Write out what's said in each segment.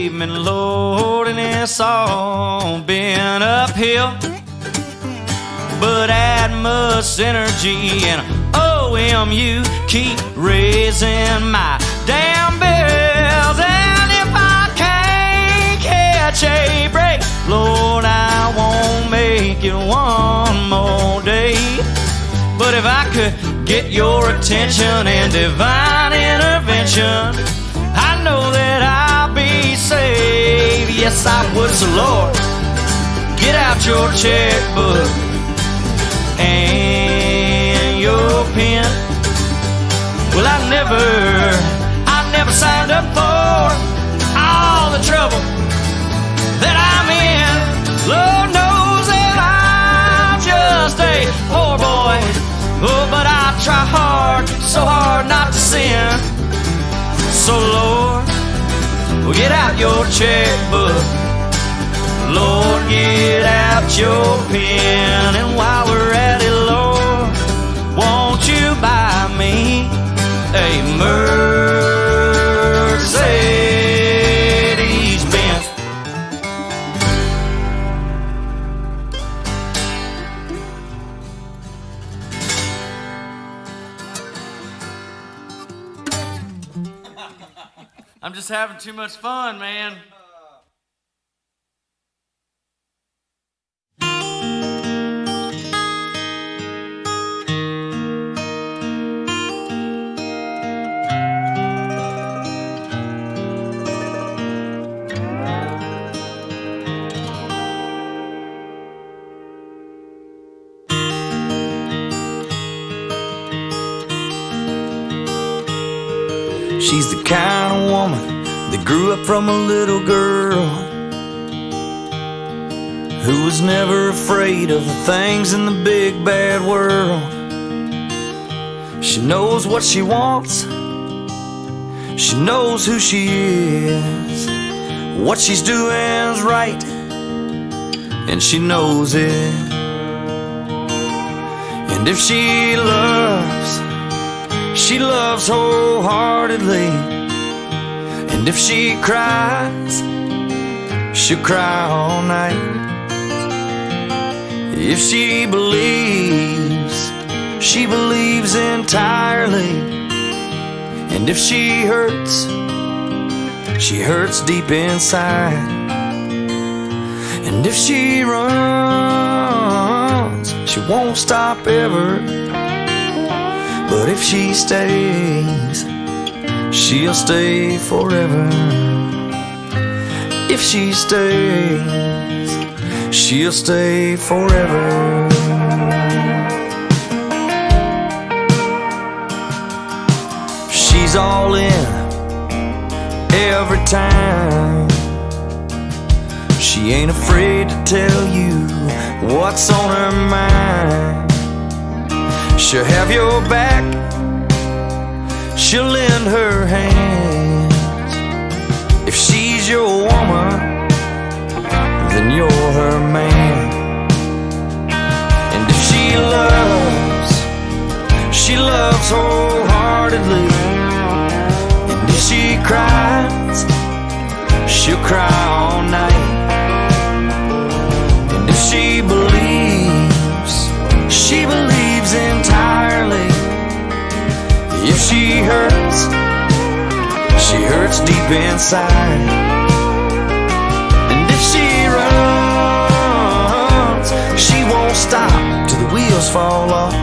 pavement, Lord, and it's all been uphill. But add much energy and OMU keep raising my damn bills. And if I can't catch a break, Lord, I won't make it one more day. But if I could get your attention and divine intervention, I know that I'll be saved. Yes, I would. So Lord, get out your checkbook and your pen. Well, I never signed up for all the trouble that I'm in. Lord knows that I'm just a poor boy. Oh, but I try hard, so hard not to sin. So Lord, well, get out your checkbook. Lord, get out your pen. And while we're at it, Lord, won't you buy me a Mercedes Benz? I'm just having too much fun, man. She's the kind of woman that grew up from a little girl who was never afraid of the things in the big bad world. She knows what she wants, she knows who she is, what she's doing is right, and she knows it. And if she loves wholeheartedly. And if she cries, she'll cry all night. If she believes entirely. And if she hurts deep inside. And if she runs, she won't stop ever. But if she stays, she'll stay forever. If she stays, she'll stay forever. She's all in every time. She ain't afraid to tell you what's on her mind. She'll have your back, she'll lend her hand. If she's your woman, then you're her man. And if she loves wholeheartedly. And if she cries, she'll cry all night. And if she believes entirely. If she hurts deep inside. And if she runs, she won't stop till the wheels fall off.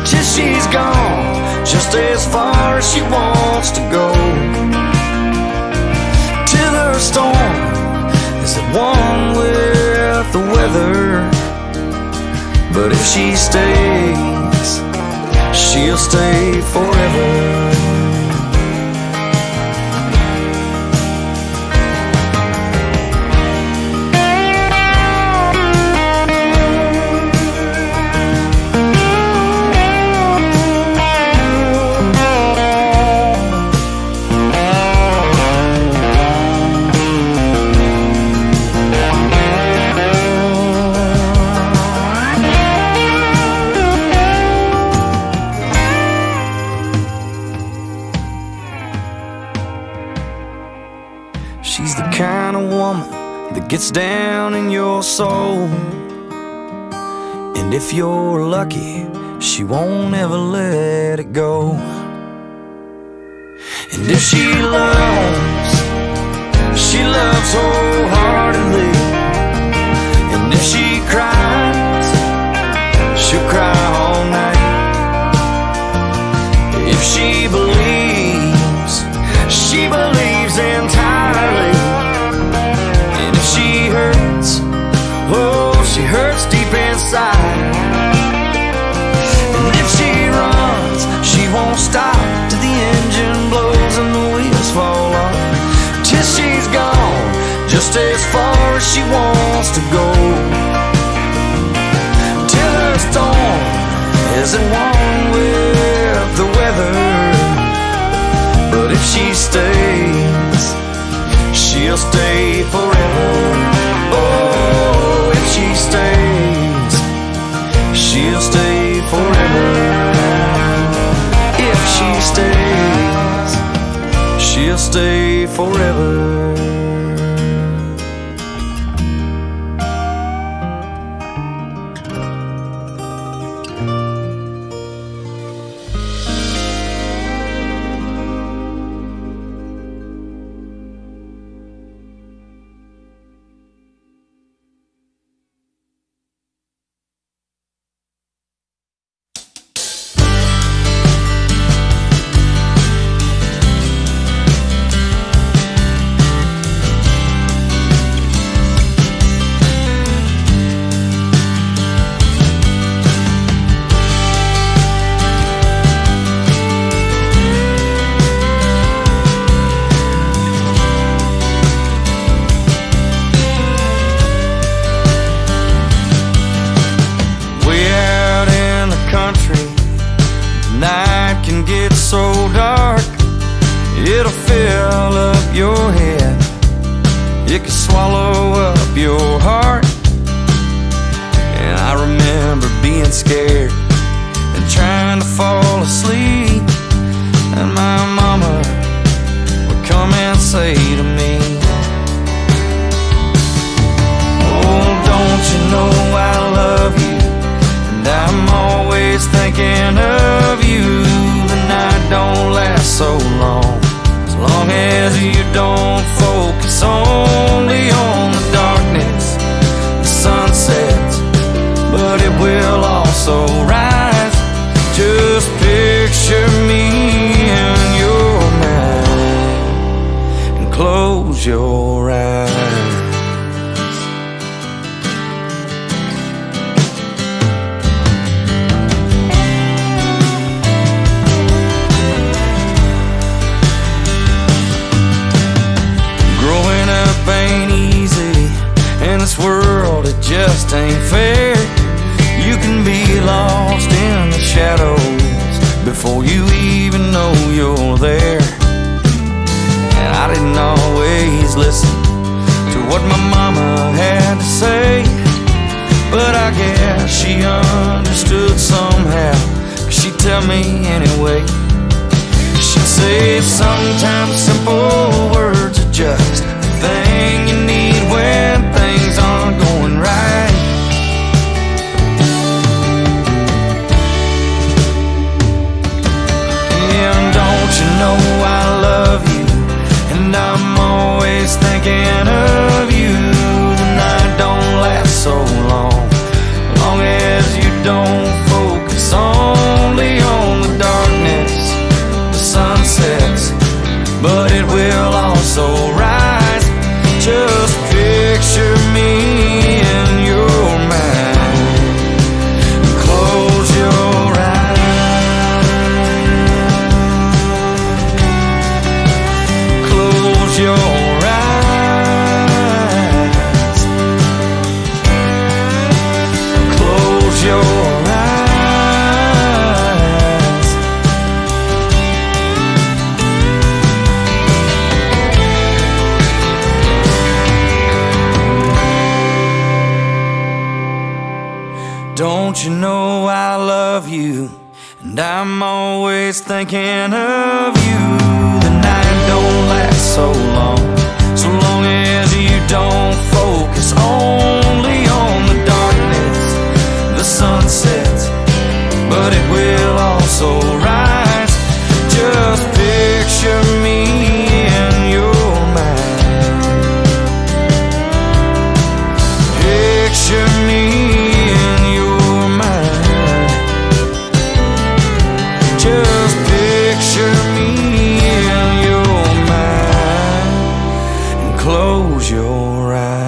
Till she's gone, just as far as she wants to go. Till her storm is at one with the weather. But if she stays, she'll stay forever. gets down in your soul. And if you're lucky, she won't ever let it go. And if she loves wholeheartedly. And if she cries, she'll cry all night. If she believes entirely. And if she hurts, oh, she hurts deep inside. And if she runs, she won't stop till the engine blows and the wheels fall off. Till she's gone, just as far as she wants to go. Till her storm isn't one with the weather. But if she stays, she'll stay forever. Oh, if she stays, she'll stay forever. If she stays, she'll stay forever. It'll fill up your head, it can swallow up your heart. And I remember being scared and trying to fall asleep, and my mama would come and say to me, oh, don't you know I love you, and I'm always thinking of you. The night don't last so long, as long as you don't focus only on the darkness. The sun sets, but it will also rise. Just picture me in your mind and close your eyes. This world, it just ain't fair. You can be lost in the shadows before you even know you're there. And I didn't always listen to what my mama had to say, but I guess she understood somehow, 'cause she'd tell me anyway. She'd say sometimes simple words are just the thing you need when things aren't going right. And don't you know I love you, and I'm always thinking of you. The night don't last so long, as long as you don't focus only on the darkness. The sun sets, but it will also rise. Just picture me in your mind. Close your eyes. Close your eyes. Close your eyes. Don't you know I love you, and I'm always thinking of you. The night don't last so long, so long as you don't focus only on the darkness the sun sets, but it will also rise. Just picture me in your mind. Picture me in your mind. Just picture me in your mind and close your eyes.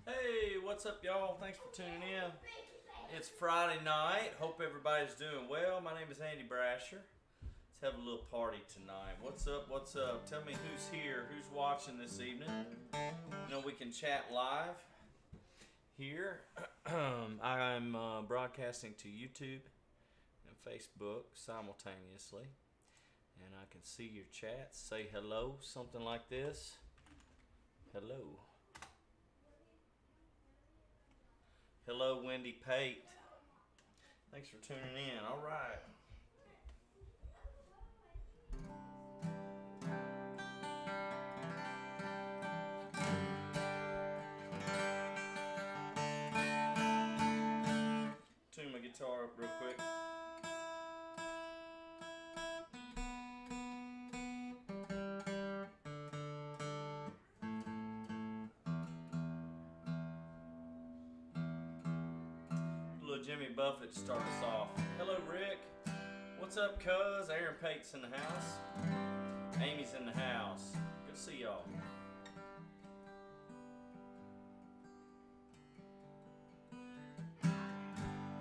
Hey, what's up, y'all? Thanks for tuning in. It's Friday night. Hope everybody's doing well. My name is Andy Brasher. Let's have a little party tonight. What's up? What's up? Tell me who's here, who's watching this evening. You know, we can chat live here. I'm broadcasting to YouTube and Facebook simultaneously. And I can see your chats. Say hello, something like this. Hello. Hello, Wendy Pate. Thanks for tuning in. All right. Tune my guitar up real quick. Jimmy Buffett to start us off. Hello, Rick. What's up, cuz? Aaron Pate's in the house. Amy's in the house. Good to see y'all.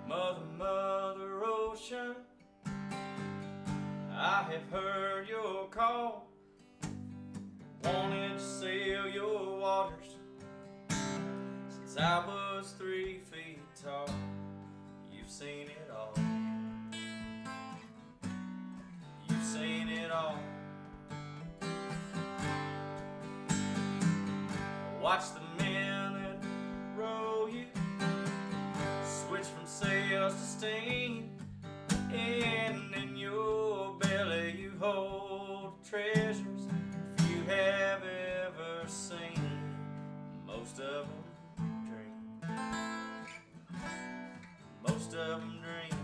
Mother, Mother Ocean, I have heard your call. Wanted to sail your waters since I was 3 feet tall. You've seen it all. You've seen it all. Watch the men that row you switch from sails to steam, and in your belly you hold treasures few have ever seen. Most of them dream. Most of them dream.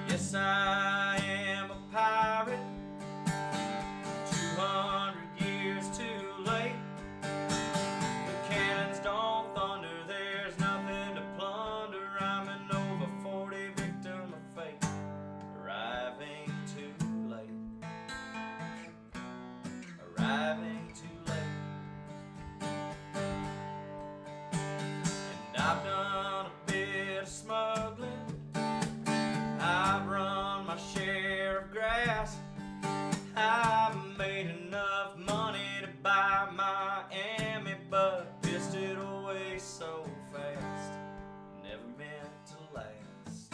Yes, I am a pirate, 200 years too late. The cannons don't thunder, there's nothing to plunder. I'm an over 40 victim of fate, arriving too late. Arriving too late. And I've done a bit of smuggling, I've run my share of grass, I've made enough money to buy Miami, but pissed it away so fast. Never meant to last.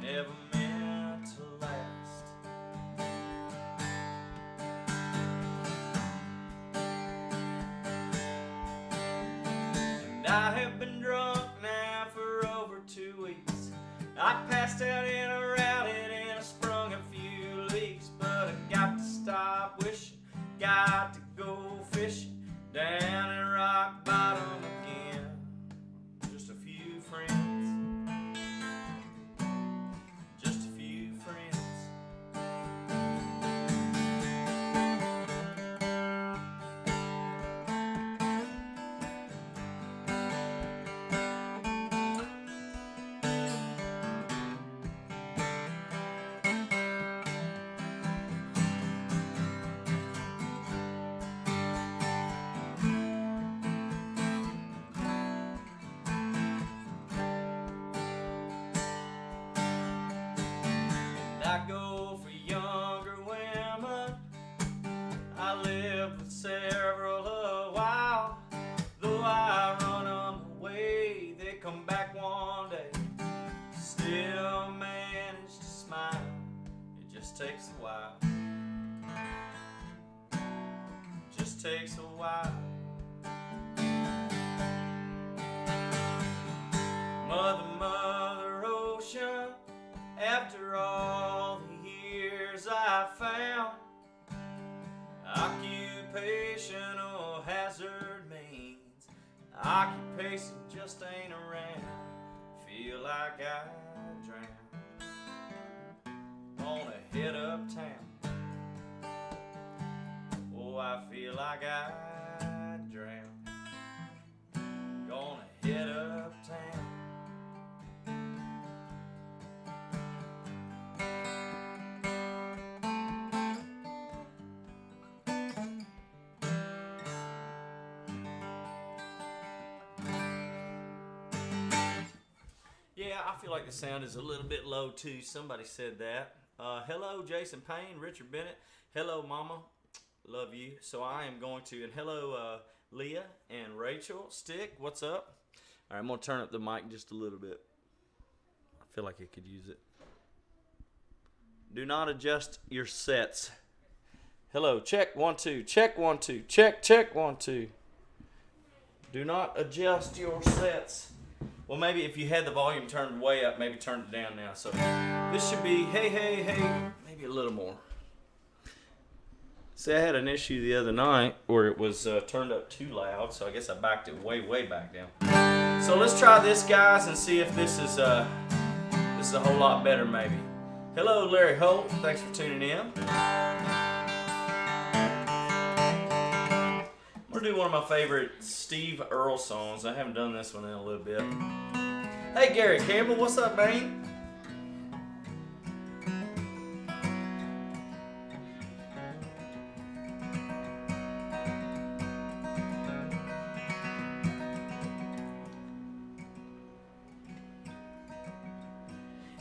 Never meant to last. And I have been drunk now for over 2 weeks. I passed out in a rally and I sprung a few leaks, but I got to stop wishing, got to go fishing down in rock bottom again. Just a few friends, just a few friends. several a while. Though I run 'em away, they come back one day. Still manage to smile. It just takes a while. Just takes a while. Mother, Mother Ocean, after all the years I found, occupational hazard means occupation just ain't around. Feel like I drowned. Wanna head uptown. Oh, I feel like I drowned. Gonna head uptown. Yeah, I feel like the sound is a little bit low too. Somebody said that. Hello, Jason Payne, Richard Bennett. Hello, Mama. Love you. So I am going to, and hello, Leah and Rachel. Stick, what's up? All right, I'm going to turn up the mic just a little bit. I feel like I could use it. Do not adjust your sets. Hello, check 1 2, check 1 2, check 1 2. Do not adjust your sets. Well, maybe if you had the volume turned way up, maybe turn it down now. So this should be hey, hey, hey, maybe a little more. See, I had an issue the other night where it was turned up too loud, so I guess I backed it way, way back down. So let's try this, guys, and see if this is a whole lot better, maybe. Hello, Larry Holt. Thanks for tuning in. I'm going to do one of my favorite Steve Earle songs. I haven't done this one in a little bit. Hey, Gary Campbell, what's up, man?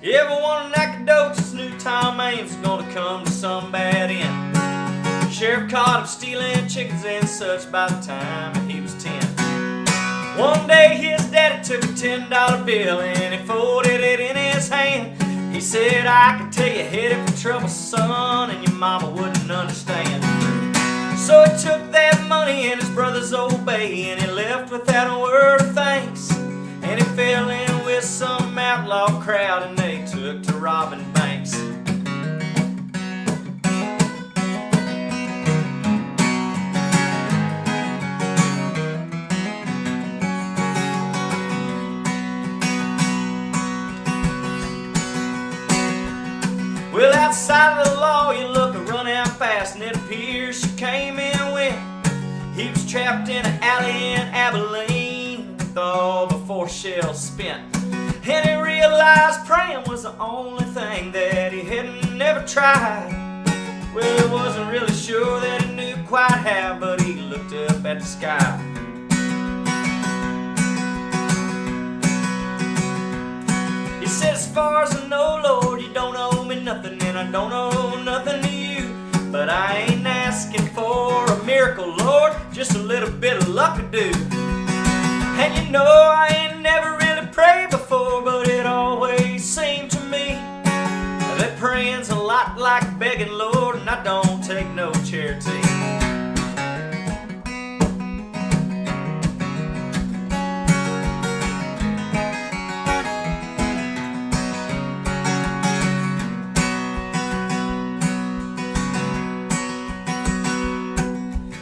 You ever want a Nacogdoches? New Tom Ames gonna come to some bad end. Sheriff caught him stealing chickens and such by the time he was 10. One day his daddy took a $10 bill and he folded it in his hand. He said, I can tell you headed for trouble, son, and your mama wouldn't understand. So he took that money and his brother's Old Bay, and he left without a word of thanks. And he fell in with some outlaw crowd and they took to robbing banks. Well, outside of the law, you look and run out fast, and it appears she came in when he was trapped in an alley in Abilene with all the 4 shells spent. And he realized praying was the only thing that he hadn't never tried. Well, he wasn't really sure that he knew quite how, but he looked up at the sky. He said, as far as I know, Lord, you don't owe me nothing, and I don't owe nothing to you. But I ain't asking for a miracle, Lord, just a little bit of luck to do. And you know I ain't never really prayed before, but it always seemed to me that praying's a lot like begging, Lord, and I don't take no charity.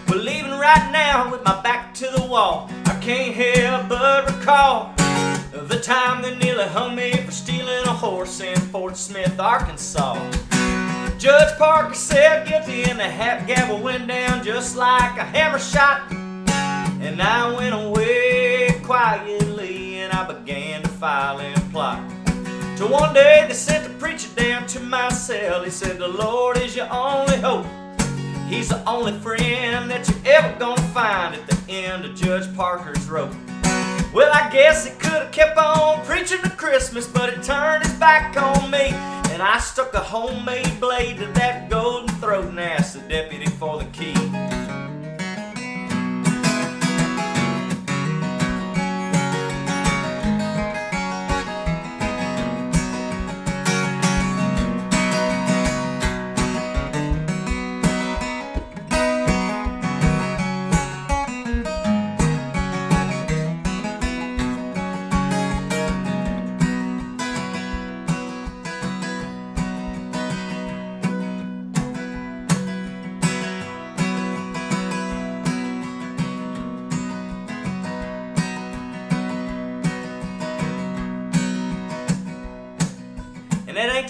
We're leaving right now with my back to the wall. I can't help but recall the time they nearly hung me for stealing a horse in Fort Smith, Arkansas. Judge Parker said guilty and the hat gavel went down just like a hammer shot. And I went away quietly and I began to file and plot. Till one day they sent the preacher down to my cell. He said, the Lord is your only hope. He's the only friend that you're ever gonna find at the end of Judge Parker's rope. Well, I guess he could have kept on preaching to Christmas, but he turned his back on me, and I stuck a homemade blade to that golden throat and asked the deputy for the key.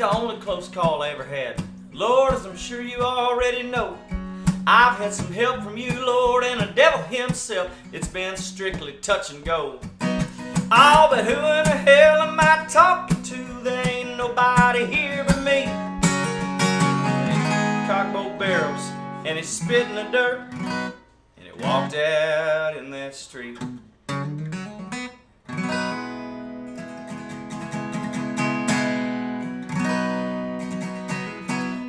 the only close call I ever had. Lord, as I'm sure you already know, I've had some help from you, Lord, and the devil himself. It's been strictly touch and go. Oh, but who in the hell am I talking to? There ain't nobody here but me. Cock both barrels, and he spit in the dirt, and he walked out in that street.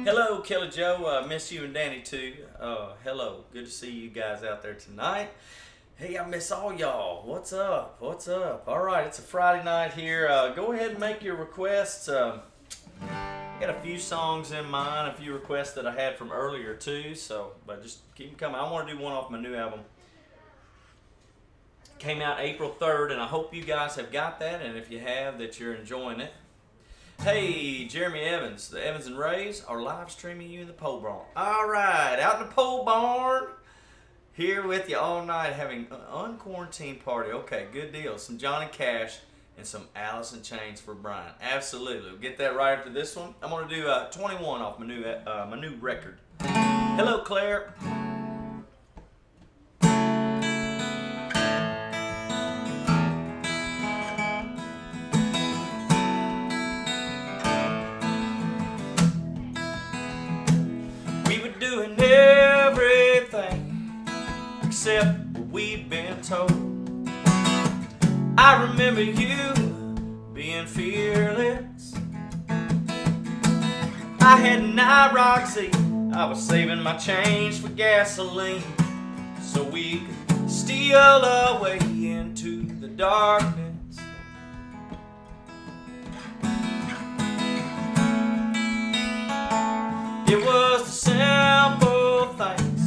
Hello, Kelly Joe. Miss you and Danny too. Hello, good to see you guys out there tonight. Hey, I miss all y'all. What's up? What's up? All right, it's a Friday night here. Go ahead and make your requests. Got a few songs in mind, a few requests that I had from earlier too. But just keep them coming. I want to do one off my new album. Came out April 3rd, and I hope you guys have got that. And if you have, that you're enjoying it. Hey, Jeremy Evans, the Evans and Rays are live streaming you in the pole barn. All right, out in the pole barn, here with you all night having an unquarantined party. Okay, good deal. Some Johnny Cash and some Alice in Chains for Brian. Absolutely. We'll get that right after this one. I'm going to do 21 off my new record. Hello, Claire. Doing everything except what we'd been told. I remember you being fearless. I had an IROC. I was saving my change for gasoline so we could steal our way into the darkness. It was the simple things,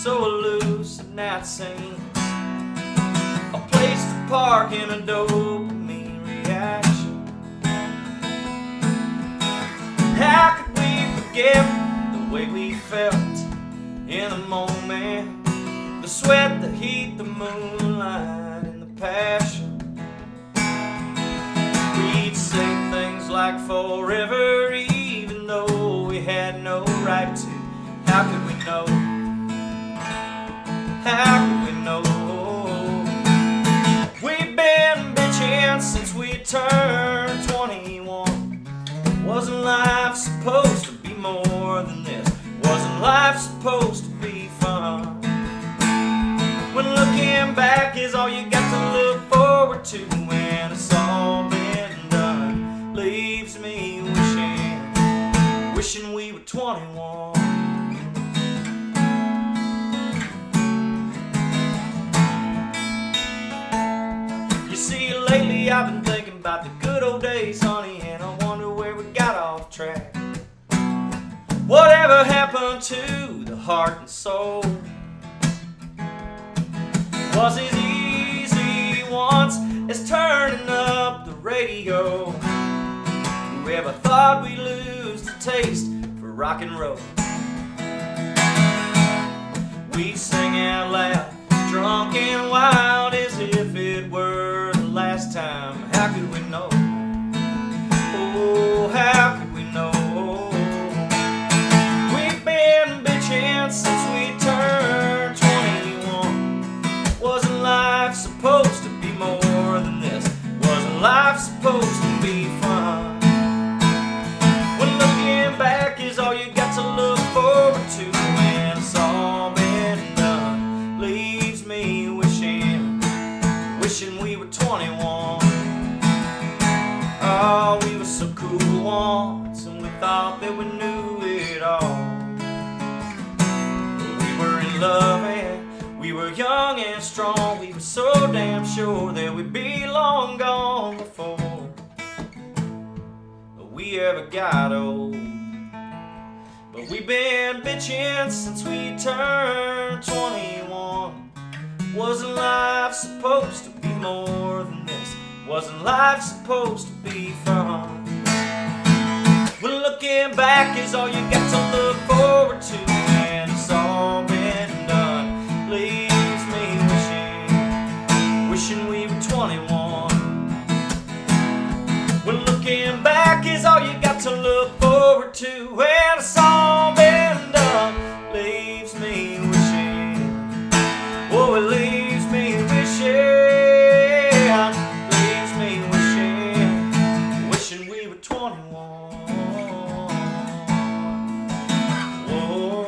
so loose and not seen. A place to park in a dopamine reaction. How could we forget the way we felt in the moment? The sweat, the heat, the moonlight, and the passion. We'd say things like forever, even though we had no right to. How could we know? How could we know? We've been bitching since we turned 21. Wasn't life supposed to be more than this? Wasn't life supposed to be fun? When looking back is all you got to look forward to, when it's all been done, leaves me wishing we were 21. You see, lately I've been thinking about the good old days, honey, and I wonder where we got off track. Whatever happened to the heart and soul? Was it easy once as turning up the radio? Whoever thought we'd lose the taste for rock and roll? We'd sing out loud, drunk and wild, as if it were the last time. How could we know? Oh, how could we know? We've been bitching since we turned 21. Wasn't life supposed to be more than this? Wasn't life supposed to be fun? Back is all you got to look forward to, when it's all been done, leaves me wishing we were 21. Oh, we were so cool once, and we thought that we knew it all. We were in love and we were young and strong. We were so damn sure that we'd be long gone before we ever got old. But we've been bitching since we turned 21. Wasn't life supposed to be more than this? Wasn't life supposed to be fun? Well, looking back is all you got to look forward to, and it's all been done, leaves me wishing we were 21. Well, looking back is all you got to look leaves me wishing. Oh, it leaves me wishing. Leaves me wishing. Wishing we were 21. Whoa.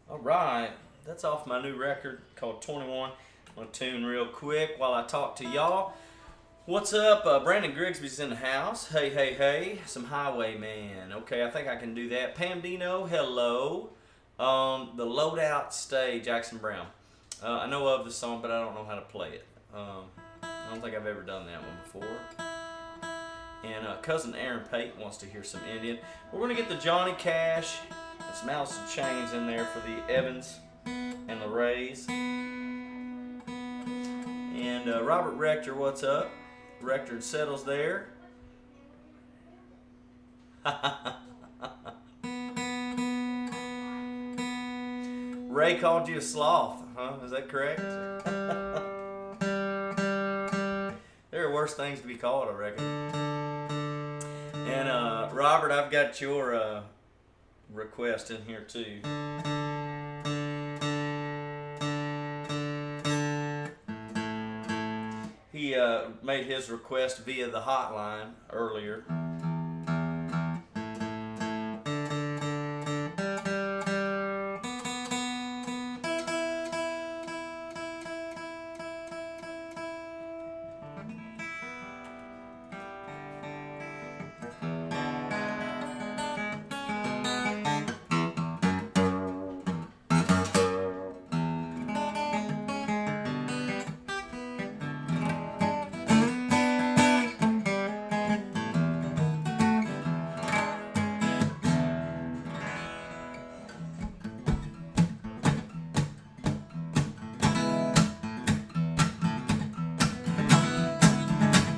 Alright, that's off my new record called 21. I'm going to tune real quick while I talk to y'all. What's up? Brandon Grigsby's in the house. Hey, hey, hey. Some Highwayman. Okay, I think I can do that. Pam Dino, hello. The Loadout Stay, Jackson Brown. I know of the song, but I don't know how to play it. I don't think I've ever done that one before. And cousin Aaron Pate wants to hear some Indian. We're going to get the Johnny Cash and some Alice in Chains in there for the Evans and the Rays. And Robert Rector, what's up? Rector and Settles there. Ray called you a sloth, huh? Is that correct? There are worse things to be called, I reckon. And Robert, I've got your request in here too. He made his request via the hotline earlier.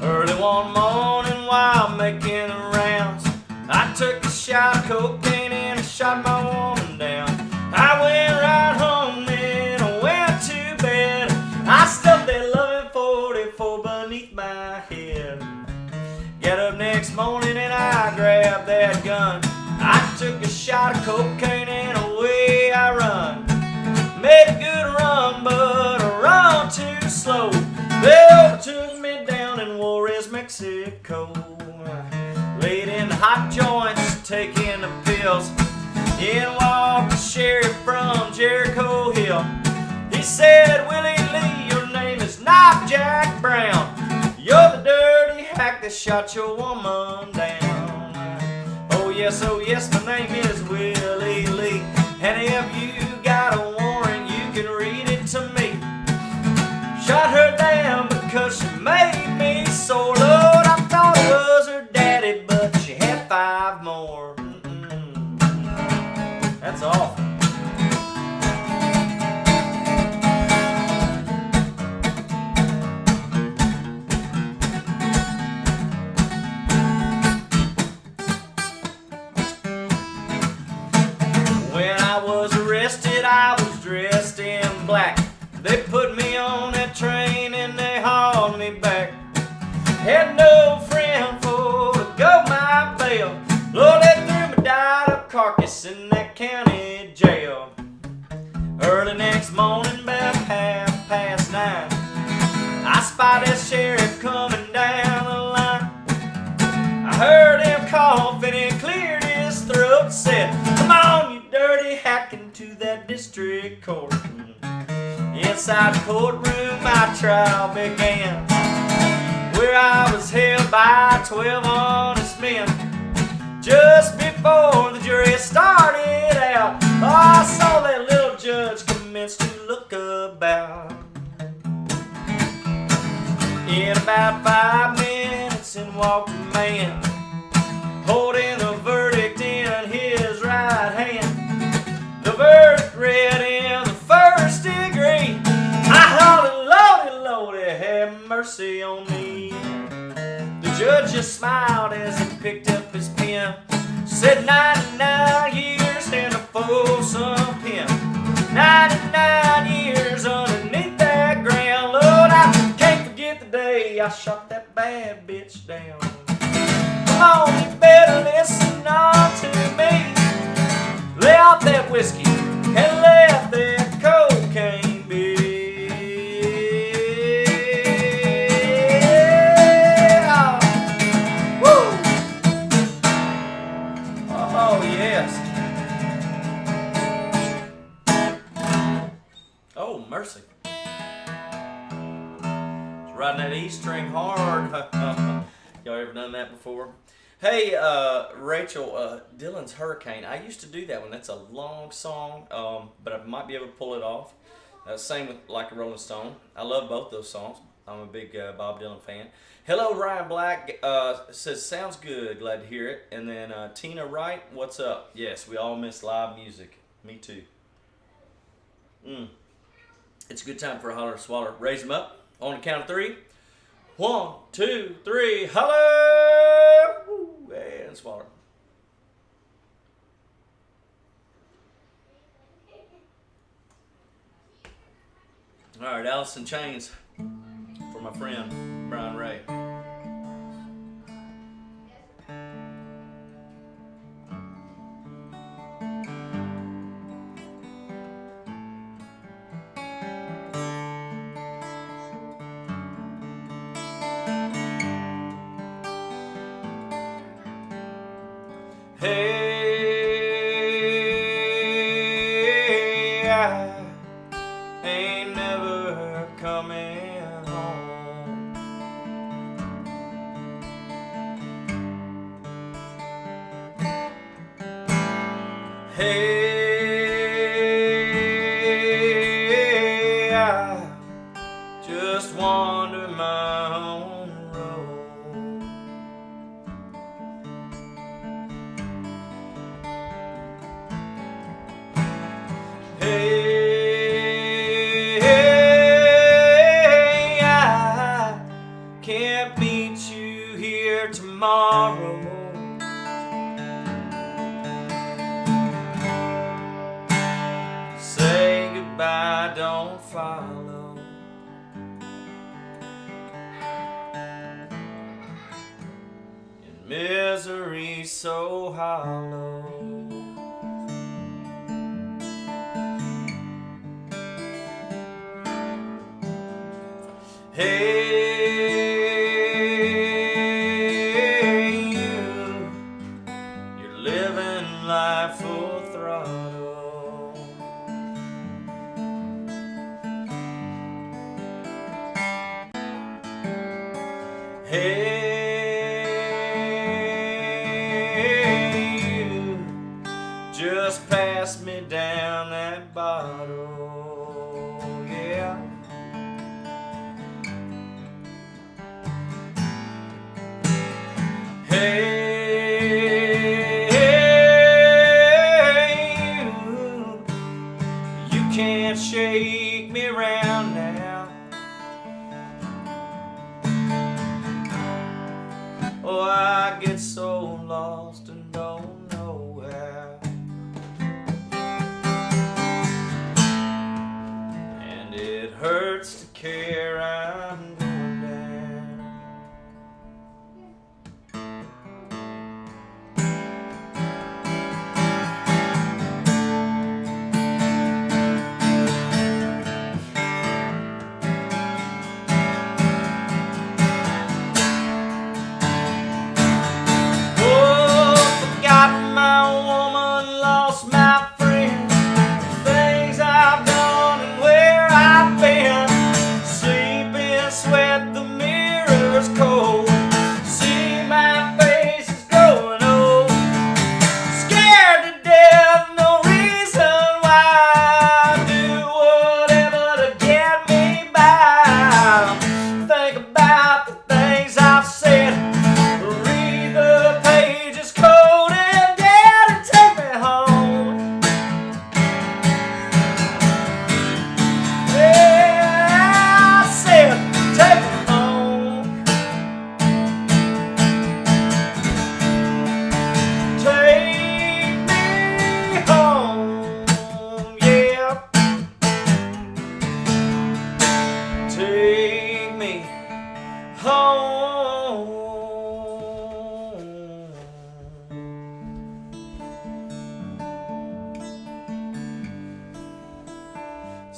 Early one morning while making the rounds, I took a shot of cocaine and I shot my woman down. I went right home and I went to bed. I stuffed that loving 44 beneath my head. Get up next morning and I grabbed that gun. I took a shot of cocaine and away I run. Made a good run, but I run too slow. They overtook me down in Juarez, Mexico. Laid in the hot joints, taking the pills. In walked the sheriff from Jericho Hill. He said, Willie Lee, your name is not Jack Brown. You're the dirty hack that shot your woman down. Oh yes, my name is Willie Lee. And if you got a warrant, you can read it to me. Shot her down because she made me so low. I thought it was her daddy, but she had 5 more. That's awful. When I was arrested, I was dressed in black. They put me on that train and they hauled me back. Had no friend for to go my bail. Lord, they threw my died up carcass in that county jail. Early next morning, about 9:30, I spied that sheriff coming down the line. I heard him cough and he cleared his throat. Said, come on, you dirty hack, into that district court. Inside the courtroom, my trial began, where I was held by 12 honest men. Just before the jury started out, I saw that little judge commence to look about. In about 5 minutes, in walked a man, mercy on me. The judge just smiled as he picked up his pen. Said 99 years and a full-some pen. 99 years underneath that ground. Lord, I can't forget the day I shot that bad bitch down. Come on, you better listen on to me. Lay off that whiskey and lay off that cocaine, baby. Woo! Oh, yes. Oh, mercy. It's riding that E string hard. Y'all ever done that before? Hey, Rachel, Dylan's Hurricane. I used to do that one. That's a long song, but I might be able to pull it off. Same with Like a Rolling Stone. I love both those songs. I'm a big Bob Dylan fan. Hello, Ryan Black says, sounds good. Glad to hear it. And then Tina Wright, what's up? Yes, we all miss live music. Me too. It's a good time for a holler swaller. Raise them up on the count of 3. 1, 2, 3, holler! Woo, and swaller. All right, Alice in Chains for my friend Brian Ray. Hey, I ain't never coming home. Hey, I just wander my own road. Hey, I can't meet you here tomorrow. Say goodbye, don't follow. In misery so hollow. Hey, you're living life full throttle. Hey, you just pass me down that bottle, yeah. Hey, you can't shake me around now. Oh, I get so lost and don't know how. And it hurts to care I'm going down. Things I've done and where I've been, sleeping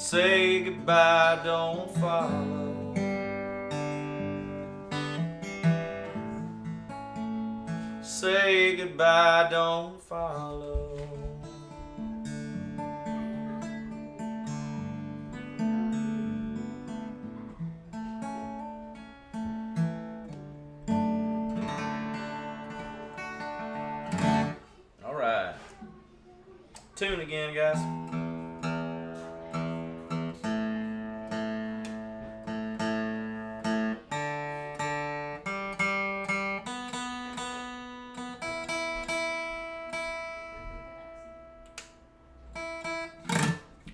Say goodbye, don't follow. Say goodbye, don't follow. All right. Tune again, guys.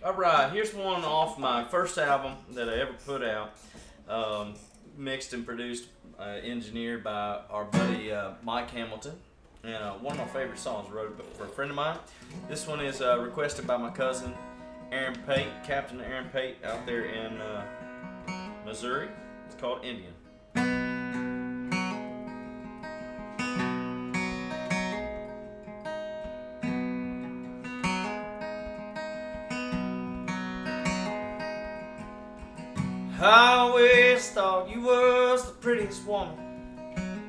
Alright, here's one off my first album that I ever put out. Mixed and produced, engineered by our buddy Mike Hamilton. And one of my favorite songs, wrote it for a friend of mine. This one is requested by my cousin Aaron Pate, Captain Aaron Pate, out there in Missouri. It's called Indian. I always thought you was the prettiest woman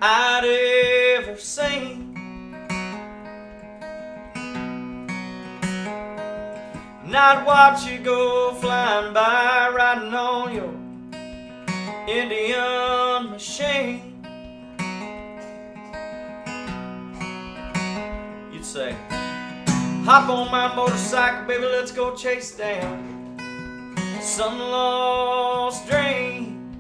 I'd ever seen. And I'd watch you go flying by, riding on your Indian machine. You'd say, hop on my motorcycle, baby, let's go chase down some lost dream.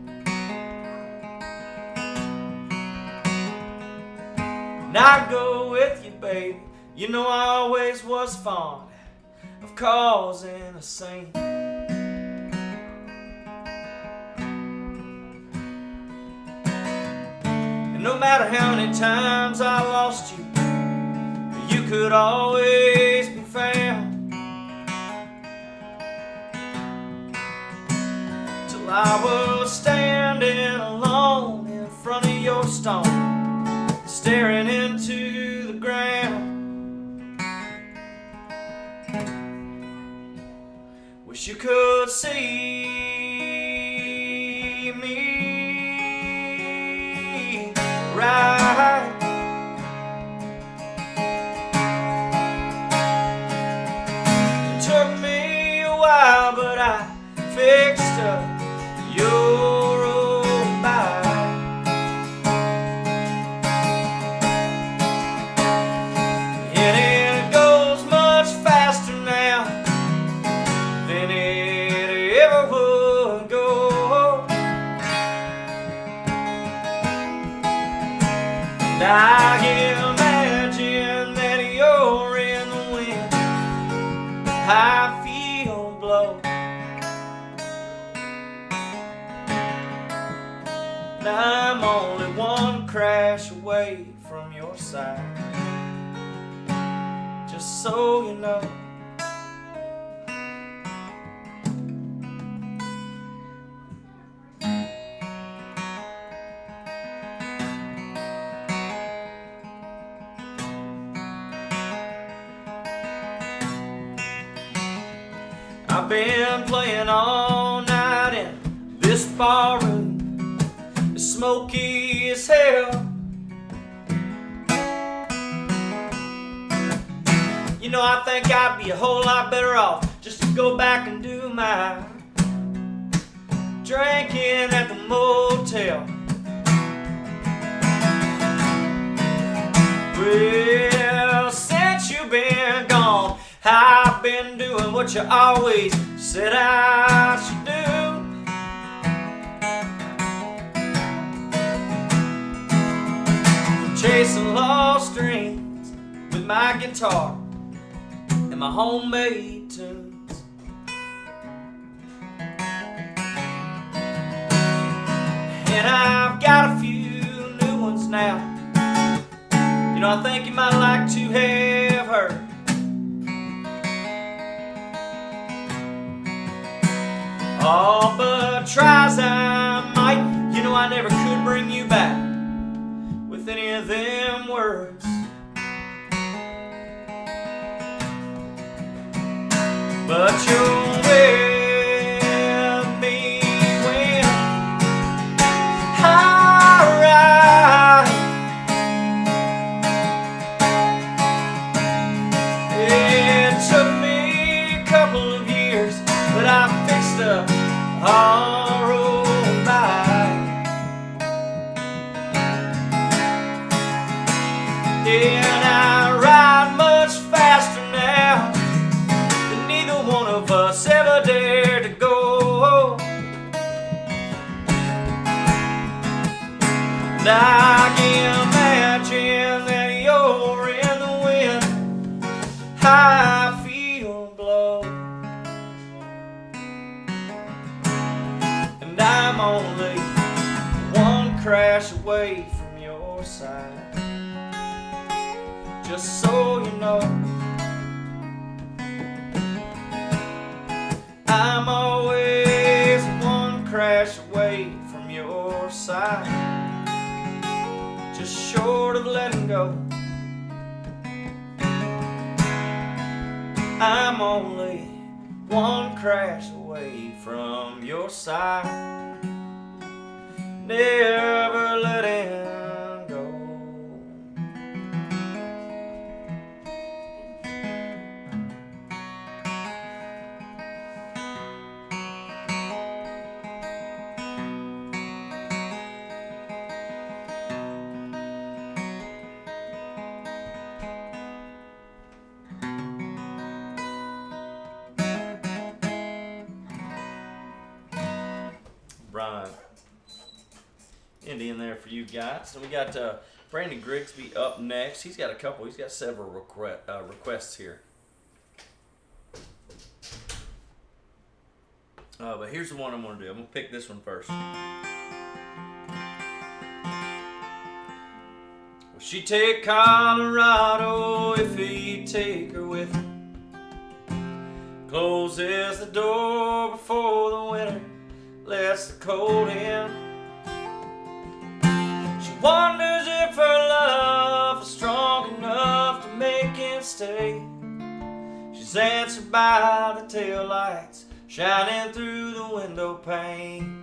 And I'd go with you, baby. You know I always was fond of causing a scene. And no matter how many times I lost you, you could always be found. I was standing alone in front of your stone, staring into the ground. Wish you could see me right. It took me a while, but I fixed up your old bike. And it goes much faster now than it ever would go. And I can imagine that you're in the wind I feel blow. I'm only one crash away from your side, just so you know. I've been playing all night in this bar room, smoky as hell. You know, I think I'd be a whole lot better off just to go back and do my drinking at the motel. Well, since you've been gone, I've been doing what you always said I should do. Chasing lost dreams with my guitar and my homemade tunes. And I've got a few new ones now. You know, I think you might like to have heard. Oh, but try as I might, you know I never could bring you back with any of them words. But you're all roll by. And I ride much faster now than neither one of us ever dared to go. And I can imagine that you're in the wind, I feel blow. And I'm only one crash away from your side. Just so you know, I'm always one crash away from your side. Just short of letting go. I'm only one crash away from your side. Never letting go. Brian, Indian there for you guys. So we got Brandon Grigsby up next. He's got a couple. He's got several requests here. But here's the one I'm going to do. I'm going to pick this one first. Will she take Colorado if he take her with him? Closes the door before the winter lets the cold in. She wonders if her love is strong enough to make him stay. She's answered by the taillights shining through the window pane.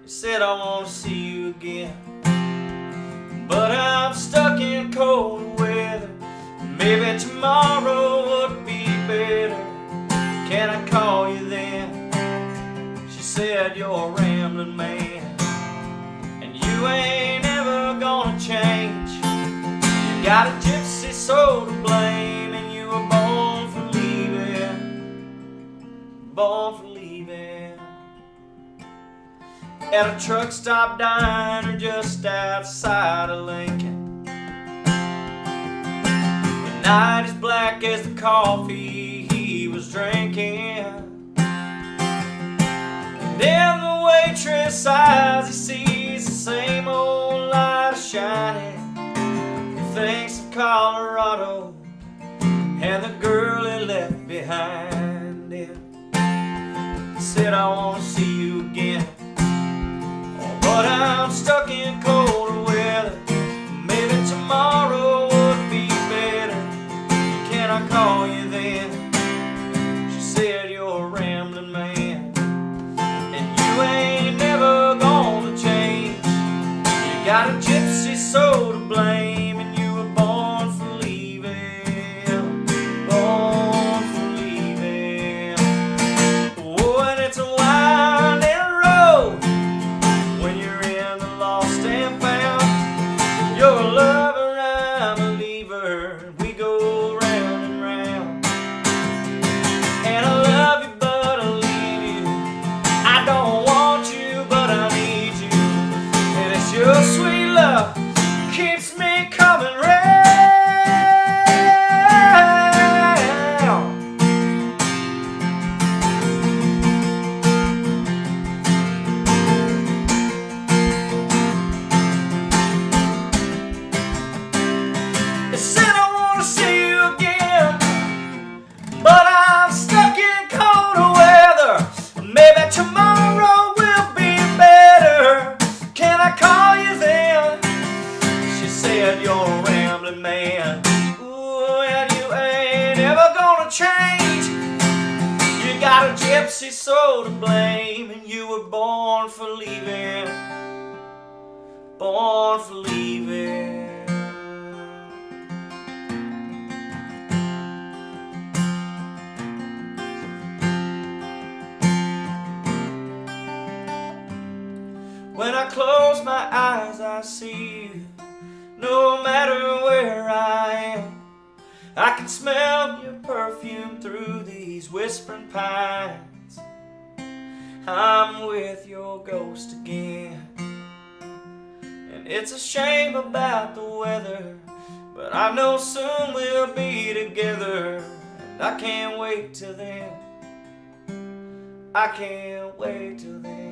He said, I want to see you again, but I'm stuck in cold weather. Maybe tomorrow would be better. Can I call you then? She said, you're a rambling man, and you ain't ever gonna change. You got a gypsy soul to blame, and you were born for leaving. Born for leaving. At a truck stop diner just outside of Lincoln. The night is black as the coffee he was drinking. Then the waitress sighs, he sees the same old light shining. He thinks of Colorado and the girl he left behind him. He said, I want to see you again, but I'm stuck in cold weather. Maybe tomorrow would be better. Can I call you then? She said, you're a rambling man, you ain't never gonna change. You got a gypsy soul to blame, and you were born for leaving. Born for leaving. Oh, and it's a winding road when you're in the lost and found. You're a lover, I'm a leaver. We go round and round. And I love you, but I leave you. I don't want you, but I need you. And it's your sweet love keeps me coming round. It said I want to see you again, but I'm stuck in cold weather. Maybe tomorrow will be better. Can I call you then? She said, you're a rambling man. Ooh, and you ain't ever gonna change. You got a gypsy soul to blame, and you were born for leaving. Born for leaving. close my eyes, I see you. No matter where I am, I can smell your perfume through these whispering pines. I'm with your ghost again. And it's a shame about the weather, but I know soon we'll be together. And I can't wait till then. I can't wait till then.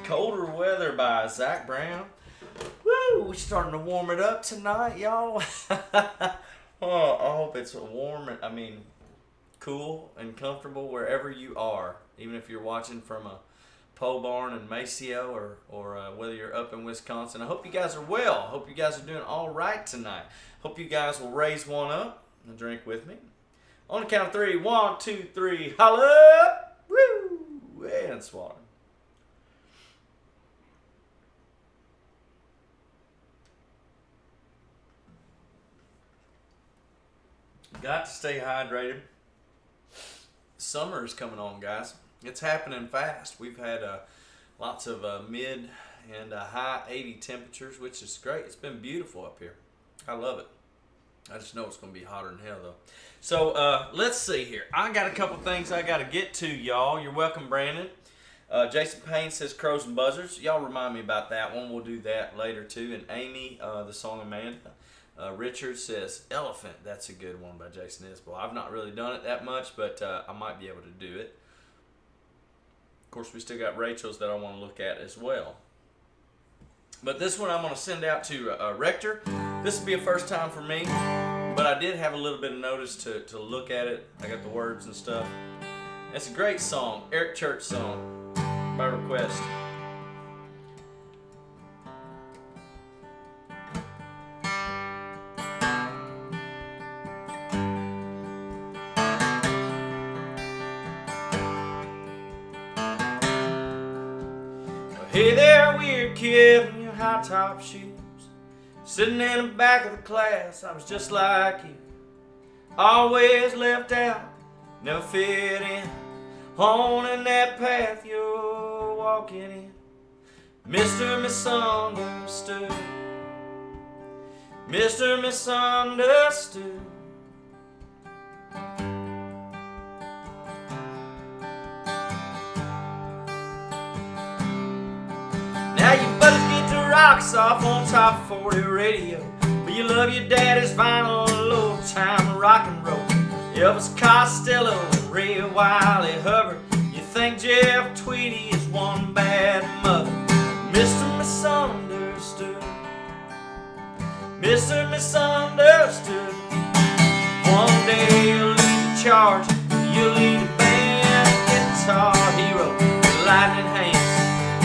Colder Weather by Zach Brown. Woo! We're starting to warm it up tonight, y'all. Oh, I hope it's warm. Cool and comfortable wherever you are. Even if you're watching from a pole barn in Maceo or whether you're up in Wisconsin. I hope you guys are well. Hope you guys are doing all right tonight. Hope you guys will raise one up and drink with me. On the count of 3, 1, 2, 3, holla! Woo! And swallow. Got to stay hydrated. Summer is coming on, guys. It's happening fast. We've had lots of mid and high 80 temperatures, which is great. It's been beautiful up here. I love it. I just know it's going to be hotter than hell, though. So let's see here. I got a couple things I got to get to, y'all. You're welcome, Brandon. Jason Payne says Crows and Buzzards. Y'all remind me about that one. We'll do that later, too. And Amy, the song Amanda. Richard says Elephant. That's a good one by Jason Isbell. I've not really done it that much, but I might be able to do it. Of course, we still got Rachel's that I want to look at as well. But this one I'm going to send out to Rector. This will be a first time for me, but I did have a little bit of notice to look at it. I got the words and stuff. It's a great song, Eric Church song, by request. Hey there, weird kid in your high-top shoes, sitting in the back of the class. I was just like you, always left out, never fit in, on in that path you're walking in. Mr. Misunderstood, Mr. Misunderstood. Now your buddies get the rocks off on top 40 radio, but you love your daddy's vinyl, old time rock and roll. Elvis Costello and Ray Wiley Hubbard. You think Jeff Tweedy is one bad mother. Mr. Misunderstood, Mr. Misunderstood. One day you'll lead the charge, you'll lead a band, guitar hero, lightning hands,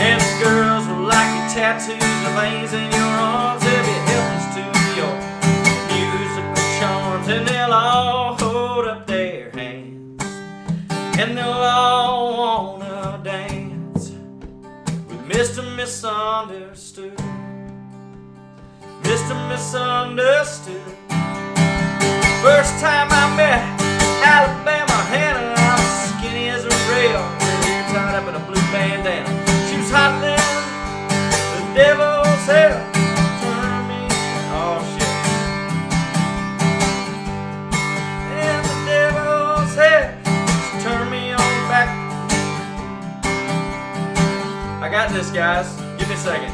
and the girls will like your tattoos, the veins in your arms. They'll be helpless to your musical charms, and they'll all hold up their hands, and they'll all wanna dance with Mr. Misunderstood, Mr. Misunderstood. First time I met Alabama Hannah, I was skinny as a rail, hair tied up in a blue bandana. She was hotter than the devil's hell. Turn me, oh shit. And the devil's hell, she turned me on back. I got this, guys. Give me a second.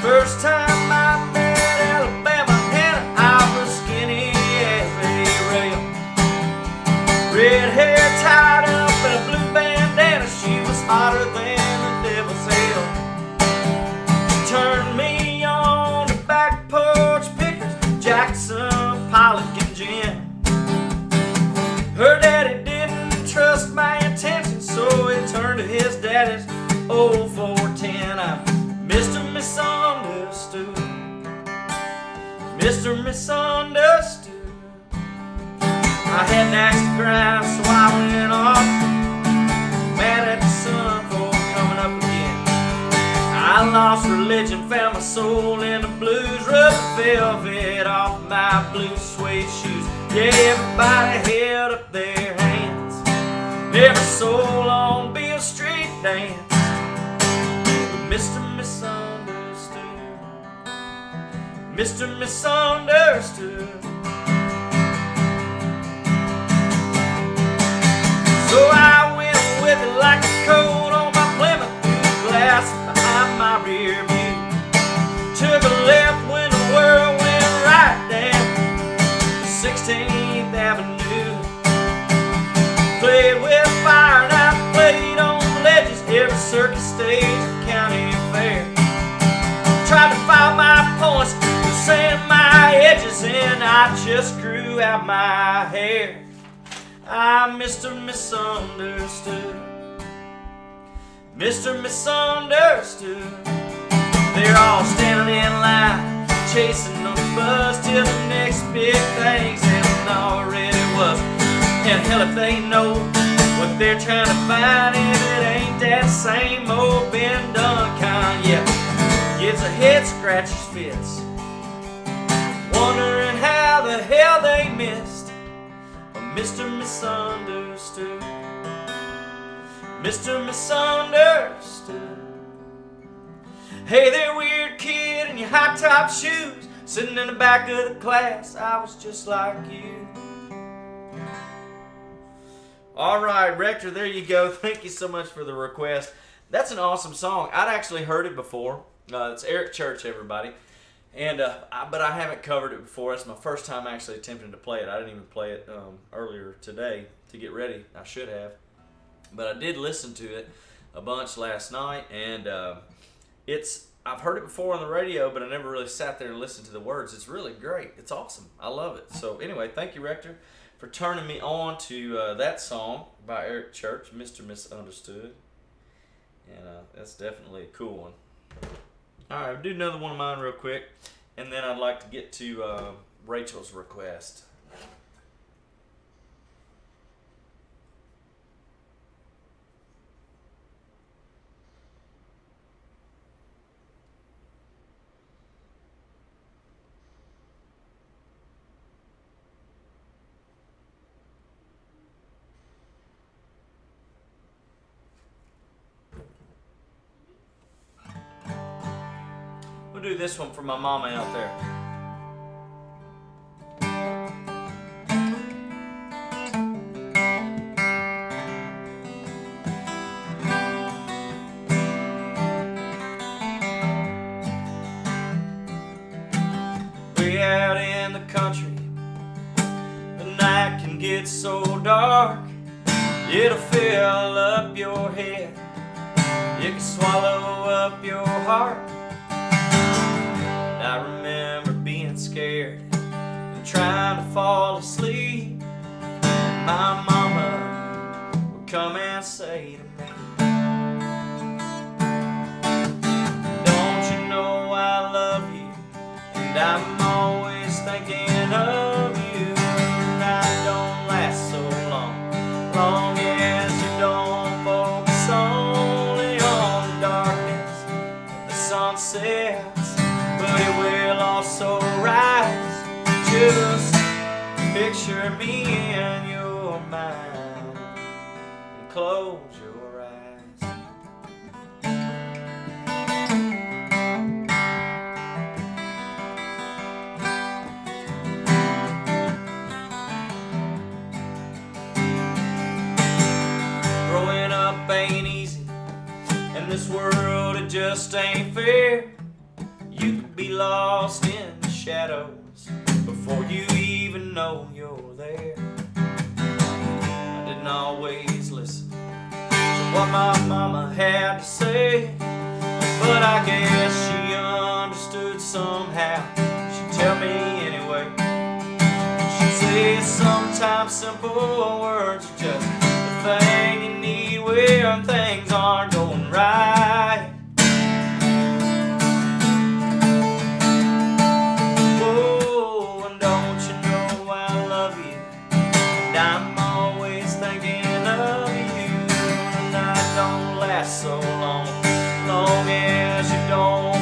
First time I met Alabama Hannah, I was skinny as a rail. Red hair tied up in a blue bandana. She was hotter than the devil's hell. She turned me on to back porch pickers, Jackson, Pollock, and Jim. Her daddy didn't trust my intentions, so he turned to his daddy's old 410. I'm Mr. Misunderstood, Mr. Misunderstood. I had an axe to grind, so I went off, mad at the sun for coming up again. I lost lost religion, found my soul in the blues. Rubbed the velvet off my blue suede shoes. Yeah, everybody held up their hands. Every soul on Beale Street danced. But Mr. Misunderstood, Mr. Misunderstood. So I went with it like a cold on my Plymouth through the glass behind my rear view. Took a left when the world went right down 16th Avenue. Played with fire and I played on the ledges, every circus stage and county fair. Tried to file my points, sand my edges, and I just grew out my hair. I'm Mr. Misunderstood, Mr. Misunderstood. They're all standing in line, chasing the buzz till the next big thing's and already was. And hell if they know what they're trying to find, if it ain't that same old been done kind. Yeah, gives a head scratches fits, wondering how the hell they missed Mr. Misunderstood, Mr. Misunderstood. Hey there, weird kid in your high-top shoes, sitting in the back of the class. I was just like you. All right, Rector, there you go. Thank you so much for the request. That's an awesome song. I'd actually heard it before. It's Eric Church, everybody. And but I haven't covered it before. It's my first time actually attempting to play it. I didn't even play it earlier today to get ready. I should have. But I did listen to it a bunch last night, and I've heard it before on the radio, but I never really sat there and listened to the words. It's really great. It's awesome. I love it. So anyway, thank you, Rector, for turning me on to that song by Eric Church, Mr. Misunderstood. And that's definitely a cool one. Alright, I'll do another one of mine real quick, and then I'd like to get to Rachel's request. We'll do this one for my mama out there. Way out in the country, the night can get so dark, it'll fill up your head, it can swallow up your heart. I remember being scared and trying to fall asleep. My mama would come and say to me, don't you know I love you, and I'm always thinking of you. Night don't last so long as you don't focus only on the darkness of the sunset. But it will also rise. Just picture me in your mind and close your eyes. Growing up ain't easy, and this world it just ain't fair. You could be lost in the shadows before you even know you're there. I didn't always listen to what my mama had to say, but I guess she understood somehow. She'd tell me anyway. She'd say sometimes simple words are just the thing you need when things aren't going right. So long as you don't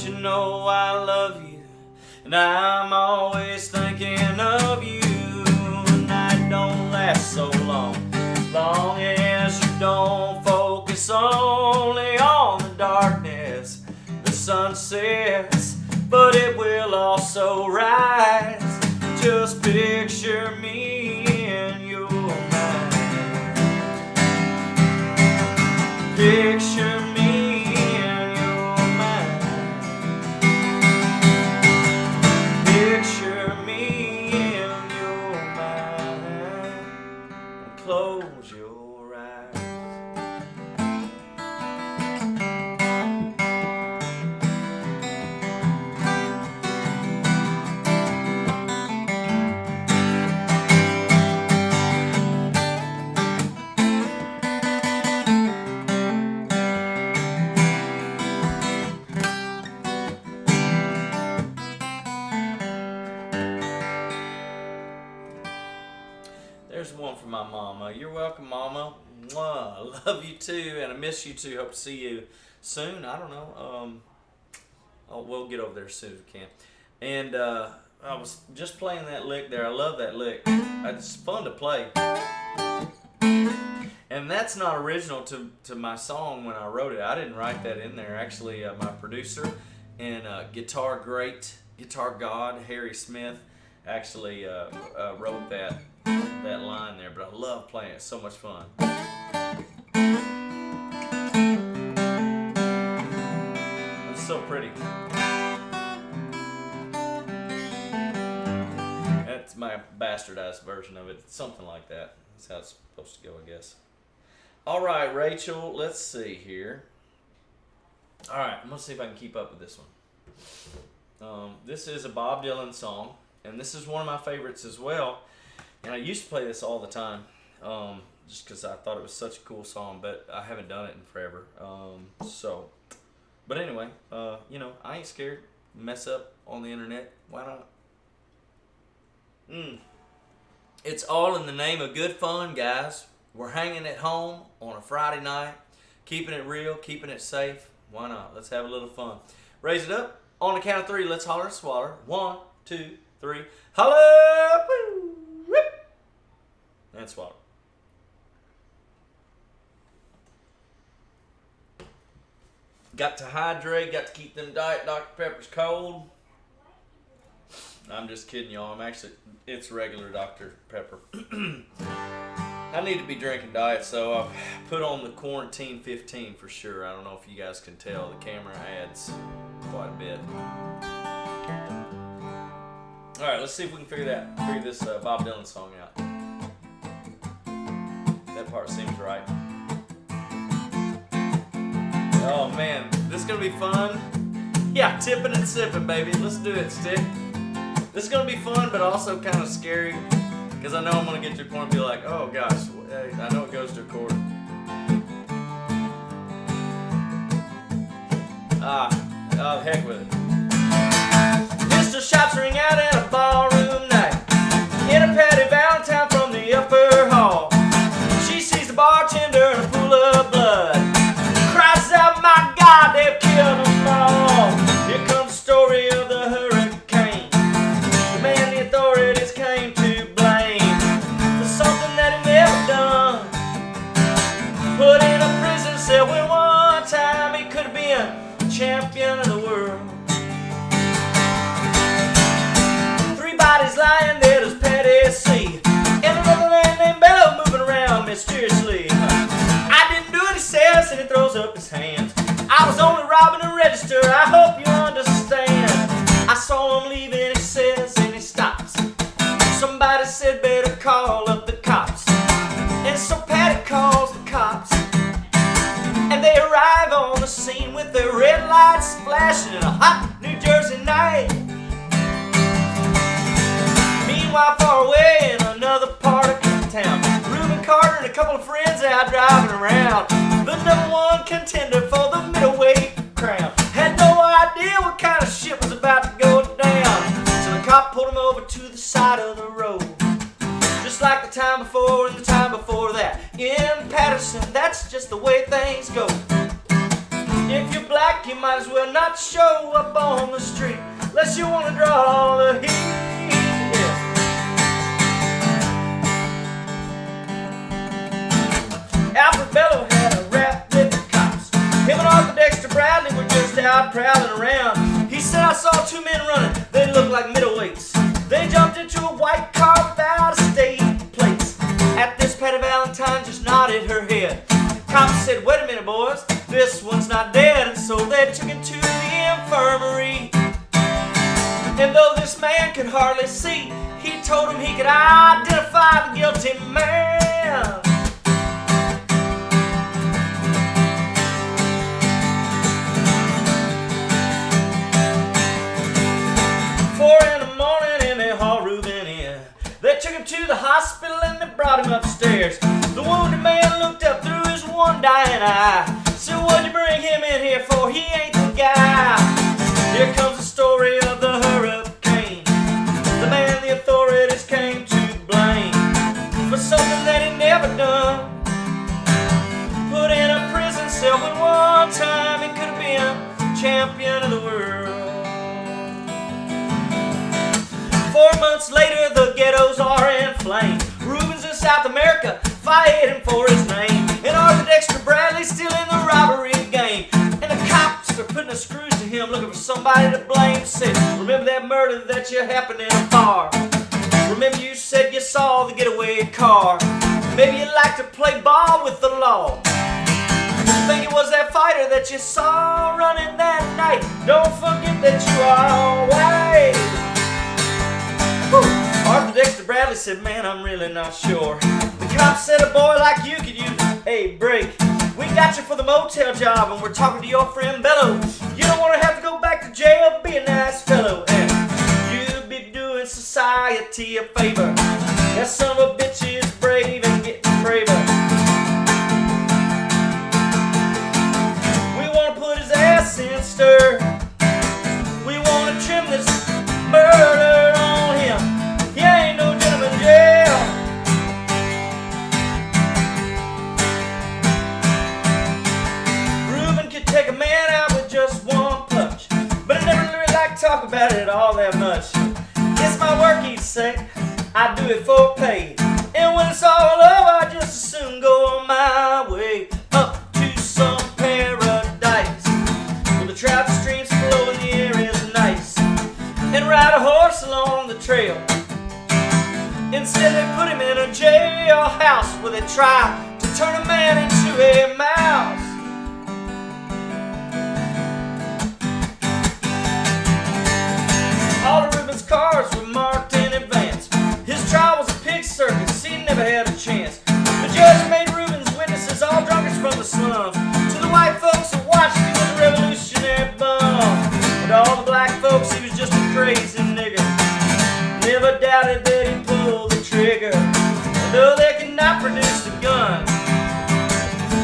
you know I love you, and I'm always thinking of you. The night don't last so long as you don't focus only on the darkness. The sun sets, but it will also rise. Just picture me in your mind. Picture me in your mind. Picture me in your mind. And close your eyes. There's one for my mama. You're welcome, mama. Mwah. I love you too, and I miss you too. Hope to see you soon. I don't know. We'll get over there as soon as we can. And I was just playing that lick there. I love that lick. It's fun to play. And that's not original to my song when I wrote it. I didn't write that in there. Actually, my producer and guitar god, Harry Smith, actually wrote that line there. But I love playing it. It's so much fun. It's so pretty. That's my bastardized version of it. Something like that. That's how it's supposed to go, I guess. All right, Rachel, let's see here. All right, I'm going to see if I can keep up with this one. This is a Bob Dylan song, and this is one of my favorites as well. And I used to play this all the time, just because I thought it was such a cool song, but I haven't done it in forever. But anyway, you know, I ain't scared to mess up on the internet. Why not? It's all in the name of good fun, guys. We're hanging at home on a Friday night, keeping it real, keeping it safe. Why not? Let's have a little fun. Raise it up. On the count of 3, let's holler and swaller. 1, 2, 3. Holla! Woo! Whoop! And swallow. Got to hydrate, got to keep them Diet Dr. Peppers cold. I'm just kidding, y'all. It's regular Dr. Pepper. I need to be drinking diet, so I've put on the Quarantine 15 for sure. I don't know if you guys can tell. The camera adds quite a bit. All right, let's see if we can figure this Bob Dylan song out. That part seems right. Oh man, this is gonna be fun. Yeah, tipping and sipping, baby. Let's do it, Stick. This is gonna be fun, but also kind of scary, because I know I'm gonna get to a point and be like, oh gosh, I know it goes to a chord. Oh, heck with it. Pistol shots ring out in a ballroom night. In a Patty Valentine from the upper hall. She sees the bartender in a pool of blood. Cries out, my God, they've killed them all. Here comes the story of the hurricane. The man the authorities came to blame for something that he never done. Put in a prison cell when one time he could have been champion of the world. 3 bodies lying there, does Patty see? And another man named Bello moving around mysteriously. I didn't do it, he says, and he throws up his hands. I was only robbing a register, I hope you understand. I saw him leaving, he says, and he stops. Somebody said better call up the cops. And so Patty calls the cops. And they arrive on the scene with their red lights flashing in a hot New Jersey night. Meanwhile, far away in another part of town, Reuben Carter and a couple of friends out driving around. The #1 contender for the middleweight crown had no idea what kind of shit was about to go down. So the cop pulled him over to the side of the road. Just like the time before and the time before that. In Patterson, that's just the way things go. If you're black, you might as well not show up on the street unless you want to draw all the heat. Yeah. Alfred Bellow had a rap with the cops. Him and Arthur Dexter Bradley were just out prowling around. He said, I saw two men running. They looked like middleweights. They jumped into a white car without a state plate. At this, Patty Valentine just nodded her head. Cops said, wait a minute, boys, this one's not dead. And so they took him to the infirmary. And though this man could hardly see, he told him he could identify the guilty man. 4 in the morning and they hauled Reuben in. They took him to the hospital and they brought him upstairs. The wounded man looked up through his one dying eye. Said, what'd you bring him in here for? He ain't the guy. Here comes the story of the hurricane. The man the authorities came to blame for something that he never done. Put in a prison cell, but one time he could have been champion of the world. 4 months later, the ghettos are in flames. Reuben's in South America, fighting for his name. And Arthur Dexter Bradley's still in the robbery game. And the cops are putting the screws to him, looking for somebody to blame. Said, remember that murder that you happened in a bar? Remember you said you saw the getaway car? Maybe you like to play ball with the law. Think it was that fighter that you saw running that night? Don't forget that you are all white. Arthur Dexter Bradley said, man, I'm really not sure. The cop said a boy like you could use a break. We got you for the motel job and we're talking to your friend Bellow. You don't want to have to go back to jail, be a nice fellow. And you'd be doing society a favor. That son of a bitch is brave and getting braver. We want to put his ass in stir. We want to trim this murder on him. He ain't no gentleman jail. Reuben could take a man out with just one punch, but I never really like to talk about it all that much. It's my work, he'd say. I do it for pay. And when it's all over, I just as soon go on my way up to some paradise where the trout streams flow and the air is nice, and ride a horse along the trail. Instead they put him in a jailhouse where they try to turn a man into a mouse. All of Reuben's cars were marked in advance. His trial was a pig circus, he never had a chance. The judge made Reuben's witnesses all drunkards from the slums. To the white folks that watched, he was a revolutionary bum. And all the black folks, he was just a crazy nigger. Never doubted that he pulled the trigger, although they could not produce the gun.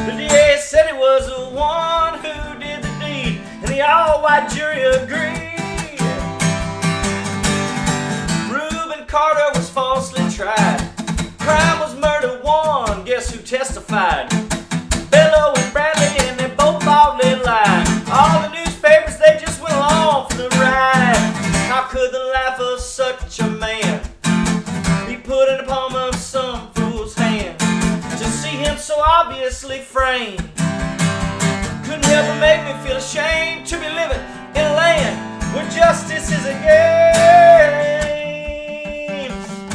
The DA said he was the one who did the deed, and the all-white jury agreed. Reuben Carter was falsely tried. Crime was murder one, guess who testified? Bellow and Bradley, and they both boldly lied. All the newspapers, they just went along for the ride. How could the life of such a man be put in the palm of some fool's hand? To see him so obviously framed couldn't help but make me feel ashamed to be living in a land where justice is a game.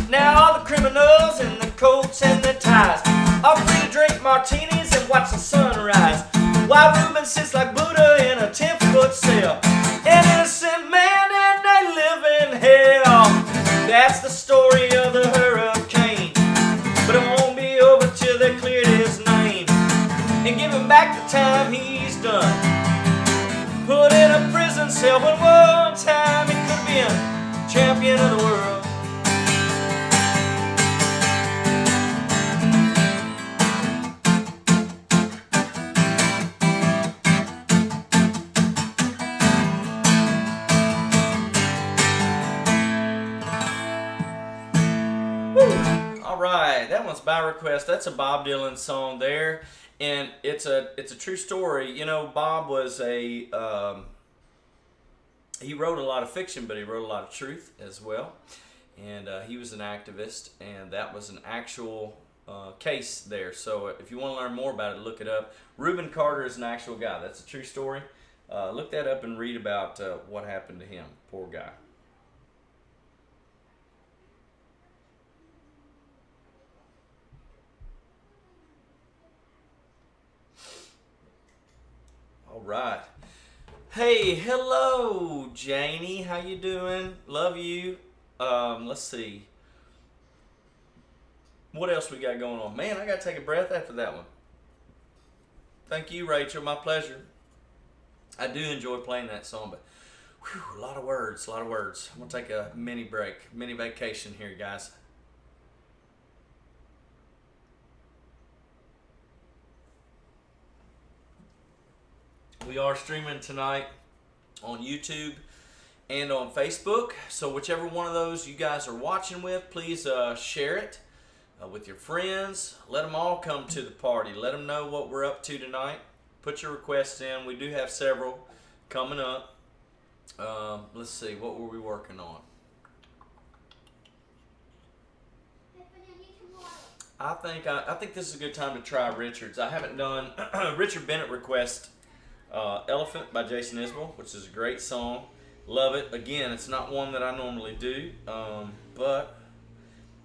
Now all the criminals in the coats and the ties are free to drink martinis and watch the sun rise, while Reuben sits like Buddha in a 10-foot cell. An innocent man and they live in hell. That's the story of the hurricane, but it won't be over till they cleared his name and give him back the time he's done. Put in a prison cell, but one time he could have been champion of the world. Alright, that one's by request. That's a Bob Dylan song there. And it's a true story. You know, Bob was a he wrote a lot of fiction, but he wrote a lot of truth as well. And he was an activist, and that was an actual case there. So if you want to learn more about it, look it up. Reuben Carter is an actual guy. That's a true story. Look that up and read about what happened to him. Poor guy. All right. Hey, hello, Janie. How you doing? Love you. Let's see. What else we got going on? Man, I got to take a breath after that one. Thank you, Rachel. My pleasure. I do enjoy playing that song, but whew, a lot of words, a lot of words. I'm going to take a mini break, mini vacation here, guys. We are streaming tonight on YouTube and on Facebook. So whichever one of those you guys are watching with, please share it with your friends. Let them all come to the party. Let them know what we're up to tonight. Put your requests in. We do have several coming up. Let's see, what were we working on? I think this is a good time to try Richard's. I haven't done Richard Bennett request Elephant by Jason Isbell, which is a great song. Love it. Again, it's not one that I normally do, but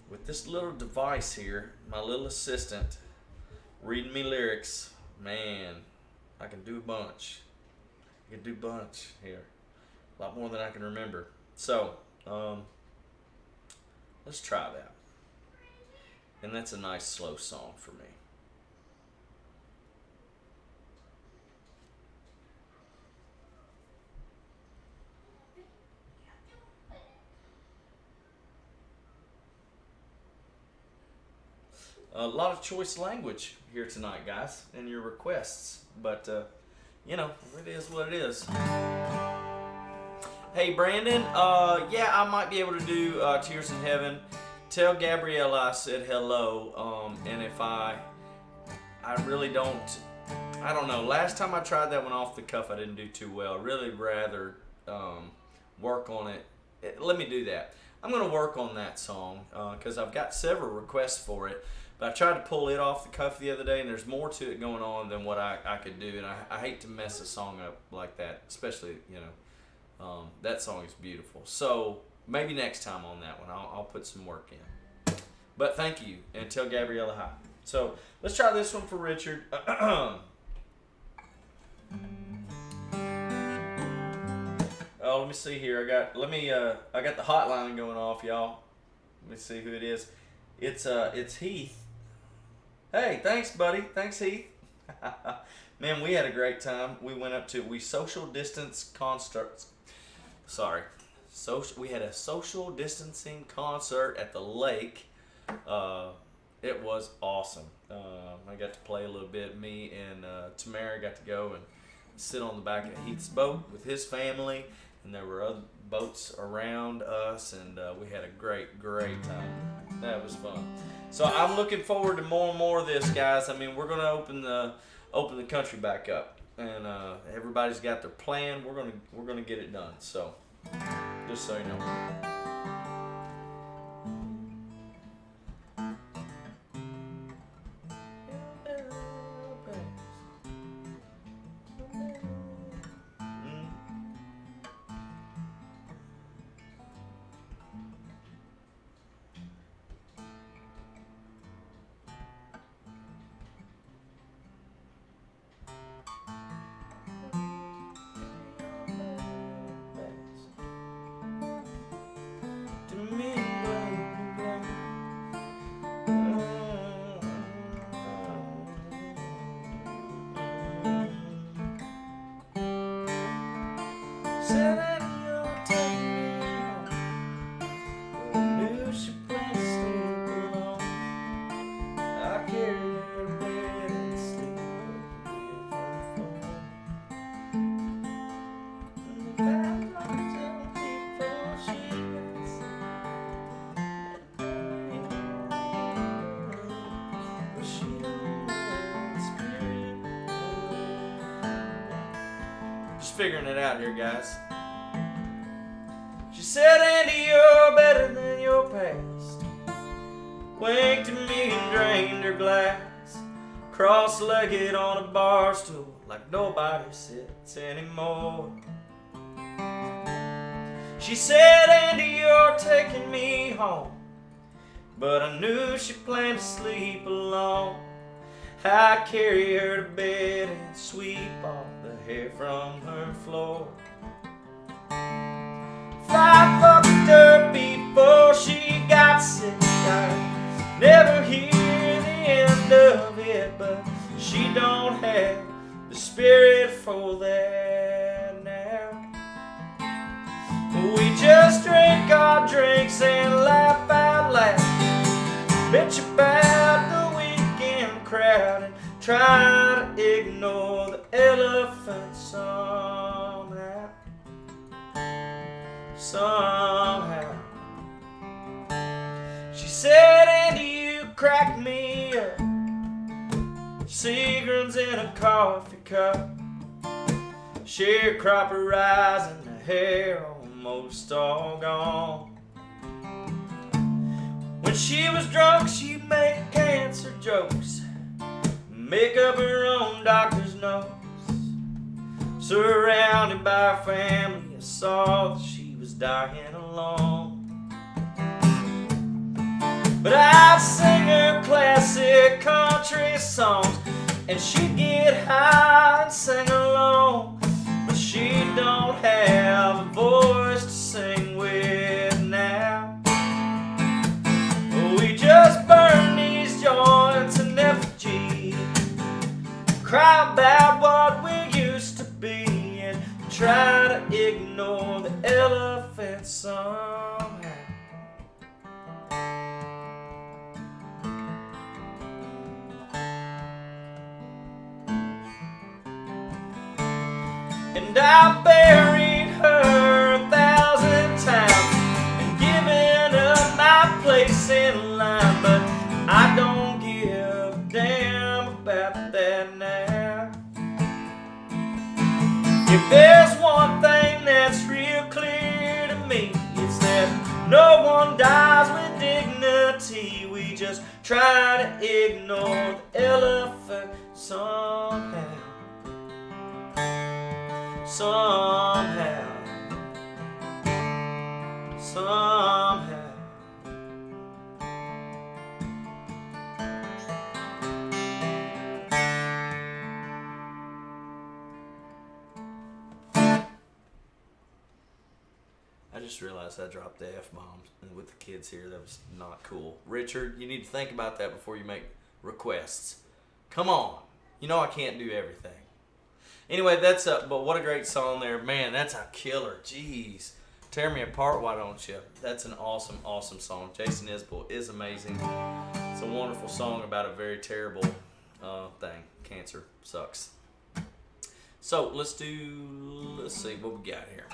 with this little device here, my little assistant reading me lyrics, man, I can do a bunch. I can do a bunch here. A lot more than I can remember. So, let's try that. And that's a nice slow song for me. A lot of choice language here tonight, guys, and your requests. But, you know, it is what it is. Hey, Brandon, yeah, I might be able to do Tears in Heaven. Tell Gabriella I said hello, and if I really don't, I don't know. Last time I tried that one off the cuff, I didn't do too well. Really rather work on it. Let me do that. I'm going to work on that song because I've got several requests for it. But I tried to pull it off the cuff the other day, and there's more to it going on than what I could do. And I hate to mess a song up like that, especially, you know, that song is beautiful. So maybe next time on that one, I'll put some work in. But thank you, and tell Gabriella hi. So let's try this one for Richard. Oh, let me see here. I got the hotline going off, y'all. Let me see who it is. It's Heath. Hey, thanks, buddy. Thanks, Heath. Man, we had a great time. We social distance concerts. Sorry. We had a social distancing concert at the lake. It was awesome. I got to play a little bit. Me and Tamara got to go and sit on the back of Heath's boat with his family, and there were other boats around us, and we had a great time. That was fun. So I'm looking forward to more and more of this, guys. I mean, we're gonna open the country back up, and everybody's got their plan. We're gonna get it done. So just so you know. just figuring it out here, guys. She said, Andy, you're better than your past. Winked at me and drained her glass. Cross-legged on a bar stool like nobody sits anymore. She said, Andy, you're taking me home. But I knew she planned to sleep alone. I'd carry her to bed and sweep off the hair from her floor. If I fucked her before she got sick, I'd never hear the end of it. But she don't have the spirit for that now. We just drink our drinks and laugh out loud. Bitch about the weekend crowd and try to ignore the elephant somehow. Somehow. She said, Andy, you crack me up. Seagram's in a coffee cup. Sharecropper rising, the hair almost all gone. When she was drunk, she made cancer jokes, make up her own doctor's notes. Surrounded by her family, I saw that she was dying alone. But I'd sing her classic country songs, and she'd get high and sing along. But she don't have a voice to sing with now. We just burn these joints in effigy, cry about what we used to be, and try to ignore the elephant somehow. And I buried her 1,000 times and given up my place in line, but I don't give a damn about that now. If there's one thing that's real clear to me, it's that no one dies with dignity. We just try to ignore the elephant somehow. Somehow. Somehow. I just realized I dropped the F-bombs with the kids here. That was not cool. Richard, you need to think about that before you make requests. Come on. You know I can't do everything. Anyway, that's but what a great song there. Man, that's a killer. Jeez. Tear Me Apart, why don't you? That's an awesome, awesome song. Jason Isbell is amazing. It's a wonderful song about a very terrible thing. Cancer sucks. So, let's see what we got here.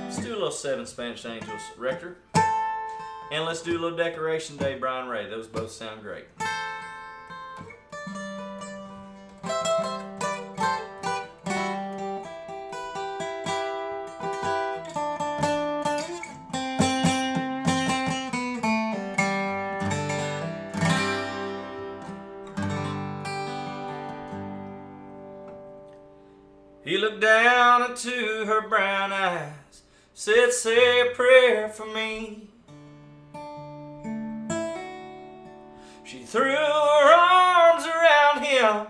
Let's do a little 7 Spanish Angels, Rector. And let's do a little Decoration Day, Brian Ray. Those both sound great. He looked down into her brown eyes, said, say a prayer for me. She threw her arms around him,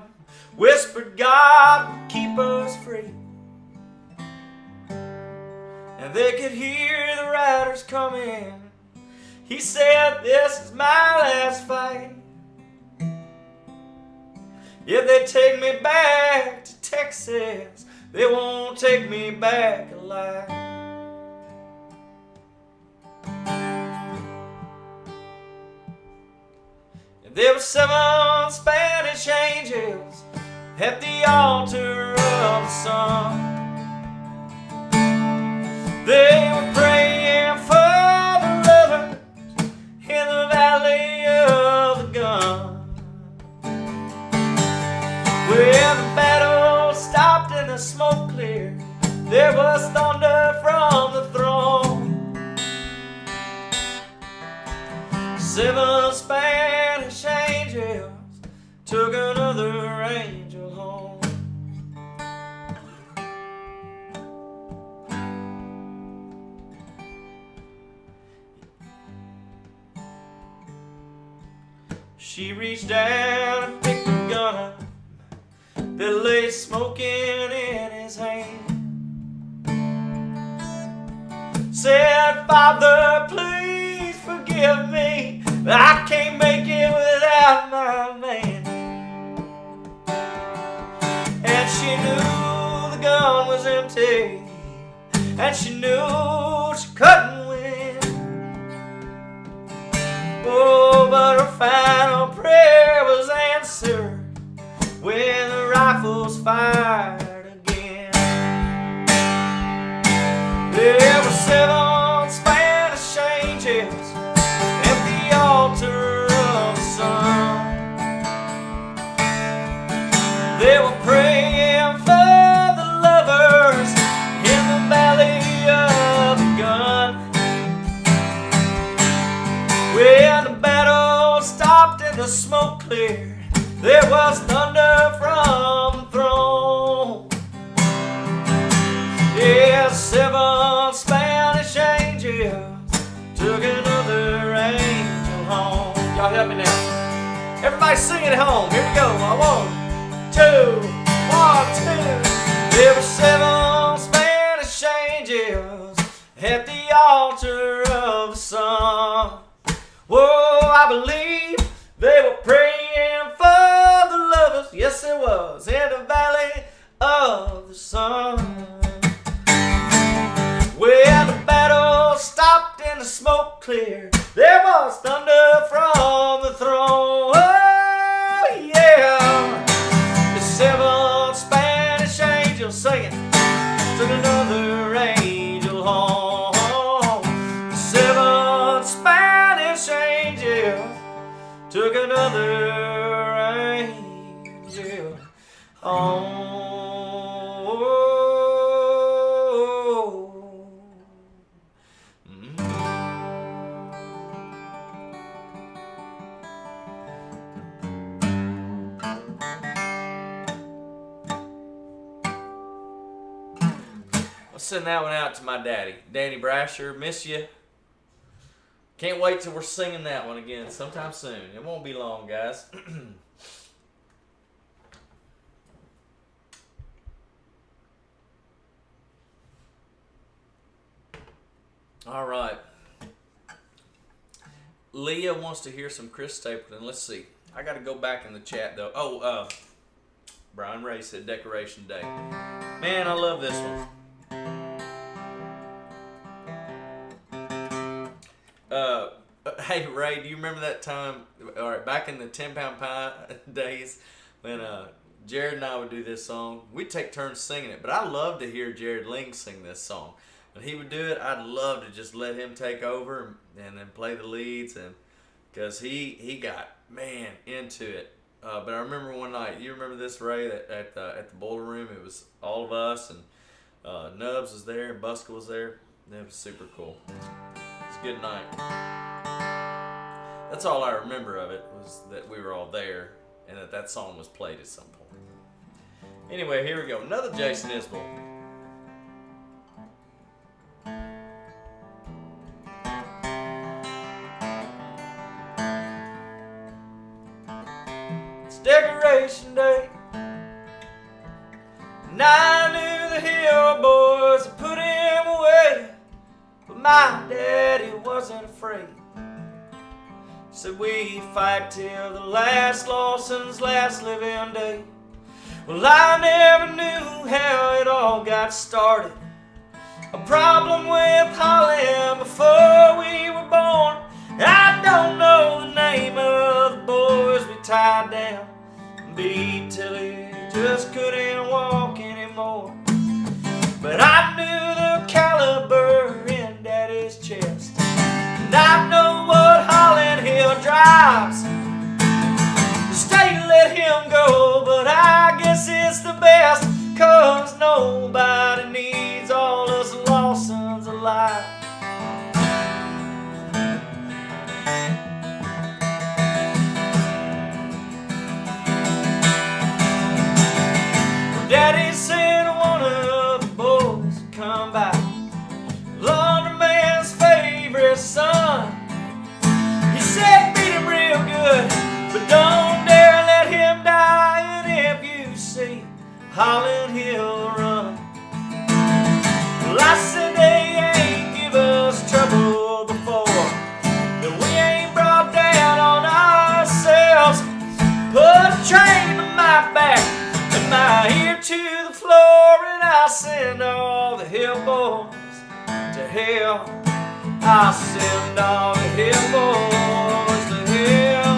whispered, God will keep us free. And they could hear the riders coming. He said, this is my last fight. If they take me back to Texas, they won't take me back alive. And there were 7 Spanish angels at the altar of the sun. They were praying for the lovers in the valley of the gun. 7 Spanish angels took another angel home. She reached down and picked the gun up that lay smoking in his hand. Said, Father, please forgive me, I can't make it without my man. And she knew the gun was empty, and she knew she couldn't win. Oh, but her final prayer was answered when the rifles fired again. There were 7 Spanish angels at the altar of the sun. They were praying for the lovers in the valley of the gun. When the battle stopped and the smoke cleared, there was thunder from the throne. Yeah, 7 Spanish angels took another angel home. Y'all help me now. Everybody sing it at home. Here we go. 1, 2, 1, 2. There were 7 Spanish angels at the altar of the sun. Whoa, I believe they were praying for the lovers. Yes, it was in the valley of the sun. When the battle stopped and the smoke cleared, there was thunder from the throne. Oh, yeah. The 7 Spanish angels singing took another angel home. The 7 Spanish angels took another angel home. I'll send that one out to my daddy, Danny Brasher. Miss you. Can't wait till we're singing that one again sometime soon. It won't be long, guys. All right. Leah wants to hear some Chris Stapleton. Let's see. I got to go back in the chat, though. Oh, Brian Ray said Decoration Day. Man, I love this one. Hey Ray, do you remember that time, all right, back in the 10-pound pie days when Jared and I would do this song? We'd take turns singing it, but I love to hear Jared Ling sing this song. When he would do it, I'd love to just let him take over and then play the leads, and because he got, man, into it. But I remember one night, you remember this, Ray, at the Boiler Room? It was all of us, and Nubs was there, and Buska was there. It was super cool. It's a good night. That's all I remember of it, was that we were all there and that song was played at some point. Anyway, here we go. Another Jason Isbell. It's Decoration Day, and I knew the Hill Boys had put him away, but my daddy wasn't afraid. Said we fight till the last Lawson's last living day. Well, I never knew how it all got started. A problem with Holland before we were born. I don't know the name of the boys we tied down, beat till he just couldn't walk anymore. But I knew the caliber in Daddy's chest, and I know what Holland Hill drives. The state let him go, but I guess it's the best, 'cause nobody needs all us Lawsons alive. Holland Hill Run. Well, I said they ain't give us trouble before, that we ain't brought down on ourselves. Put a train to my back and my ear to the floor, and I'll send all the hill boys to hell. I'll send all the hill boys to hell.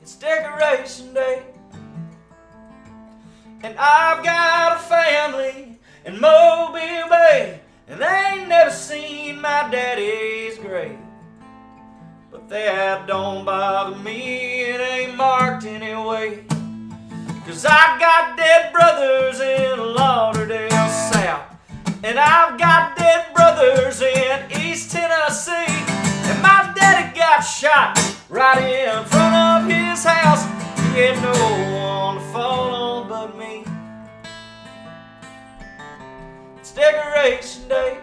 It's Decoration Day, and I've got a family in Mobile Bay, and they ain't never seen my daddy's grave. But that don't bother me, it ain't marked anyway, 'cause I got dead brothers in Lauderdale South, and I've got dead brothers in East Tennessee, and my daddy got shot right in front of his house. He had no one to fall on but me. It's Decoration Day.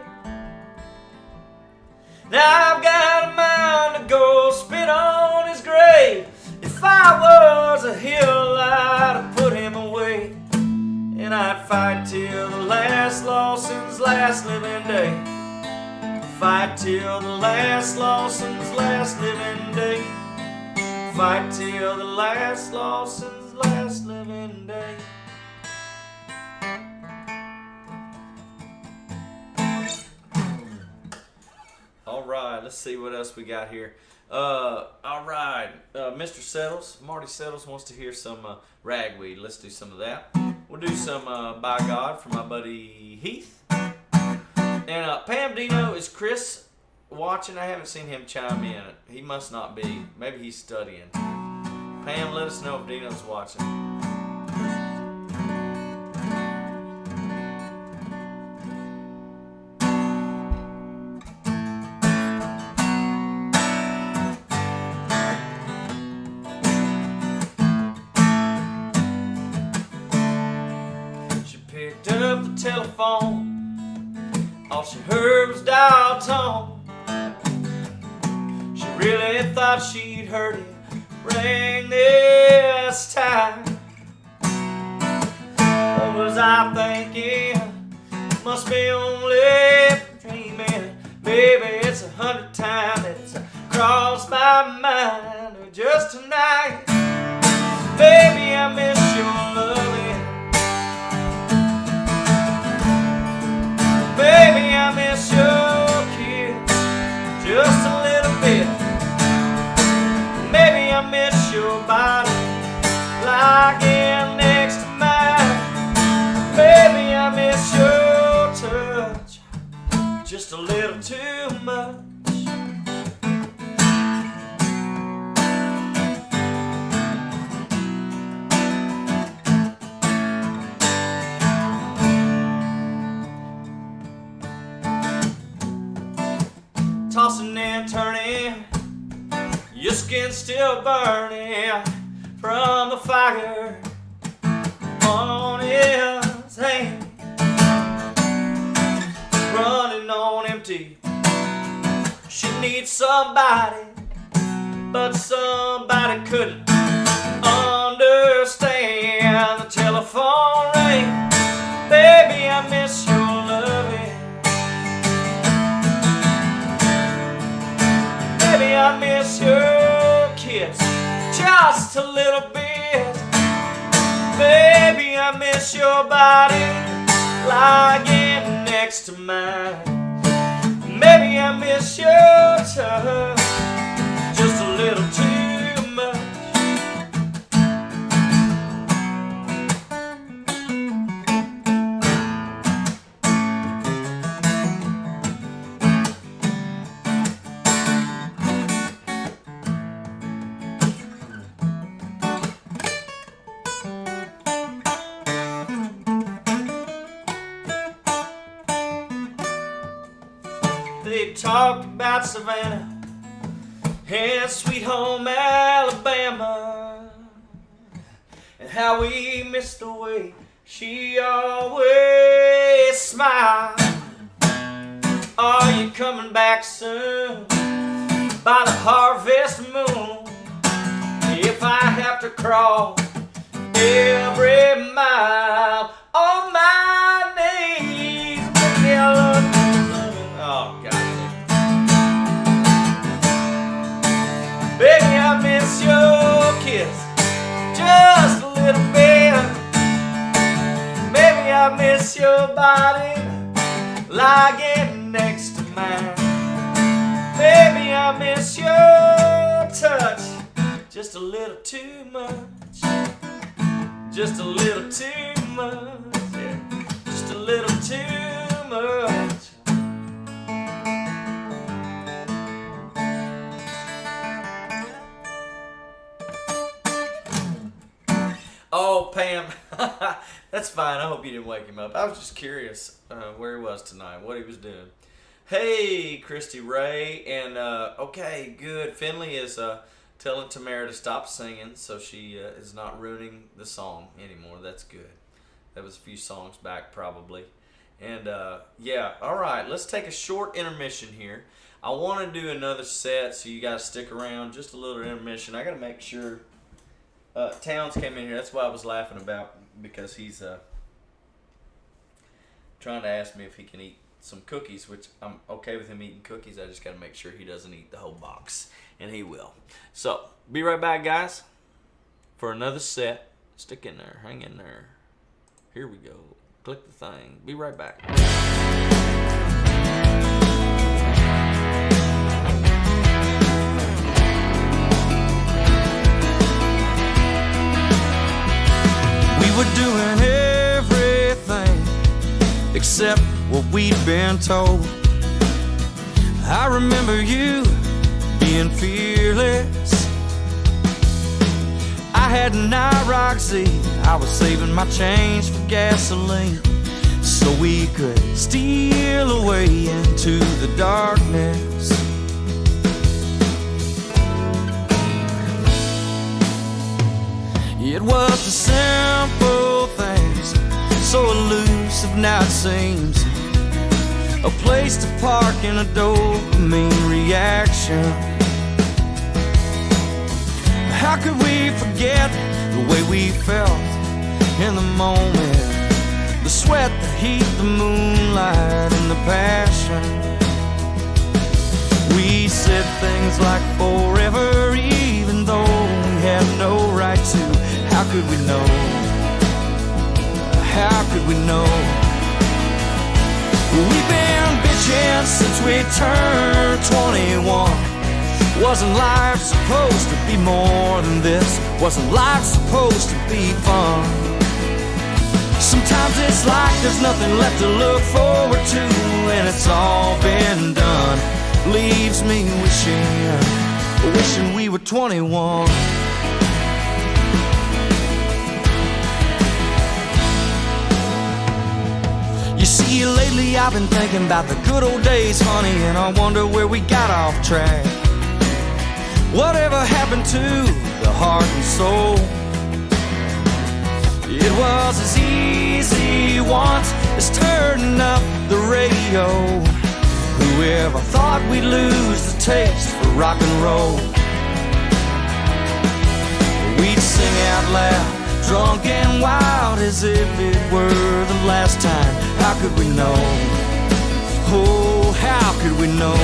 Now I've got a mind to go spit on his grave. If I was a hill, I'd have put him away, and I'd fight till the last Lawson's last living day. Fight till the last Lawson's last living day. Fight till the last Lawson's last living day. All right, let's see what else we got here. All right, Mr. Settles, Marty Settles wants to hear some ragweed. Let's do some of that. We'll do some By God from my buddy Heath. And Pam Dino, is Chris watching? I haven't seen him chime in. He must not be. Maybe he's studying. Pam, let us know if Dino's watching. She picked up the telephone. All she heard was dial tone. She really thought she'd heard it ring this time. What was I thinking? Must be only dreaming. Baby, it's 100 times it's crossed my mind. Just tonight, baby, I miss your loving. Baby, I miss your kiss just a little bit. Maybe I miss your body lying next to mine. Baby, I miss your touch just a little too much. Tossing and turning, your skin's still burning from the fire on his hand. Running on empty, she needs somebody, but somebody couldn't understand. The telephone rang, baby, I miss your loving. Baby, I miss your kiss just a little bit. Baby, I miss your body lying next to mine. Maybe I miss your touch just a little too much. they talked about Savannah and Sweet Home Alabama, and how we missed the way she always smiled. Are you coming back soon by the harvest moon? If I have to crawl every mile on my knees, baby, I love you. Oh, God. Baby, I miss your kiss just a little bit. Baby, I miss your body lying next to mine. Baby, I miss your touch just a little too much. Just a little too much. Yeah. Just a little too much. Oh, Pam. That's fine. I hope you didn't wake him up. I was just curious where he was tonight, what he was doing. Hey, Christy Ray. And, okay, good. Finley is telling Tamara to stop singing so she is not ruining the song anymore. That's good. That was a few songs back probably. And, yeah, all right. Let's take a short intermission here. I want to do another set, so you guys stick around. Just a little intermission. I got to make sure... Towns came in here. That's why I was laughing about, because he's trying to ask me if he can eat some cookies, which I'm okay with him eating cookies. I just got to make sure he doesn't eat the whole box, and he will. So, be right back, guys, for another set. Stick in there. Hang in there. Here we go. Click the thing. Be right back. We're doing everything except what we'd been told. I remember you being fearless. I had an IROC Z. I was saving my change for gasoline so we could steal away into the darkness. It was the simple things, so elusive now it seems. A place to park in a dopamine reaction. How could we forget the way we felt in the moment? The sweat, the heat, the moonlight, and the passion. We said things like forever, even though we had no right to. How could we know? How could we know? We've been bitching since we turned 21. Wasn't life supposed to be more than this? Wasn't life supposed to be fun? Sometimes it's like there's nothing left to look forward to, and it's all been done. Leaves me wishing we were 21. You see, lately I've been thinking about the good old days, honey, and I wonder where we got off track. Whatever happened to the heart and soul? It was as easy once as turning up the radio. Whoever thought we'd lose the taste for rock and roll? We'd sing out loud, drunk and wild, as if it were the last time. How could we know? Oh, how could we know?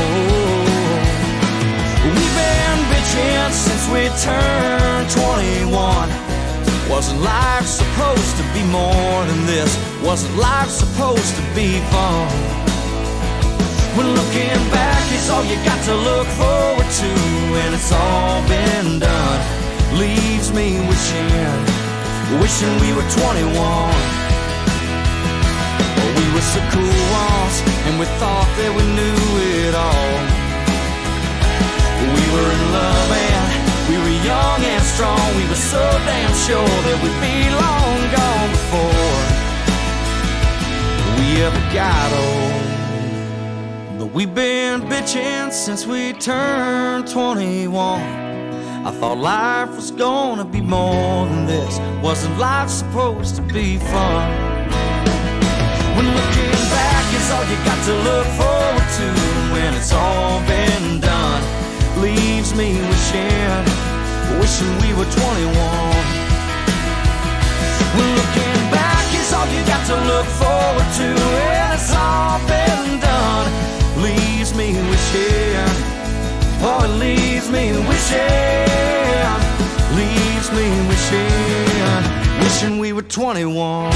We've been bitching since we turned 21. Wasn't life supposed to be more than this? Wasn't life supposed to be fun? When looking back, it's all you got to look forward to, and it's all been done. Leaves me wishing we were 21. We were so cool once, and we thought that we knew it all. We were in love and we were young and strong. We were so damn sure that we'd be long gone before we ever got old. But We've been bitching since we turned 21. I thought life was gonna be more than this. Wasn't life supposed to be fun? When looking back is all you got to look forward to. When it's all been done, leaves me wishing we were 21. When looking back is all you got to look forward to. When it's all been done, leaves me wishing. Oh, it leaves me wishing. Leaves me wishing we were 21.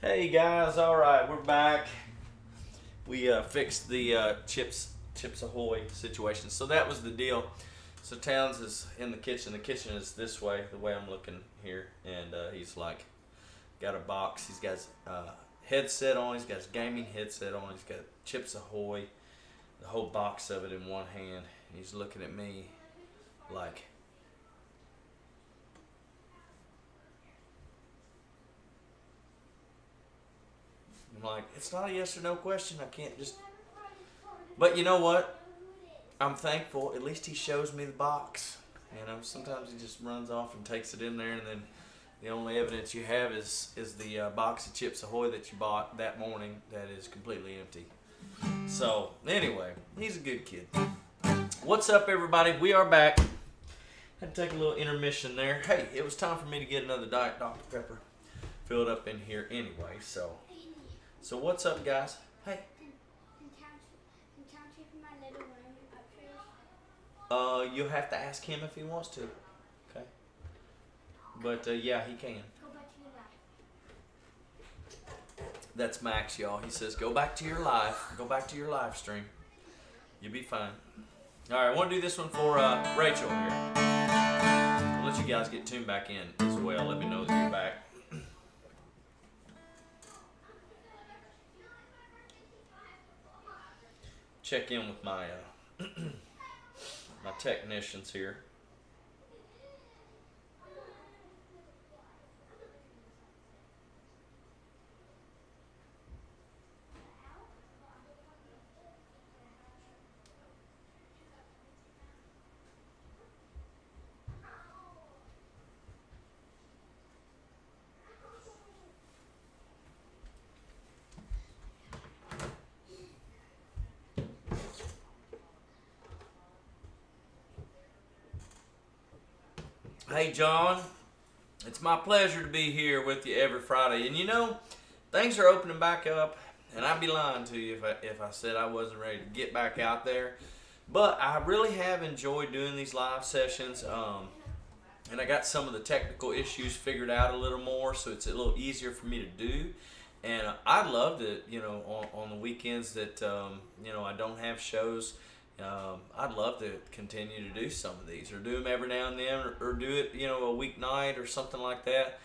Hey guys, alright, we're back. We fixed the Chips Ahoy situation. So that was the deal. So Towns is in the kitchen. The kitchen is this way, the way I'm looking here. And he's like, got a box. He's got his headset on. He's got his gaming headset on. He's got Chips Ahoy, the whole box of it in one hand. And he's looking at me like, I'm like, it's not a yes or no question. I can't just... But you know what? I'm thankful. At least he shows me the box. You know, sometimes he just runs off and takes it in there, and then the only evidence you have is the box of Chips Ahoy that you bought that morning that is completely empty. So, anyway, he's a good kid. What's up, everybody? We are back. Had to take a little intermission there. Hey, it was time for me to get another Diet Dr. Pepper filled up in here anyway, so... So what's up, guys? Hey. You'll have to ask him if he wants to. Okay. But yeah, he can. That's Max, y'all. He says, go back to your life. Go back to your live stream. You'll be fine. All right, I want to do this one for Rachel here. I'll let you guys get tuned back in as well. Let me know that you're back. Check in with my my technicians here. Hey John, it's my pleasure to be here with you every Friday. And you know, things are opening back up, and I'd be lying to you if I said I wasn't ready to get back out there. But I really have enjoyed doing these live sessions, and I got some of the technical issues figured out a little more, so it's a little easier for me to do. And I'd love to, you know, on the weekends that, you know, I don't have shows, I'd love to continue to do some of these, or do them every now and then, or do it, you know, a weeknight or something like that.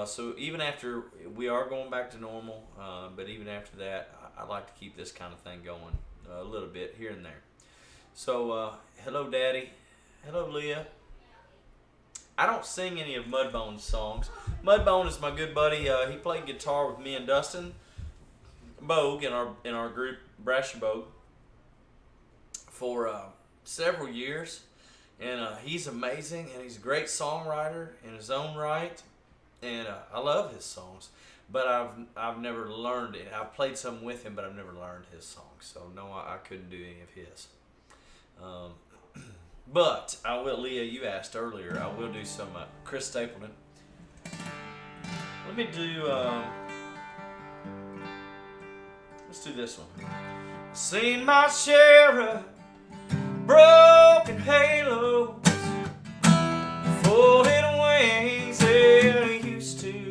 So even after we are going back to normal, but even after that, I'd like to keep this kind of thing going a little bit here and there. So hello, Daddy. Hello, Leah. I don't sing any of Mudbone's songs. Mudbone is my good buddy. He played guitar with me and Dustin Bogue in our group, Brasher Bogue, for several years, and he's amazing, and he's a great songwriter in his own right, and I love his songs, but I've never learned it. I've played some with him, but I've never learned his songs, so no, I couldn't do any of his. But I will, Leah, you asked earlier, I will do some Chris Stapleton. Let me do, let's do this one. Seen my share of broken halos, folded wings that I used to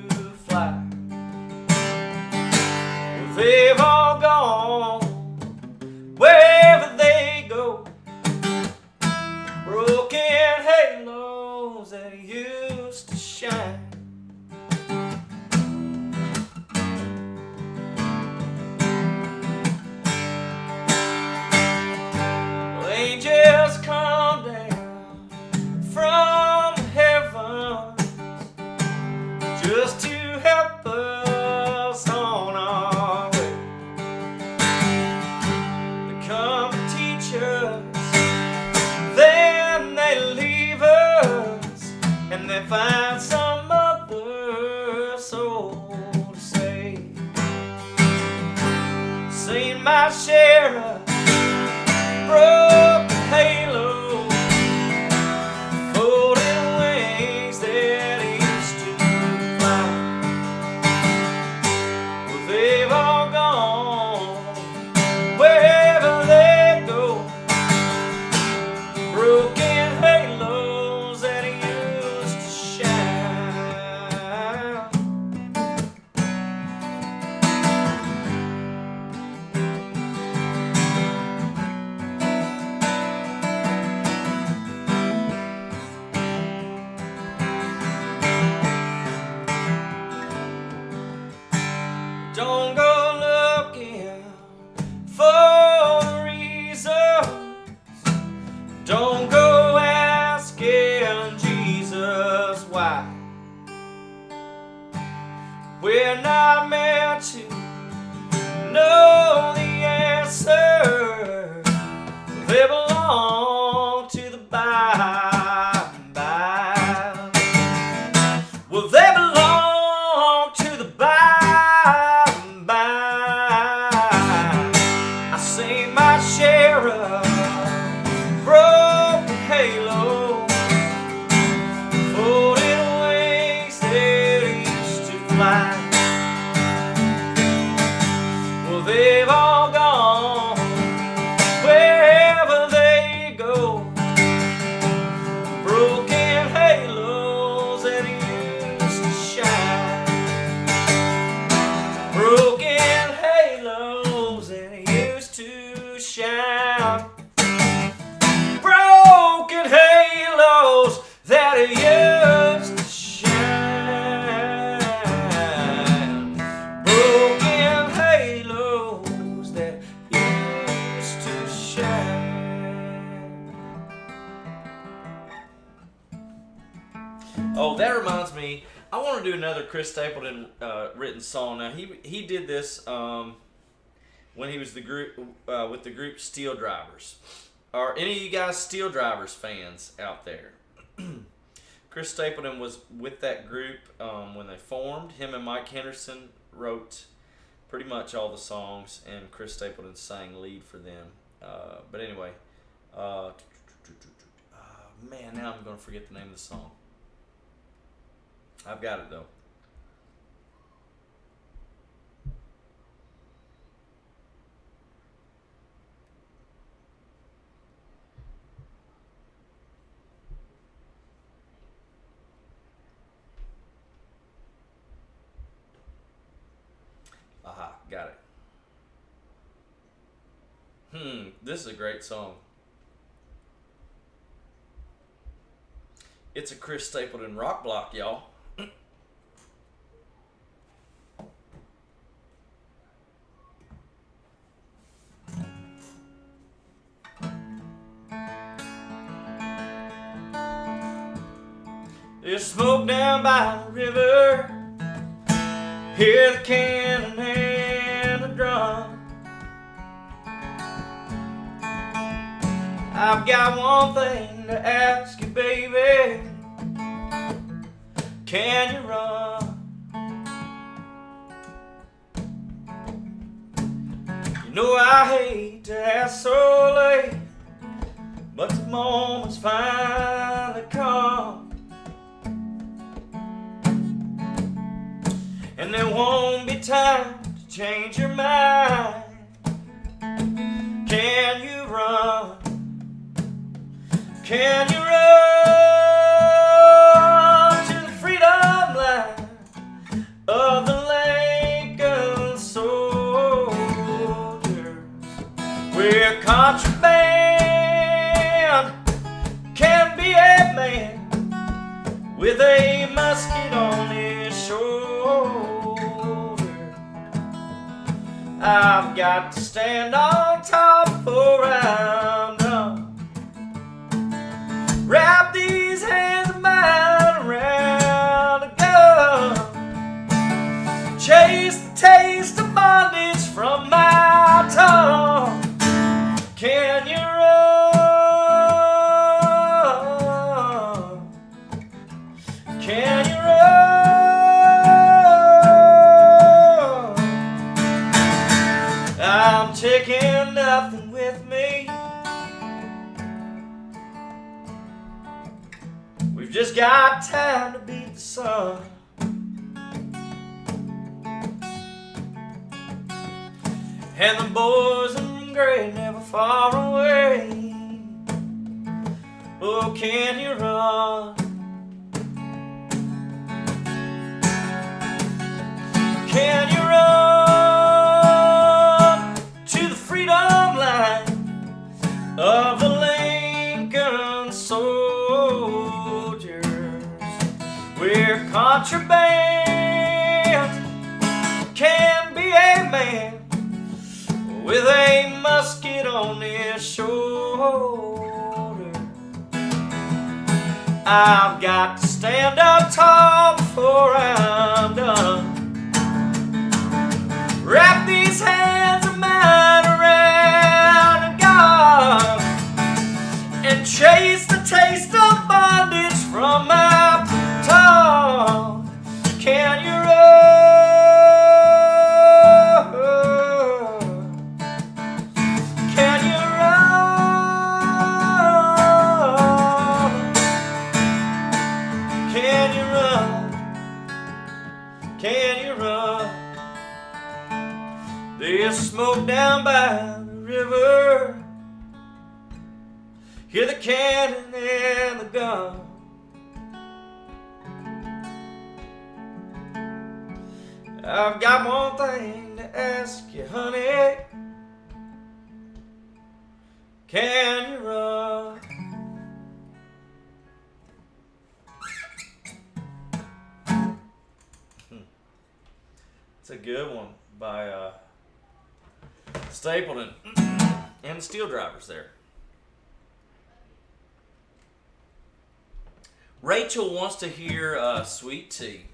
my share of broken halos, folding wings that used to fly. Well, they've all gone wherever they go, broken halos that used to shine. Don't go looking for reasons. Don't go asking Jesus why. We're not meant to know the answer. They belong to the Bible. Well, they belong to the Bible. I sing my share of broken halo, folding wings that used to fly. Well, they've all gone wherever they go, broken halos that used to shine, broken halos that used to shine, broken halos that used to shine, broken halos that used to shine. Oh, that reminds me, I want to do another Chris Stapleton written song. Now he did this when he was the group with the group Steel Drivers. Are any of you guys Steel Drivers fans out there? Chris Stapleton was with that group when they formed. Him and Mike Henderson wrote pretty much all the songs, and Chris Stapleton sang lead for them. But anyway, man, now I'm going to forget the name of the song. I've got it though. Aha, got it. This is a great song. It's a Chris Stapleton rock block, y'all. There's smoke down by the river, hear the cannon and the drum. I've got one thing to ask you, baby. Can you run? You know I hate to ask so late, but the moment's finally come, and there won't be time to change your mind. Can you run? Can you run to the freedom line of the Lincoln soldiers, where contraband can be a man with a musket on his shoulder? I've got to stand on top for I'm done. Wrap these hands of mine around a gun, chase the taste of bondage from my tongue. Can you run? Can you run? I'm taking taking nothing with me. We've just got time to beat the sun. And the boys in gray never far away. Oh, can you run? Can you run to the freedom line of the Lincoln soldiers, where contraband can be a man with a musket on his shoulder? I've got to stand up tall before I'm done. Wrap these hands of mine around God and chase the taste of bondage from my tongue. Can you run? Can you run? Can you run? Can you run? There's smoke down by the river. Hear the cannon and the gun. I've got one thing to ask you, honey. Can you run? It's a good one by Stapleton and the Steel Drivers there. Rachel wants to hear Sweet Tea.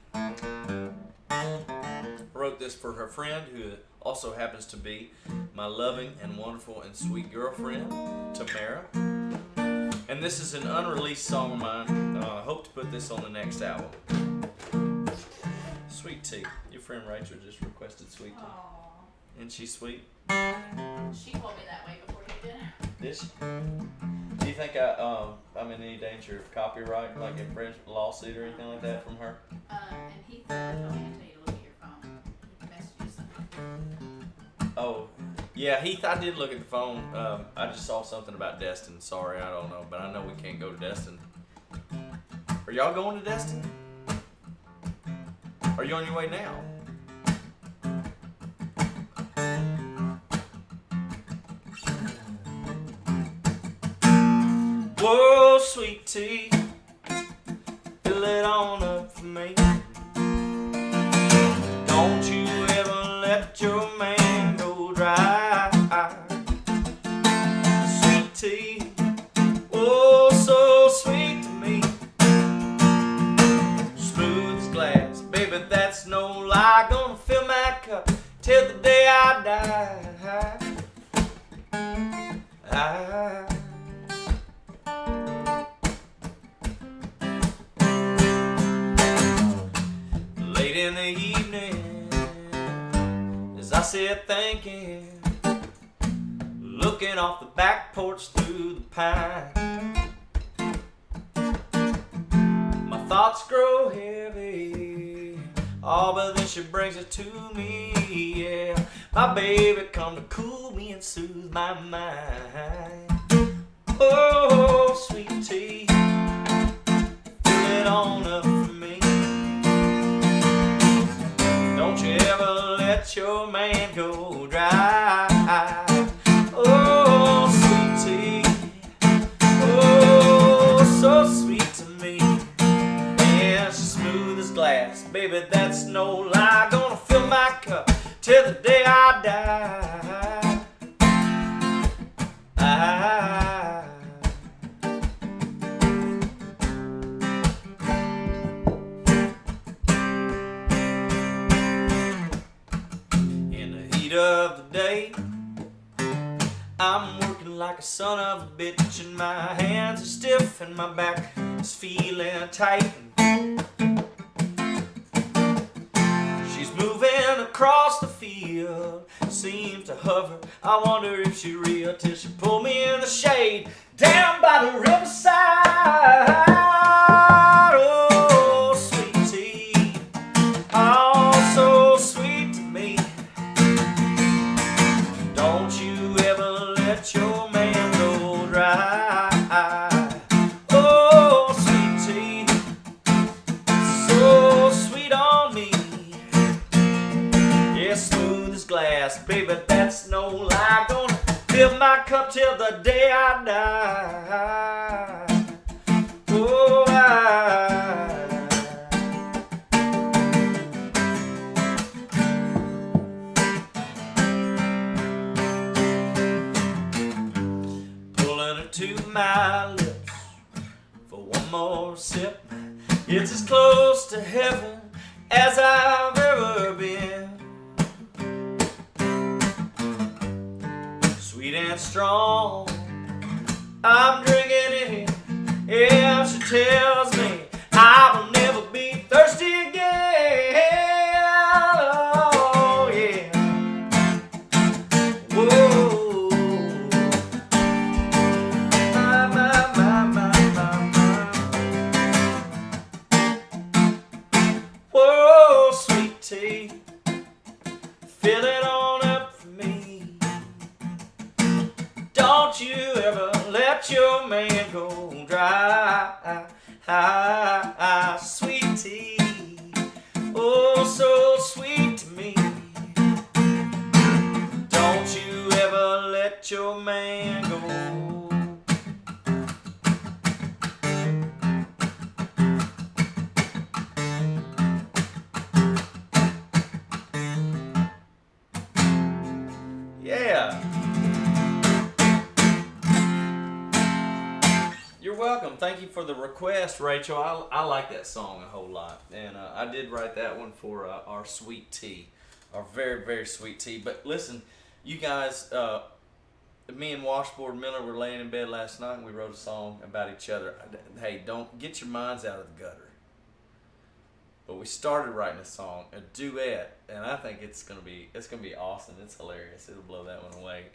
Wrote this for her friend, who also happens to be my loving and wonderful and sweet girlfriend, Tamara. And this is an unreleased song of mine. I hope to put this on the next album. Sweet Tea. Your friend Rachel just requested Sweet Tea. Aww. Isn't she sweet? She told me that way before you did. Did she? Do you think I'm in any danger of copyright, like infringement lawsuit or anything like that from her? And he told me to tell you to look at your phone. He messaged you something. Oh, yeah, Heath, I did look at the phone. I just saw something about Destin. Sorry, I don't know, but I know we can't go to Destin. Are y'all going to Destin? Are you on your way now? Whoa, sweet tea, fill it on up for me. Don't you ever let your man go dry. Sweet tea, oh, so sweet to me. Smooth as glass, baby, that's no lie. Gonna fill my cup till the day I die. Late in the evening, as I sit thinking, looking off the back porch through the pine, my thoughts grow heavy. Oh, but then she brings it to me, yeah. My baby come to cool me and soothe my mind. Oh, sweet tea, fill it on up for me. Don't you ever let your man go dry. Oh, sweet tea, oh, so sweet to me. Yeah, she's smooth as glass, baby, that's no lie. Gonna fill my cup till the day I die. In the heat of the day, I'm working like a son of a bitch, and my hands are stiff and my back is feeling tight. She's moving across the field, seems to hover I wonder if she real till she pulled me in the shade down by the riverside. Oh, sweet tea, oh, so sweet to me. Don't you ever let your man go dry. Oh, sweet tea, so sweet on me. Yeah, smooth as glass, baby, that's no lie. Gonna fill my cup till the day I die. Oh, pulling her to my lips for one more sip. It's as close to heaven as I've ever been. Sweet and strong, I'm drinking it in. Yeah, she tells me I will never be thirsty again. Oh, yeah. Whoa. Whoa, sweet tea, fill it on up for me. Don't you ever let your man go dry. Sweet tea, oh, so sweet to me. Don't you ever let your man go. Yeah. You're welcome. Thank you for the request, Rachel. I like that song a whole lot. And I did write that one for our sweet tea. Our very, very sweet tea. But listen, you guys, me and Washboard Miller were laying in bed last night and we wrote a song about each other. Hey, don't get your minds out of the gutter. But we started writing a song, a duet, and I think it's gonna be awesome. It's hilarious. It'll blow that one away.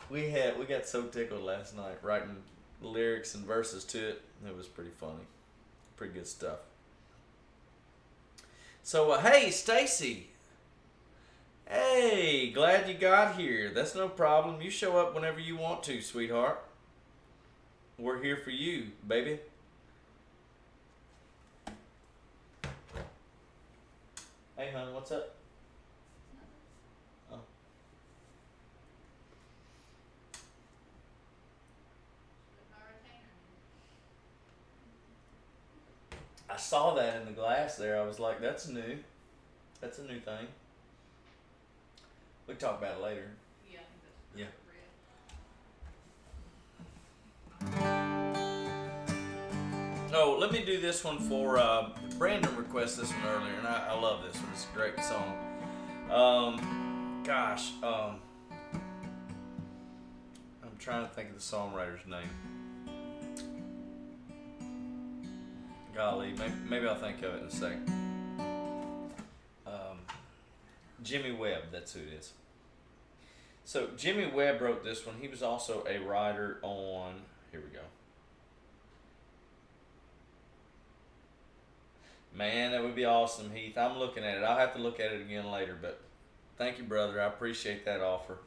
We got so tickled last night writing lyrics and verses to it. It was pretty funny, pretty good stuff. So hey, Stacy. Hey, glad you got here. That's no problem. You show up whenever you want to, sweetheart. We're here for you, baby. Hey, hon, what's up? Oh. I saw that in the glass there. I was like, that's new. That's a new thing. We can talk about it later. Yeah, I think that's Yeah. Oh, let me do this one for Brandon requested this one earlier, and I love this one. It's a great song. I'm trying to think of the songwriter's name. Golly, maybe I'll think of it in a second. Jimmy Webb, that's who it is. So Jimmy Webb wrote this one. He was also a writer on, here we go. Man, that would be awesome, Heath. I'm looking at it. I'll have to look at it again later, but thank you, brother. I appreciate that offer.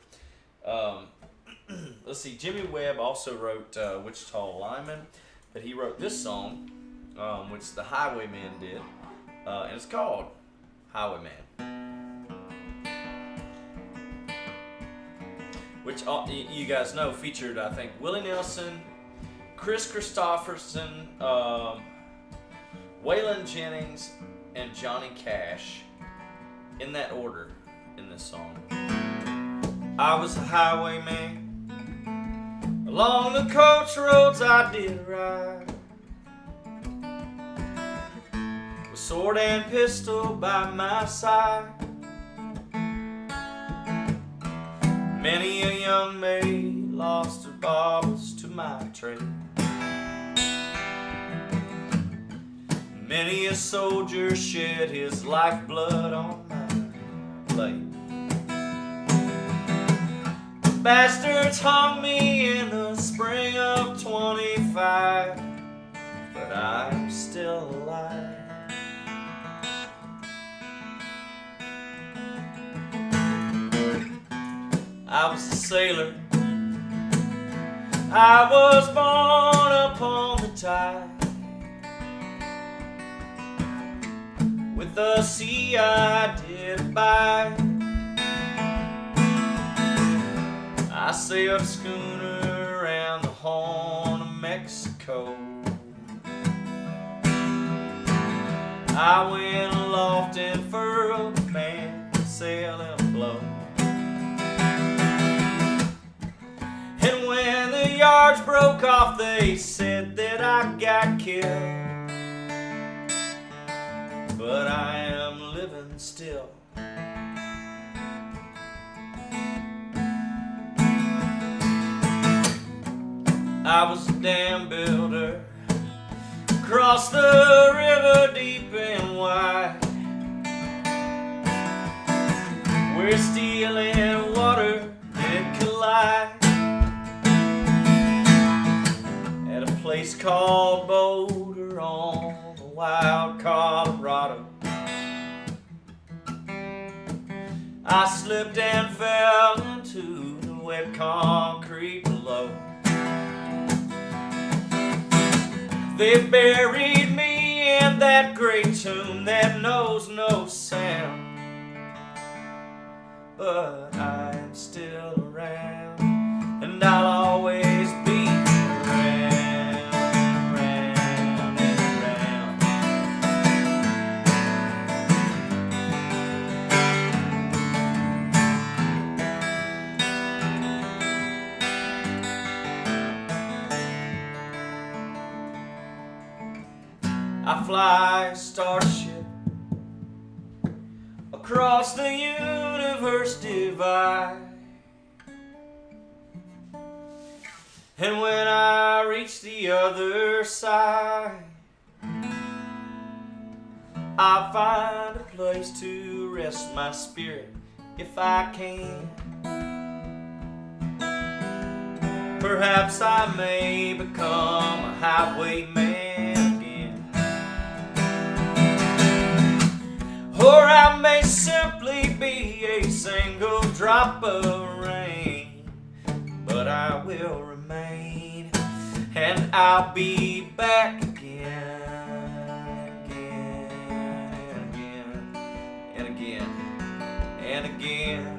Let's see. Jimmy Webb also wrote Wichita Lineman, but he wrote this song, which the Highwaymen did, and it's called Highwayman, which you guys know featured, I think, Willie Nelson, Chris Christopherson, Waylon Jennings, and Johnny Cash, in that order in this song. I was a highwayman, along the coach roads I did ride, with sword and pistol by my side. Many a young maid lost her baubles to my trade. Many a soldier shed his lifeblood on my blade. Bastards hung me in the spring of 25, but I'm still alive. I was a sailor, I was born upon the tide. With the sea I did abide. I sailed a schooner around the Horn of Mexico. I went aloft and furled, man, sailing blow. And when the yards broke off, they said that I got killed. But I am living still. I was a dam builder across the river deep and wide, where steel and water did collide, at a place called Boulder on the wild Colorado. I slipped and fell into the wet concrete below. They buried me in that great tomb that knows no sound, but I'm still around, and I'll always be around, around and around. I fly a starship across the universe divide, and when I reach the other side, I find a place to rest my spirit if I can. Perhaps I may become a highwayman again, or I may simply be a single drop of rain, but I will remain, and I'll be back again, again, and again, and again, and again.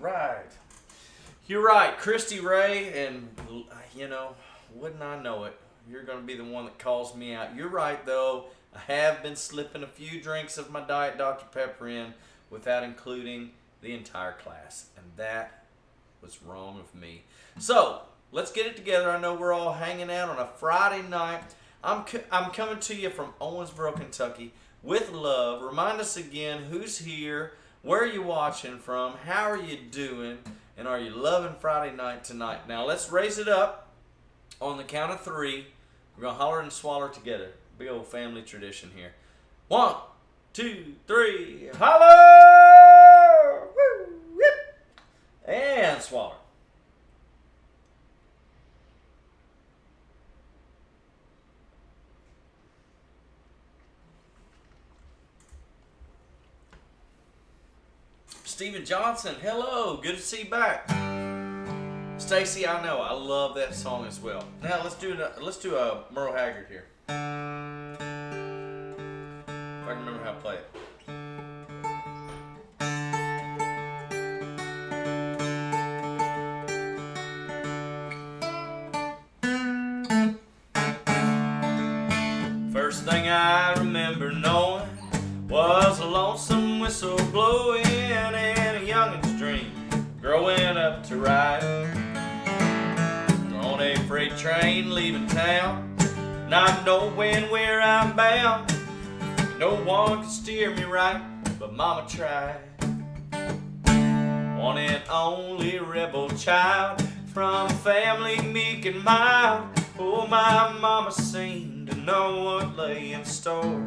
Right. You're right, Christy Ray, and you know, wouldn't I know it, you're going to be the one that calls me out. You're right, though. I have been slipping a few drinks of my Diet Dr. Pepper in without including the entire class, and that was wrong of me. So, let's get it together. I know we're all hanging out on a Friday night. I'm coming to you from Owensboro, Kentucky, with love. Remind us again who's here. Where are you watching from? How are you doing? And are you loving Friday night tonight? Now let's raise it up on the count of 3. We're going to holler and swaller together. Big old family tradition here. 1, 2, 3. Holler! Woo! Whip! And swaller. Stephen Johnson, hello, good to see you back. Stacy, I know, I love that song as well. Now let's do a Merle Haggard here. If I can remember how to play it. First thing I remember knowing was a lonesome whistle blowing and a youngin's dream growing up to ride on a freight train leaving town, not knowing where I'm bound. No one could steer me right, but Mama tried. One and only rebel child, from family meek and mild. Oh, my mama seemed to know what lay in store.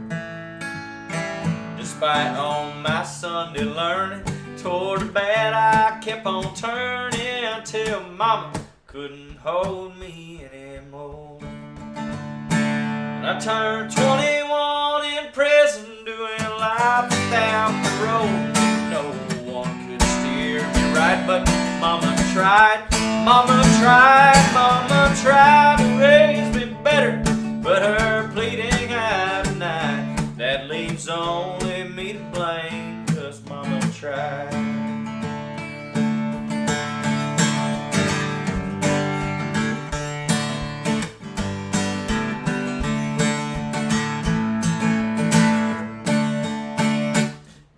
Despite all my Sunday learning, toward the bad I kept on turning until mama couldn't hold me anymore. And I turned 21 in prison, doing life without parole. No one could steer me right, but mama tried. Mama tried to raise me better, but her pleading I denied. That leaves only me to blame, 'cause mama tried.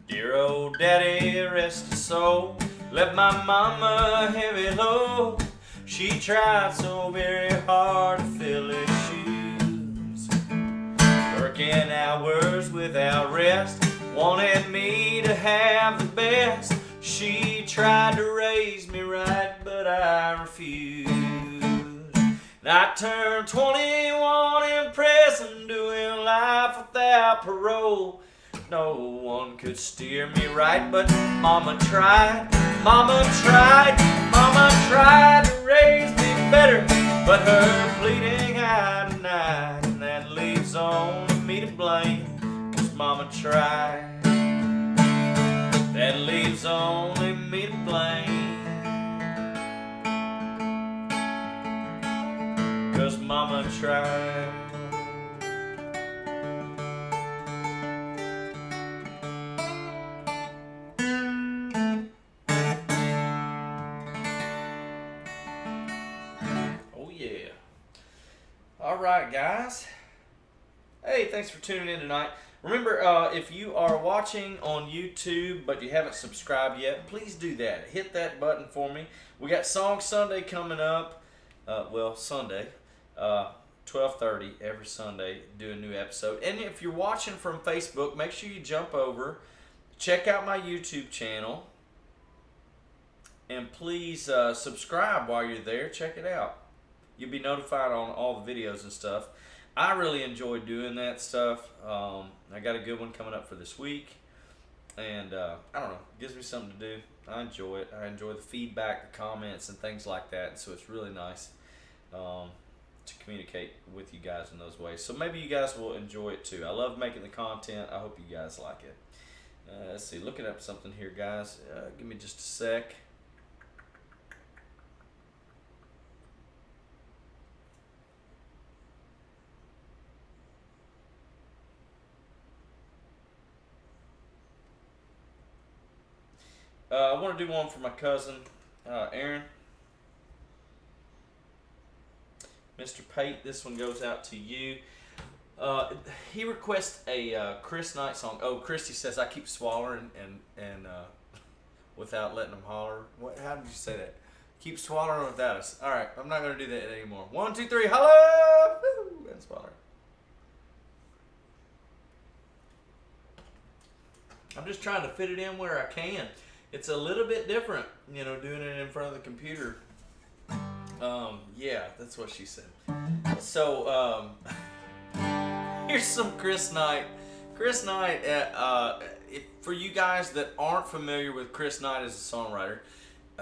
Dear old daddy, rest his soul, left my mama heavy load. She tried so very hard to fill his shoes, working hours without rest, wanted me to have the best. She tried to raise me right, but I refused. And I turned 21 in prison, doing life without parole. No one could steer me right, but mama tried. Mama tried to raise me better, but her pleading I denied. And that leaves only me to blame, 'cause mama tried. That leaves only me to blame, 'cause mama tried. Alright guys, hey, thanks for tuning in tonight. Remember, if you are watching on YouTube but you haven't subscribed yet, please do that. Hit that button for me. We got Song Sunday coming up, Sunday, 12:30 every Sunday, do a new episode. And if you're watching from Facebook, make sure you jump over, check out my YouTube channel, and please subscribe while you're there. Check it out. You'll be notified on all the videos and stuff. I really enjoy doing that stuff. I got a good one coming up for this week. And I don't know, it gives me something to do. I enjoy it. I enjoy the feedback, the comments, and things like that. And so it's really nice to communicate with you guys in those ways. So maybe you guys will enjoy it too. I love making the content. I hope you guys like it. Let's see, looking up something here, guys. Give me just a sec. I want to do one for my cousin, Aaron. Mr. Pate, this one goes out to you. He requests a Chris Knight song. Oh, Christy says, I keep swallowing and without letting him holler. What? How did you say that? Keep swallowing without us. All right, I'm not going to do that anymore. 1, 2, 3, holla! Woo! And swallow. I'm just trying to fit it in where I can. It's a little bit different, you know, doing it in front of the computer. Yeah, that's what she said. So, here's some Chris Knight. Chris Knight, for you guys that aren't familiar with Chris Knight as a songwriter,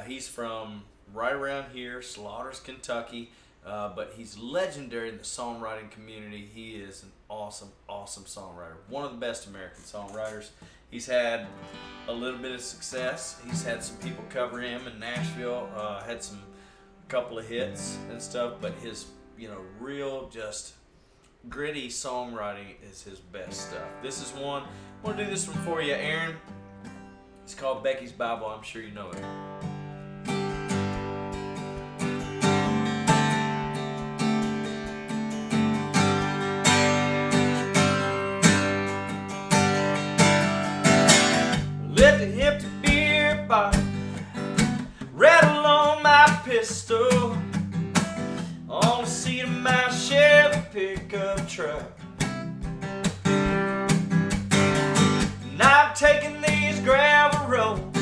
he's from right around here, Slaughters, Kentucky, but he's legendary in the songwriting community. He is an awesome, awesome songwriter. One of the best American songwriters. He's had a little bit of success. He's had some people cover him in Nashville, had some couple of hits and stuff, but his, you know, real just gritty songwriting is his best stuff. This is one. I want to do this one for you, Aaron. It's called Becky's Bible. I'm sure you know it. Let the empty beer bottle rattle on my pistol on the seat of my Chevy pickup truck. And I'm taking these gravel roads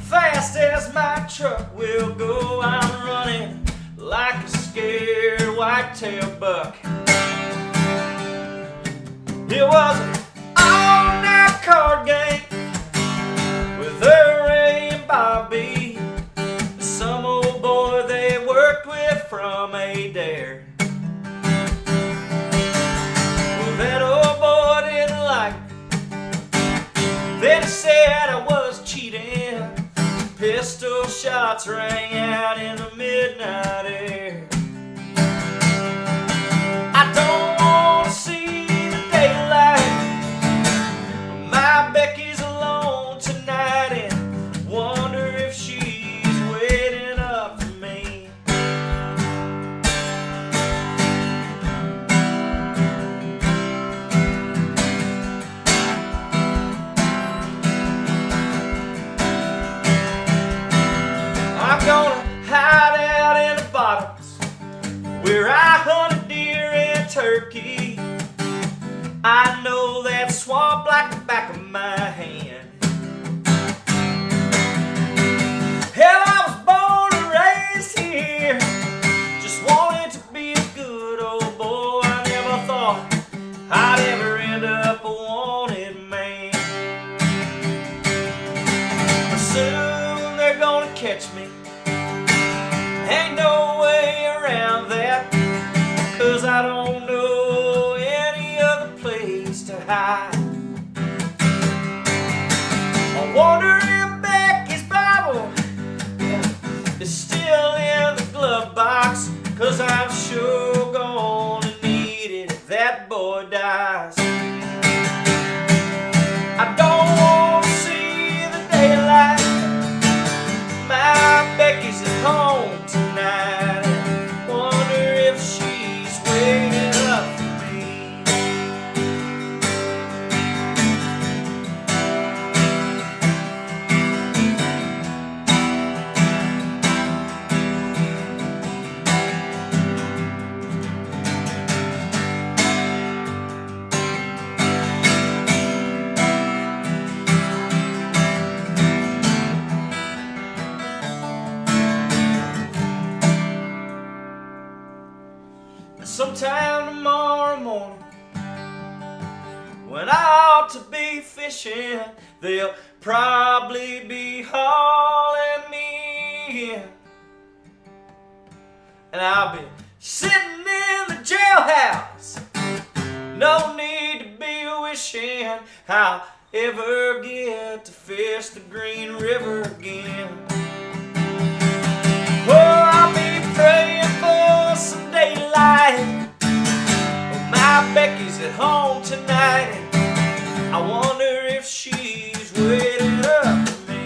fast as my truck will go. I'm running whitetail buck. It was an all-night card game with Ray and Bobby, some old boy they worked with from Adair. Well, that old boy didn't like me. Then he said I was cheating. Pistol shots rang out in the midnight air. I don't want to see the daylight. My Becky's alone tonight and wonder if she's waiting up for me. I'm gonna hide out in the bottoms where I hunted deer and turkey. I know that swamp like the back of my hand. Hell, I was born and raised here. Just wanted to be a good old boy. I never thought I'd ever end up a wanted man. But soon they're gonna catch me. Ain't no way around that, 'cause I don't know any other place to hide. I wonder if Becky's Bible is still in the glove box, 'cause I'm sure gonna need it if that boy dies. I don't want to see the daylight. My Becky's at home tonight. Wonder if she's waiting up for me. Sometime tomorrow morning, when I ought to be fishing, they'll probably be hauling me in, and I'll be sitting in the jailhouse. No need to be wishing I'll ever get to fish the Green River again. Oh, I'll be praying for some daylight. Oh, my Becky's at home tonight, and I wonder if she's waiting up for me.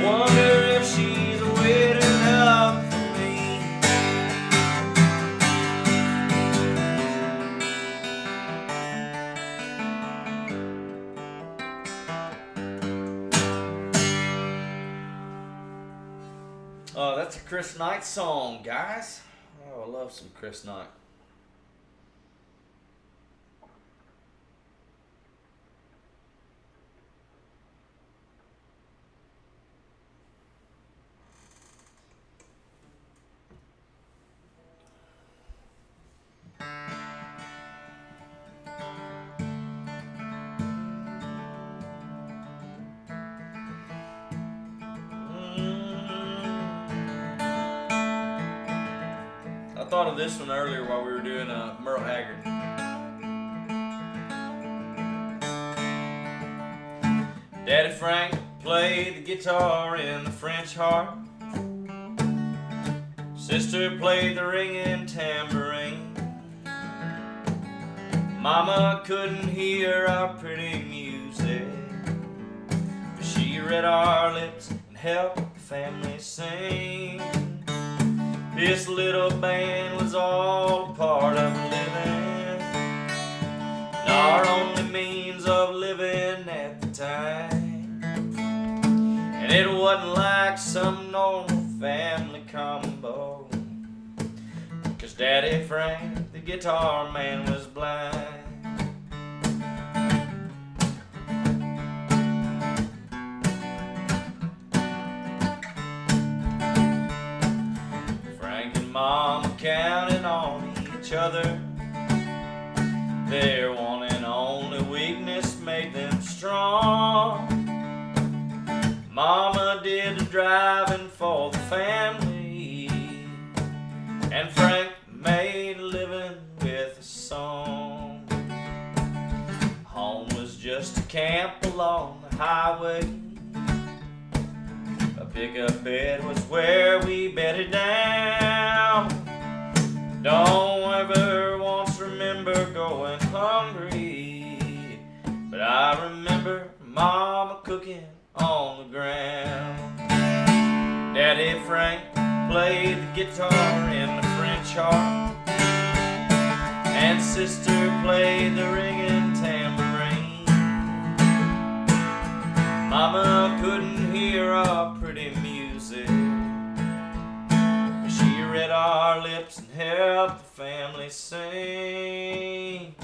Wonder if she's waiting up for me. Oh, that's a Chris Knight song, guys. Oh, I love some Chris Knight. I thought of this one earlier while we were doing Merle Haggard. Daddy Frank played the guitar in the French harp. Sister played the ringing tambourine. Mama couldn't hear our pretty music, but she read our lips and helped the family sing. This little band was all a part of living, and our only means of living at the time. And it wasn't like some normal family combo, 'cause Daddy Frank, the guitar man, was blind. counting on each other. Their one and only weakness made them strong. Mama did the driving for the family, and Frank made a living with a song. Home was just a camp along the highway. A pickup bed was where we bedded down. Don't ever once remember going hungry, but I remember Mama cooking on the ground. Daddy Frank played the guitar in the French harp, and Sister played the ringing tambourine. Mama couldn't hear our pretty music, but she read our lips and helped the family sing.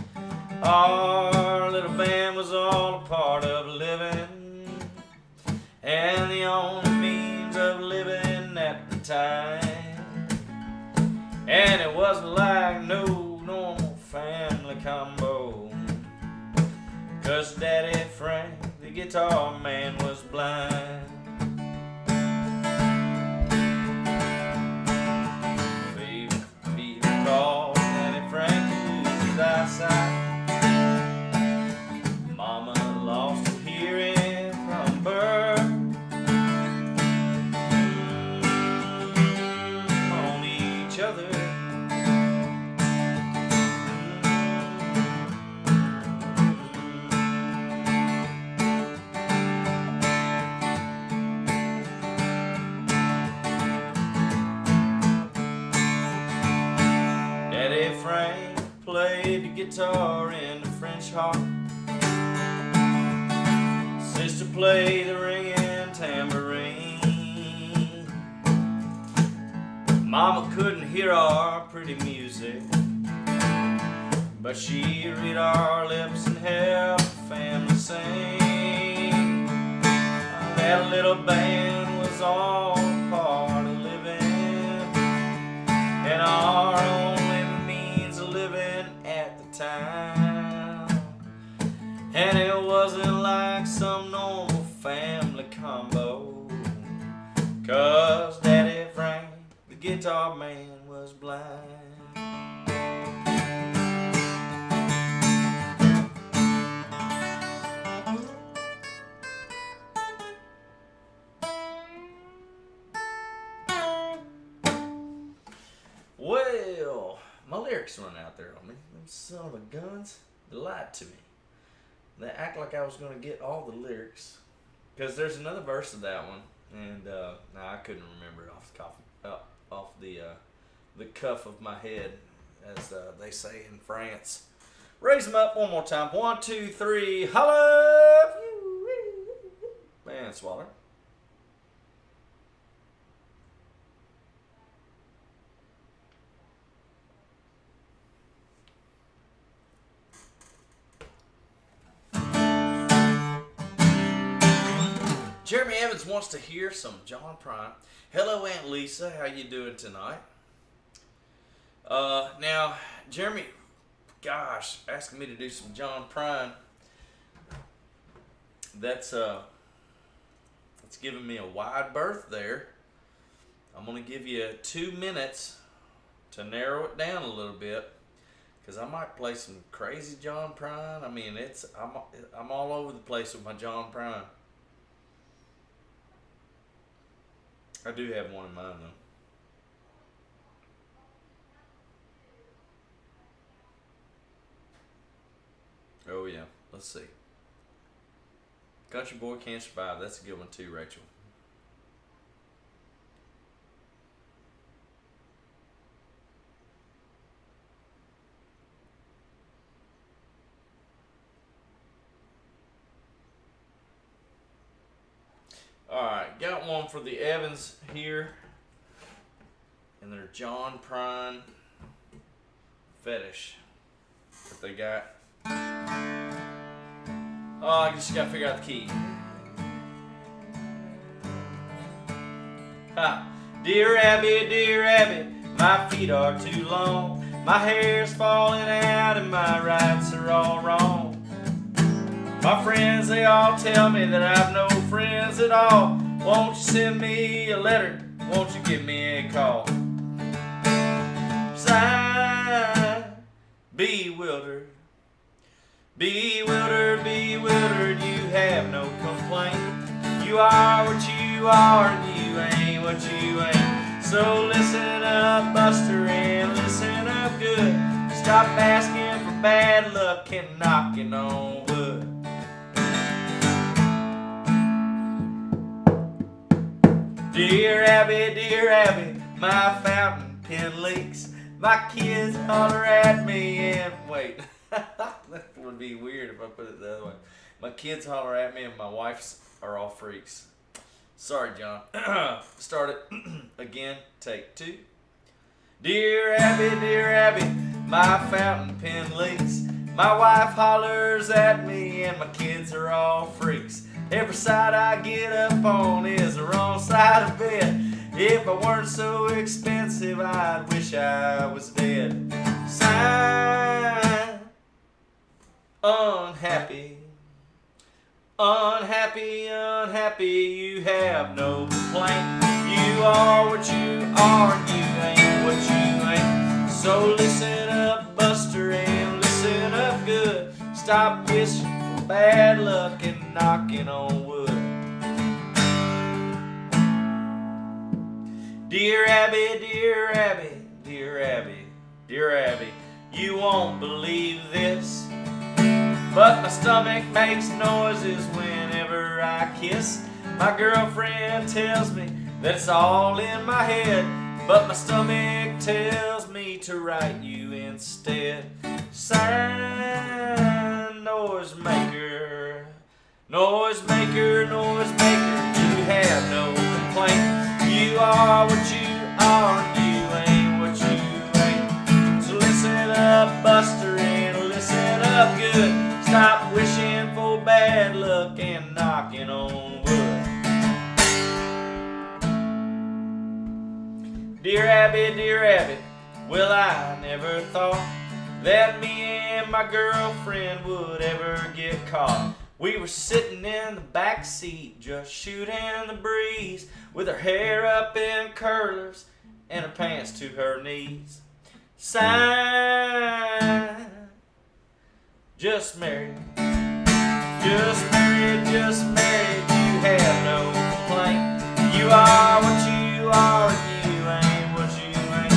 Our little band was all a part of living, and the only means of living at the time. And it wasn't like no normal family combo, 'cause Daddy Frank, the guitar man, was blind. Baby called Daddy Frank to lose his eyesight. Mama lost her hearing from birth. On each other. Daddy Frank played the guitar in the French harp. Sister played the ringing tambourine. Mama couldn't hear our pretty music, but she read our lips and helped the family sing. That little band was all part of living, and our only means of living at the time. And it wasn't like some normal family combo, 'cause Daddy Frank, the guitar man, was blind. Well, my lyrics run out there on me. Them son of a guns, they lied to me. They act like I was going to get all the lyrics, because there's another verse of that one, and I couldn't remember it off the cuff of my head, as they say in France. Raise them up one more time. 1, 2, 3. Holla! Man, Swaller. Jeremy Evans wants to hear some John Prine. Hello, Aunt Lisa. How you doing tonight? Now, Jeremy, gosh, asking me to do some John Prine. That's giving me a wide berth there. I'm gonna give you 2 minutes to narrow it down a little bit, because I might play some crazy John Prine. I mean, I'm all over the place with my John Prine. I do have one in mind, though. Oh, yeah. Let's see. Country Boy Can't Survive. That's a good one, too, Rachel. Alright, got one for the Evans here. And their John Prine fetish that they got. Oh, I just gotta figure out the key. Ha! Dear Abby, My feet are too long, my hair's falling out, and my rights are all wrong. My friends, they all tell me that I've no friends at all. Won't you send me a letter? Won't you give me a call? 'Cause I'm bewildered, bewildered, bewildered. You have no complaint. You are what you are, and you ain't what you ain't. So listen up, Buster, and listen up good. Stop asking for bad luck and knocking on wood. Dear Abby, my fountain pen leaks. My kids holler at me and wait. That would be weird if I put it the other way. My kids holler at me and my wife's are all freaks. Sorry, John. Start it again. Take 2. Dear Abby, my fountain pen leaks. My wife hollers at me and my kids are all freaks. Every side I get up on is the wrong side of bed. If I weren't so expensive, I'd wish I was dead. I'm unhappy. Unhappy, unhappy, you have no complaint. You are what you are, and you ain't what you ain't. So listen up, Buster, and listen up good. Stop wishing for bad luck and knocking on wood. Dear Abby, dear Abby, dear Abby, dear Abby, you won't believe this, but my stomach makes noises whenever I kiss. My girlfriend tells me that it's all in my head, but my stomach tells me to write you instead. Sign, noisemaker, noisemaker, noisemaker, you have no complaint. You are what you are, you ain't what you ain't. So listen up, Buster, and listen up good. Stop wishing for bad luck and knocking on wood. Dear Abby, well, I never thought that me and my girlfriend would ever get caught. We were sitting in the back seat, just shooting the breeze, with her hair up in curlers and her pants to her knees. Sign, just married, just married, just married. You have no complaint. You are what you are, and you ain't what you ain't.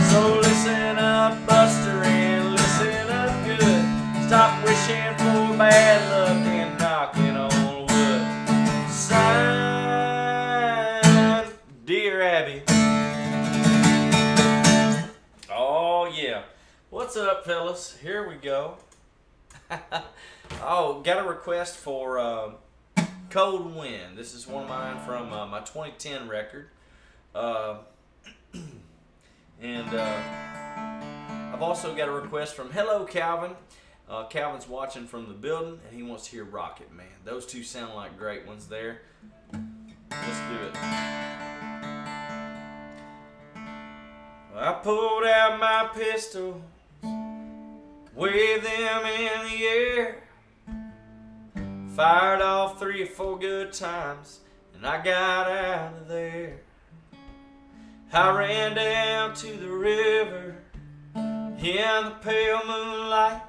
So listen up, Buster, and listen up good. Stop wishing for bad luck and knocking on wood. Sign, dear Abby. Oh yeah. What's up, fellas? Here we go. Oh, got a request for Cold Wind. This is one of mine from my 2010 record. And I've also got a request from Hello Calvin. Calvin's watching from the building, and he wants to hear Rocket Man. Those two sound like great ones there. Let's do it. I pulled out my pistol, waved them in the air, fired off 3 or 4 good times, and I got out of there. I ran down to the river in the pale moonlight,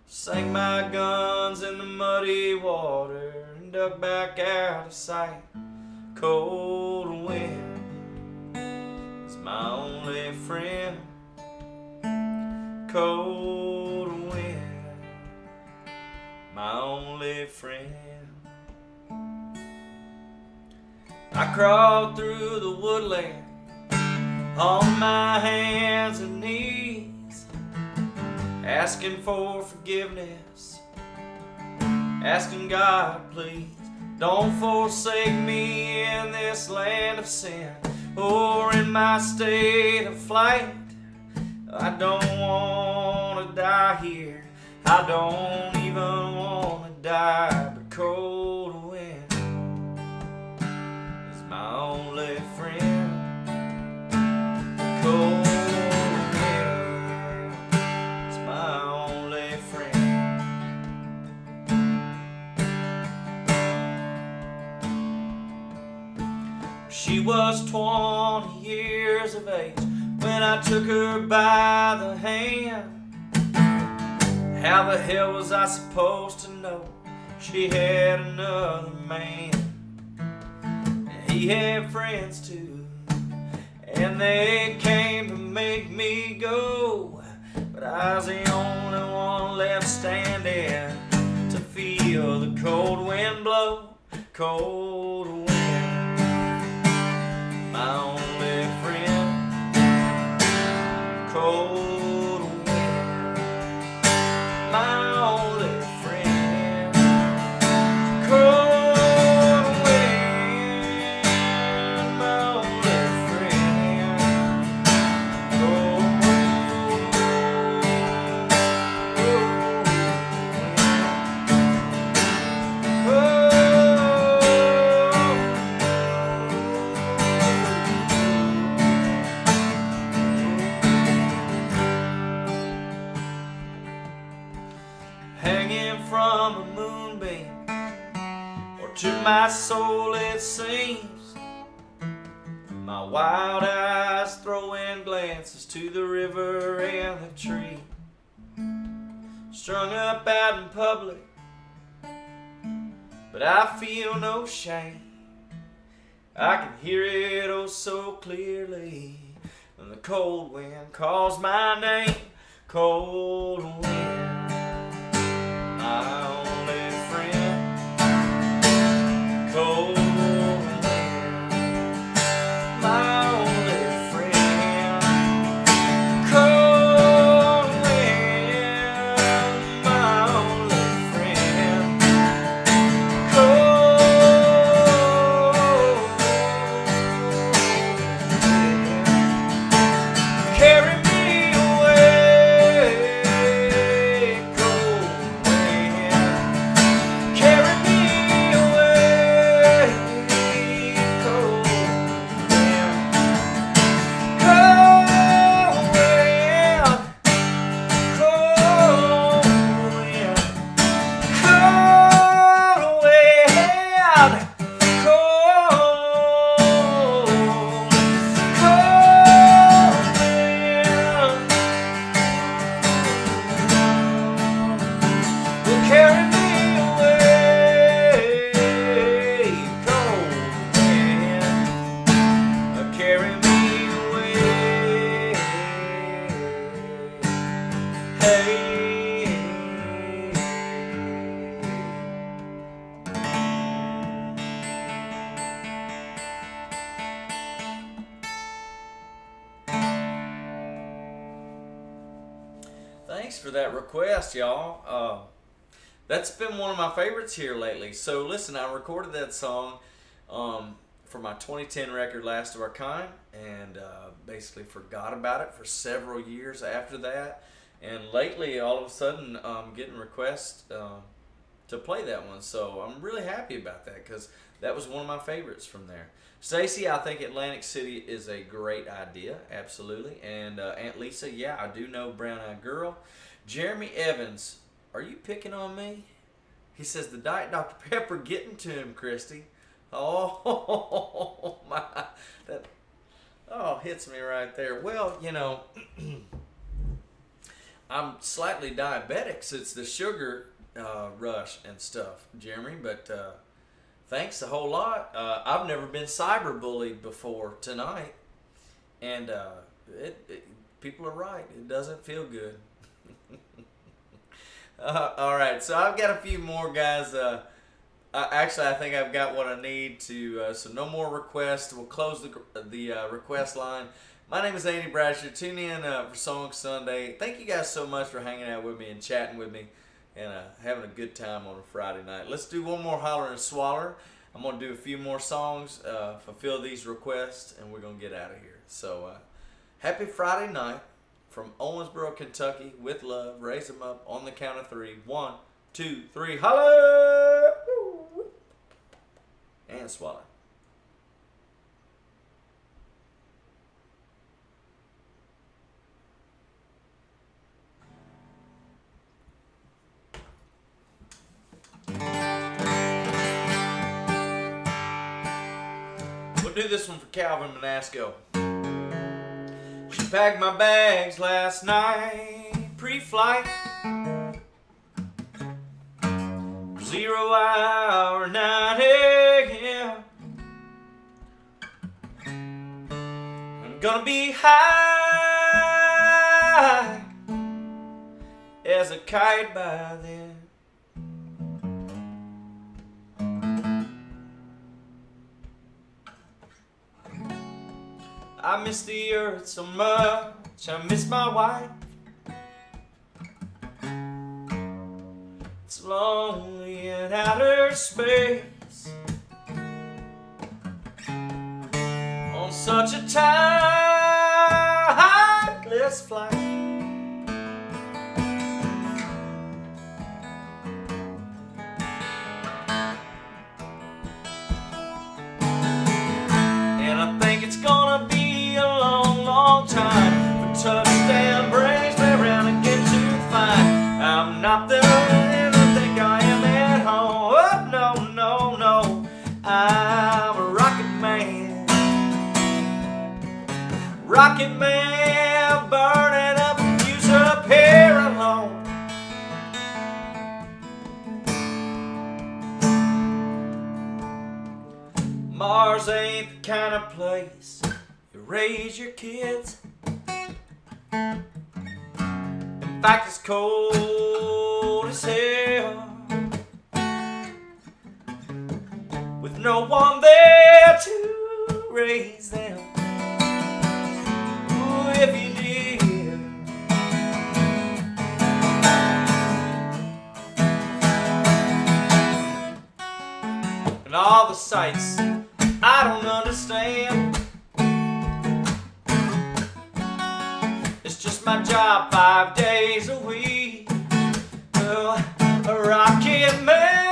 sank my guns in the muddy water, and dug back out of sight. Cold wind is my only friend. Cold wind, my only friend. I crawled through the woodland on my hands and knees, asking for forgiveness, asking God, please, don't forsake me in this land of sin or in my state of flight. I don't want to die here, I don't even want to die, but cold wind is my only friend. She was 20 years of age when I took her by the hand. How the hell was I supposed to know she had another man? And he had friends too, and they came to make me go. But I was the only one left standing to feel the cold wind blow. Cold wind, my only friend. Cold wind, my only friend. Cold wind, my only friend. Cold wind. Hanging from a moonbeam, or to my soul it seems, my wild eyes throwing glances to the river and the tree. Strung up out in public, but I feel no shame. I can hear it oh so clearly when the cold wind calls my name. Cold wind, my only friend. Cold wind, my only friend. Cold wind, my only friend. Cold wind, carry me away. Cold wind, carry me away. Cold wind, cold wind, cold wind, cold wind, will carry me away. Cold wind, carry me away. Hey. Thanks for that request, y'all. That's been one of my favorites here lately. So listen, I recorded that song for my 2010 record, Last of Our Kind, and basically forgot about it for several years after that. And lately, all of a sudden, I'm getting requests to play that one. So I'm really happy about that because that was one of my favorites from there. Stacy, I think Atlantic City is a great idea, absolutely. And Aunt Lisa, yeah, I do know Brown Eyed Girl. Jeremy Evans, are you picking on me? He says the Diet Dr. Pepper getting to him, Christy. Oh my, that hits me right there. Well, you know, I'm slightly diabetic since the sugar rush and stuff, Jeremy. But thanks a whole lot. I've never been cyberbullied before tonight, and people are right. It doesn't feel good. All right, so I've got a few more guys. Actually, I think I've got what I need to. So no more requests. We'll close the request line. My name is Andy Brasher. Tune in for Song Sunday. Thank you guys so much for hanging out with me and chatting with me and having a good time on a Friday night. Let's do one more Holler and Swaller. I'm going to do a few more songs, fulfill these requests, and we're going to get out of here. So happy Friday night from Owensboro, Kentucky, with love. Raise them up on the count of 3. 1, 2, 3. Holler! And swallow. Well, do this one for Calvin Manasco. She packed my bags last night, pre-flight. 0 hour 9 a.m. I'm gonna be high as a kite by then. I miss the earth so much, I miss my wife. It's lonely in outer space on such a timeless flight. And I think it's gonna be a long, long time for touchdown brings me around again to find I'm not the man I think I am at home. Oh, no, no, no, I'm a rocket man. Rocket man, burning up a fuse up here alone. Mars ain't the kind of place you raise your kids. In fact, it's cold as hell, with no one there to raise them. Ooh, if you did. And all the sights I don't understand. It's just my job 5 days a week. Well, a rocket man.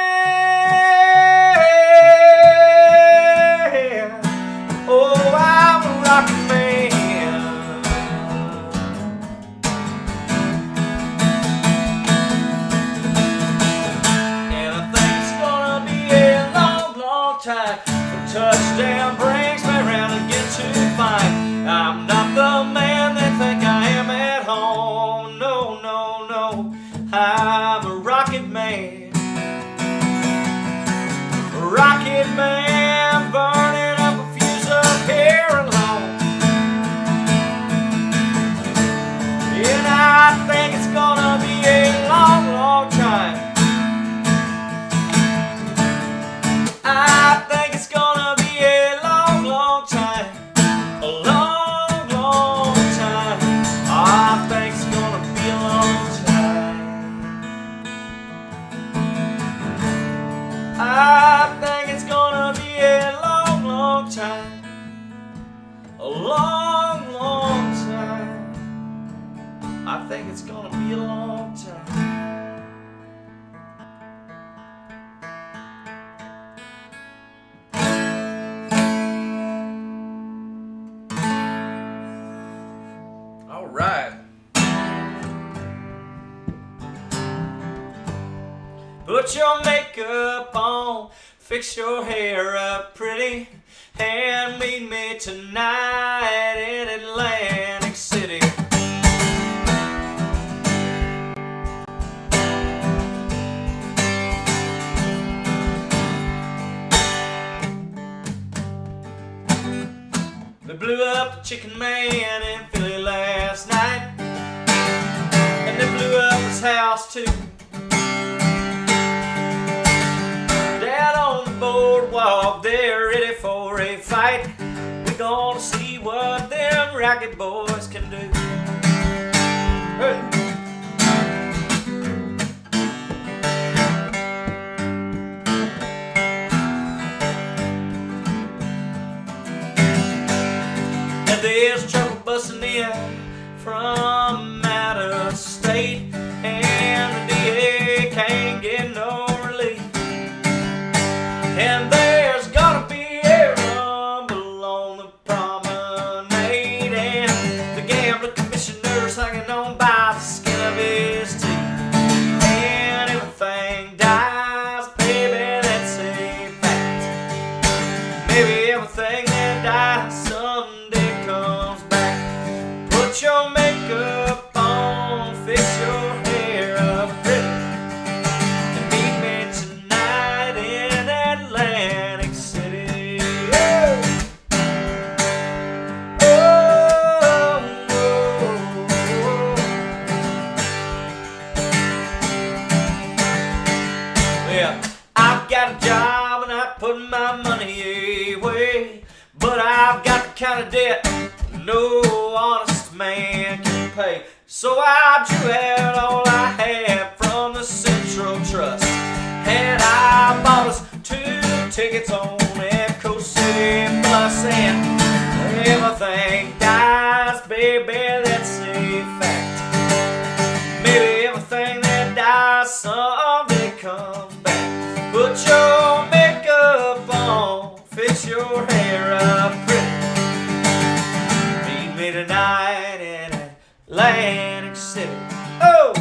Oh, I'm a rocket man. And I think it's gonna be a long, long time for touchdown brings me around again to find I'm not the man they think I am at home. No, no, no, I'm a rocket man. Rocket man, burning up a fuse up here alone. And I think it's gonna be a long, long time. I think it's gonna be a long, long time. A long, long time. I think it's gonna be a long time. I think it's gonna be a long, long time. A long, long time. I think it's gonna be a long time. All right. Put your makeup on, fix your hair up pretty, and meet me tonight in Atlantic City. They blew up the Chicken Man in Philly last night, and they blew up his house too. Down on the boardwalk, they're ready for a fight. We're gonna see what them racket boys can do. Hey. There's trouble busting in from out of state, and the DA can't get no relief. And there's gotta be a rumble on the promenade, and the gambling commissioner's hanging on by the skin of his teeth. And everything dies, baby, that's a fact. Maybe everything that that no honest man can pay. So I drew out all I had from the Central Trust, and I bought us 2 tickets on that Coast City bus. And everything dies, baby, that's a fact. Maybe everything that dies someday comes back. Put your makeup on, fix your hair up pretty. Meet me tonight in Atlantic City. Oh!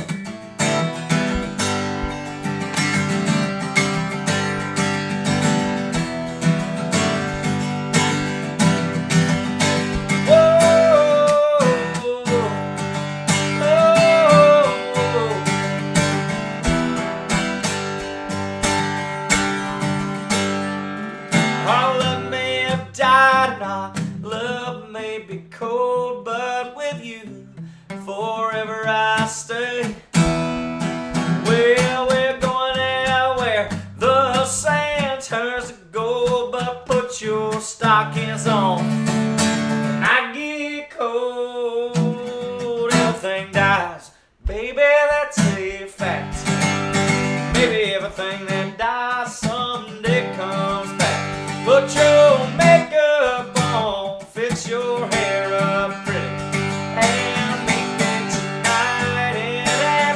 Cold, but with you forever I stay. Well, we're going out where the sand turns to gold, but put your stockings on. I get cold, everything dies, baby, that's a fact. Maybe everything that dies someday comes back. Put your makeup on, fix your hair up pretty, and meet me tonight in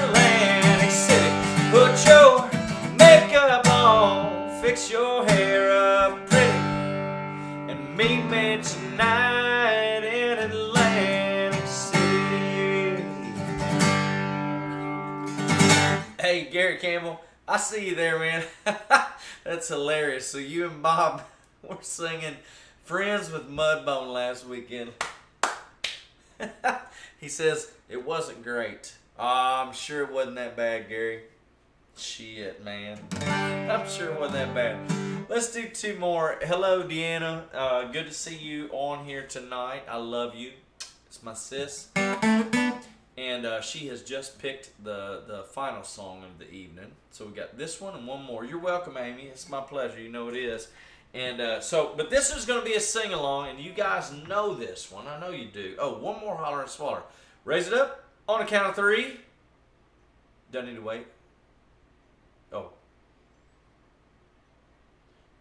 Atlantic City. Put your makeup on, fix your hair up pretty, and meet me tonight in Atlantic City. Hey, Gary Campbell, I see you there, man. That's hilarious. So you and Bob were singing Friends with Mudbone last weekend. He says it wasn't great. I'm sure it wasn't that bad, Gary. Shit, man. I'm sure it wasn't that bad. Let's do 2 more. Hello, Deanna. Good to see you on here tonight. I love you. It's my sis. And she has just picked the final song of the evening. So we got this one and one more. You're welcome, Amy. It's my pleasure. You know it is. And but this is going to be a sing-along, and you guys know this one. I know you do. Oh, one more holler and swaller. Raise it up on a count of 3. Don't need to wait. Oh.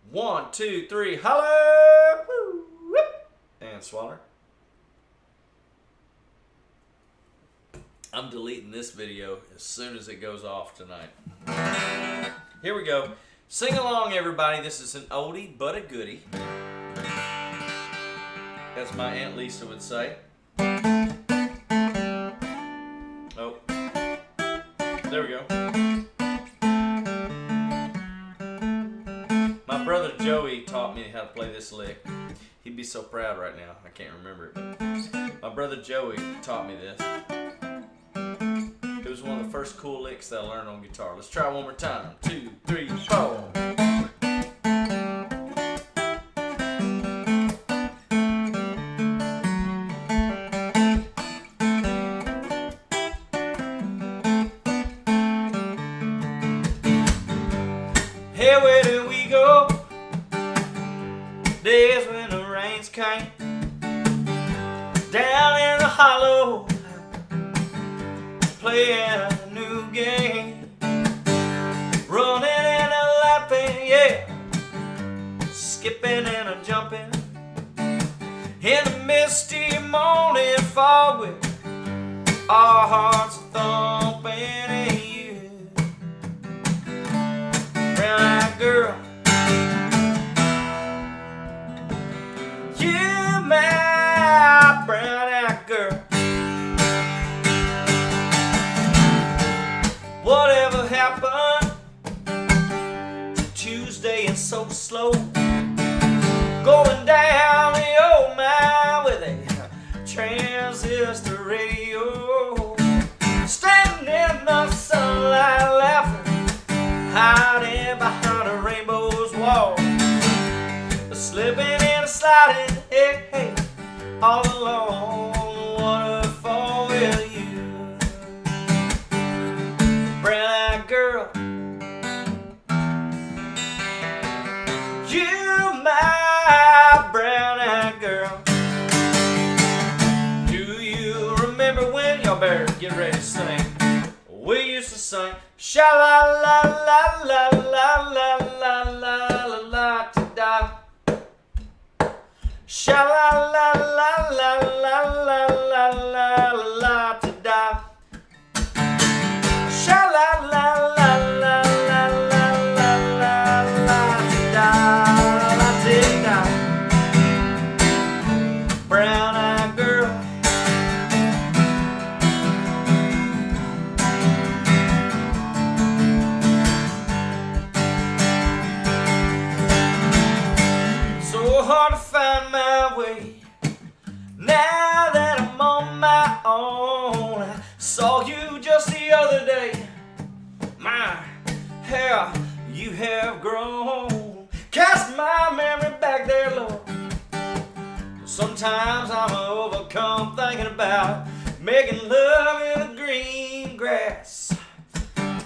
1, 2, 3, holler! Woo, whoop. And swaller. I'm deleting this video as soon as it goes off tonight. Here we go. Sing along, everybody. This is an oldie but a goodie, as my Aunt Lisa would say. Oh, there we go. My brother Joey taught me how to play this lick. He'd be so proud right now. I can't remember it, but my brother Joey taught me this. It was one of the first cool licks that I learned on guitar. Let's try one more time. 2, 3, 4. Hey, where do we go? Days when the rains came down in the hollow, playing a new game, running and a lapping, yeah, skipping and a jumping in the misty morning fog with our hearts thumping. And you, brown-eyed girl, you my brown-eyed girl. Whatever happened to Tuesday and so slow, going down the old mile with a transistor radio, standing in the sunlight laughing, hiding behind a rainbow's wall, slipping and sliding, hey, hey, all along the waterfall with you. Brown-eyed girl, you my brown-eyed girl. y'all better get ready to sing. We used to sing sha la la la la la la la la la la to da. Sha la la la la la la la la la to da. Sha la la la la la la la la la to da. La to da. Brown-eyed girl. So hard to find my way now that I'm on my own. I saw you just the other day. My, how you have grown. Cast my memory back there, Lord. Sometimes I'm overcome thinking about making love in the green grass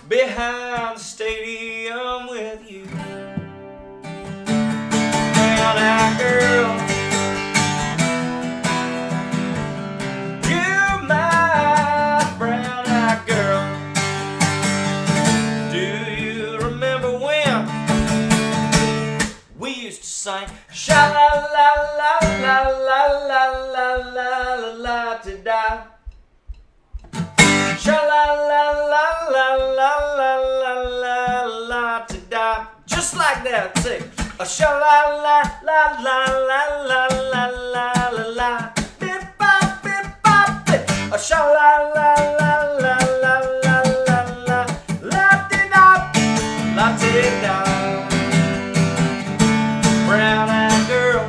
behind the stadium with you. Brown-eyed girl, you're my brown-eyed girl. Do you remember when we used to sing sha la la la la la la la la la la to da? Sha la la la la la la la la la to da. Just like that, say sha la la la la la la la la la la. Bip bop bip bop bip. Sha la la la la la la la la la ti da la ti da. Brown-eyed girl,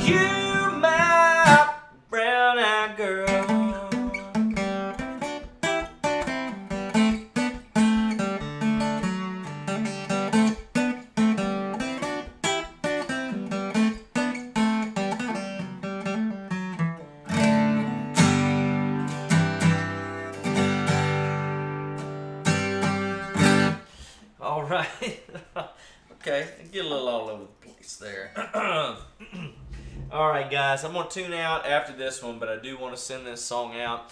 you my brown-eyed girl. All right. Okay, get a little all over the place there. All right, guys, I'm going to tune out after this one, but I do want to send this song out.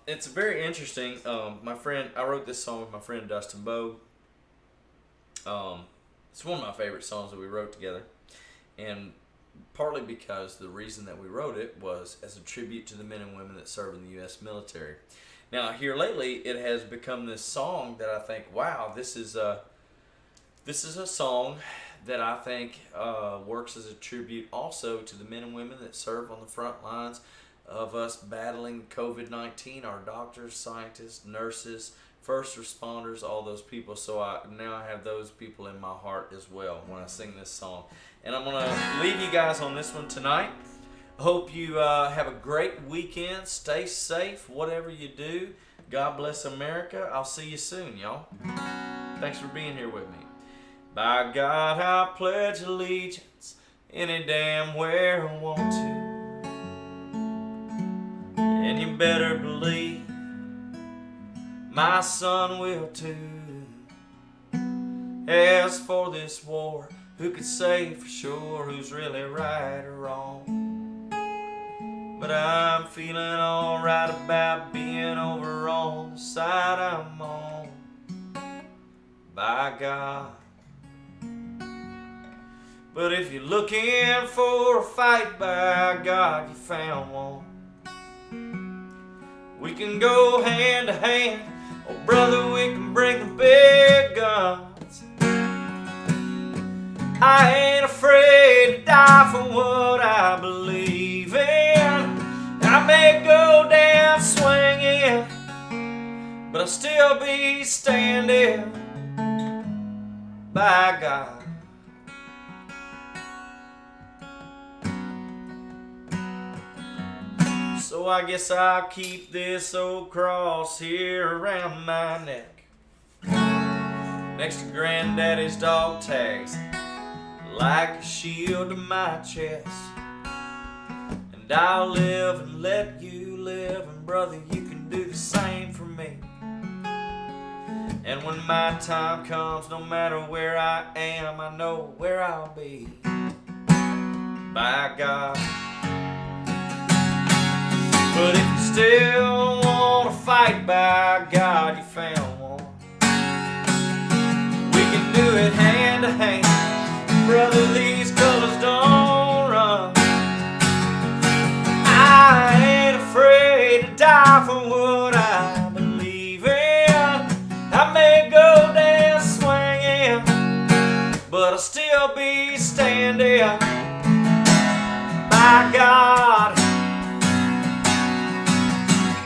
It's very interesting. I wrote this song with my friend Dustin Bowe. It's one of my favorite songs that we wrote together. And partly because the reason that we wrote it was as a tribute to the men and women that serve in the U.S. military. Now, here lately, it has become this song that I think, wow, this is a song that I think works as a tribute also to the men and women that serve on the front lines of us battling COVID-19, our doctors, scientists, nurses, first responders, all those people. So now I have those people in my heart as well when I sing this song. And I'm going to leave you guys on this one tonight. Hope you have a great weekend. Stay safe, whatever you do. God bless America. I'll see you soon, y'all. Thanks for being here with me. By God, I pledge allegiance any damn where I want to. And you better believe my son will too. As for this war, who could say for sure who's really right or wrong? But I'm feeling alright about being over on the side I'm on. By God. But if you're looking for a fight, by God, you found one. We can go hand to hand, oh brother, we can bring the big guns. I ain't afraid to die for what I believe in. I may go down swinging, but I'll still be standing. By God. So I guess I'll keep this old cross here around my neck, next to Granddaddy's dog tags, like a shield to my chest. And I'll live and let you live, and brother, you can do the same for me. And when my time comes, no matter where I am, I know where I'll be. By God. fight, by God, you found one. We can do it hand to hand. Brother, these colors don't run. I ain't afraid to die for what I believe in. I may go down swinging, but I'll still be standing. By God,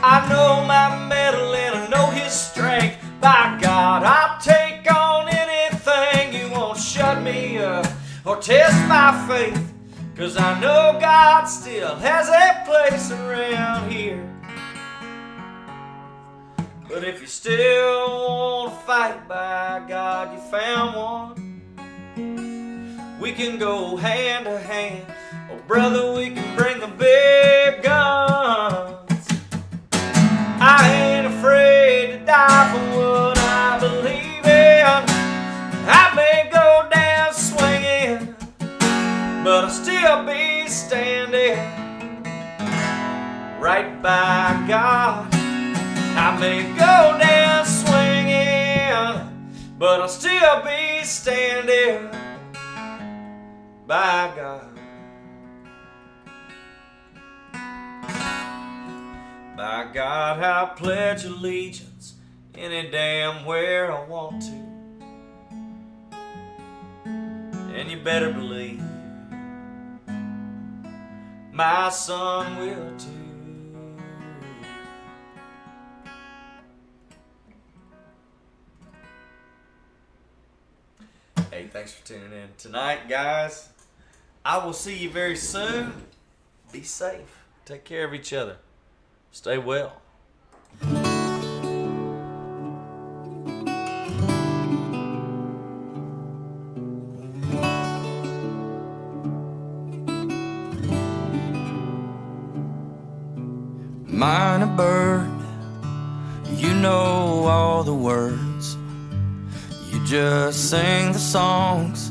I know my mettle and I know his strength. By God, I'll take on anything. You won't shut me up or test my faith, 'cause I know God still has a place around here. But if you still want to fight, by God, you found one. We can go hand to hand. Oh, brother, we can bring the big guns. I ain't afraid to die for what I believe in. I may go down swinging, but I'll still be standing. Right by God, I may go down swinging, but I'll still be standing. By God. By God, I pledge allegiance any damn where I want to. And you better believe my son will too. Hey, thanks for tuning in tonight, guys. I will see you very soon. Be safe. Take care of each other. Stay well. Minor bird, you know all the words. You just sing the songs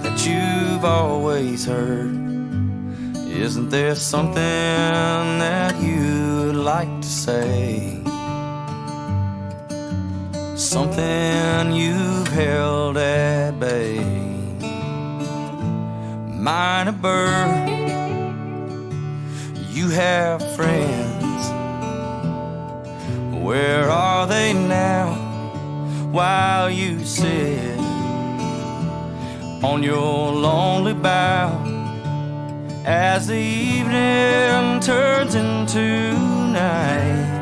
that you've always heard. Isn't there something that you'd like to say? Something you've held at bay? Minor bird, you have friends. Where are they now while you sit on your lonely bough as the evening turns into night?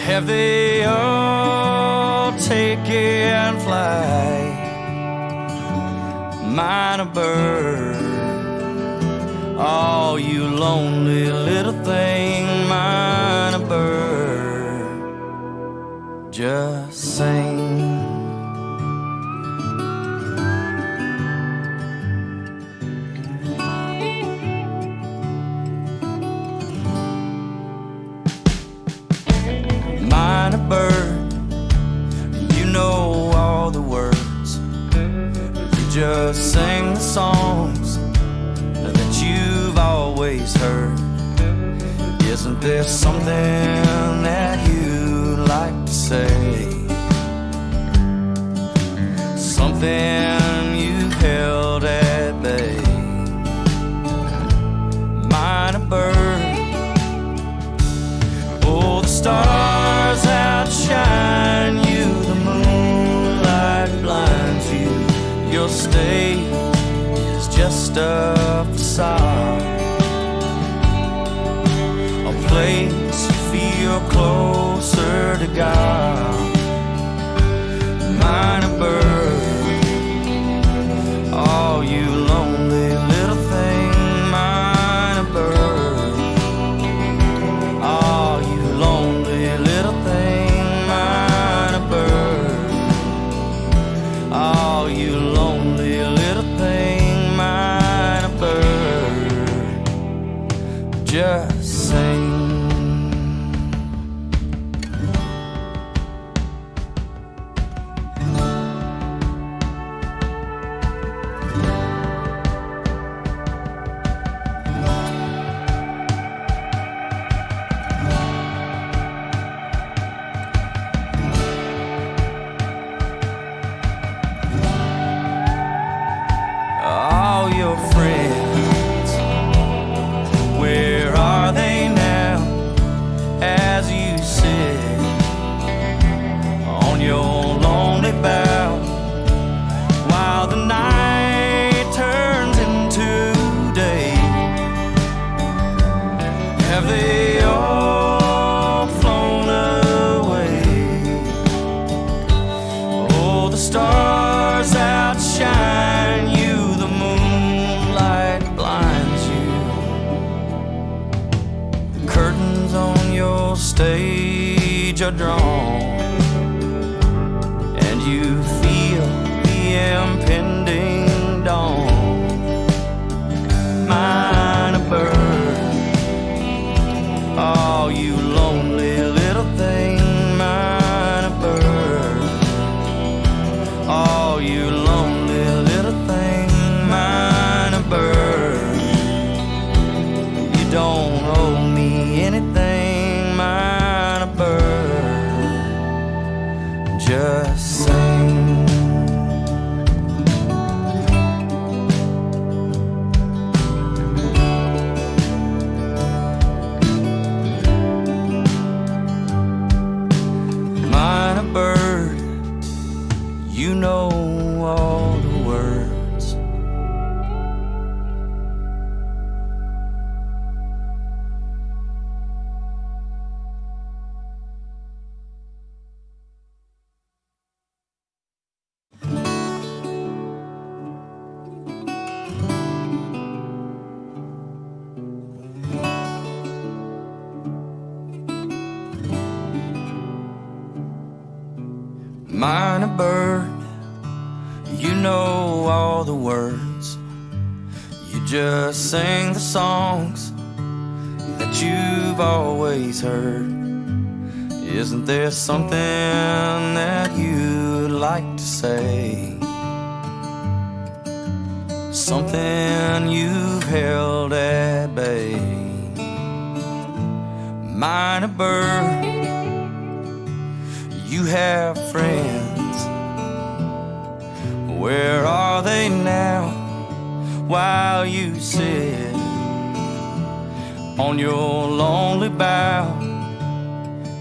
Have they all taken flight? Minor bird, oh, you lonely little thing, minor bird, just sing. Minor bird, you know all the words. You just sing the songs that you've always heard. Isn't there something that you'd like to say? Something you've held at bay? Minor bird, oh, the stars outshine you, the moonlight blinds you. Your state is just a facade, a place you feel closer to God. Minor bird, oh, you lonely little thing, minor bird, oh, you lonely little thing, minor bird, oh, you lonely little thing, minor bird, just sing. page are drawn, and you feel the impending dawn. Mine a bird, oh, you lonely little thing. Mine a bird, oh, you lonely little thing. Mine a bird, you don't owe me anything. Mine a bird, just sing. Mine a bird, you know all the words. Mine a bird, you know all the words. You just sing the songs that you've always heard. Isn't there something that you'd like to say? Something you've held at bay? Mine a bird, you have friends. Where are they now? While you sit on your lonely bough,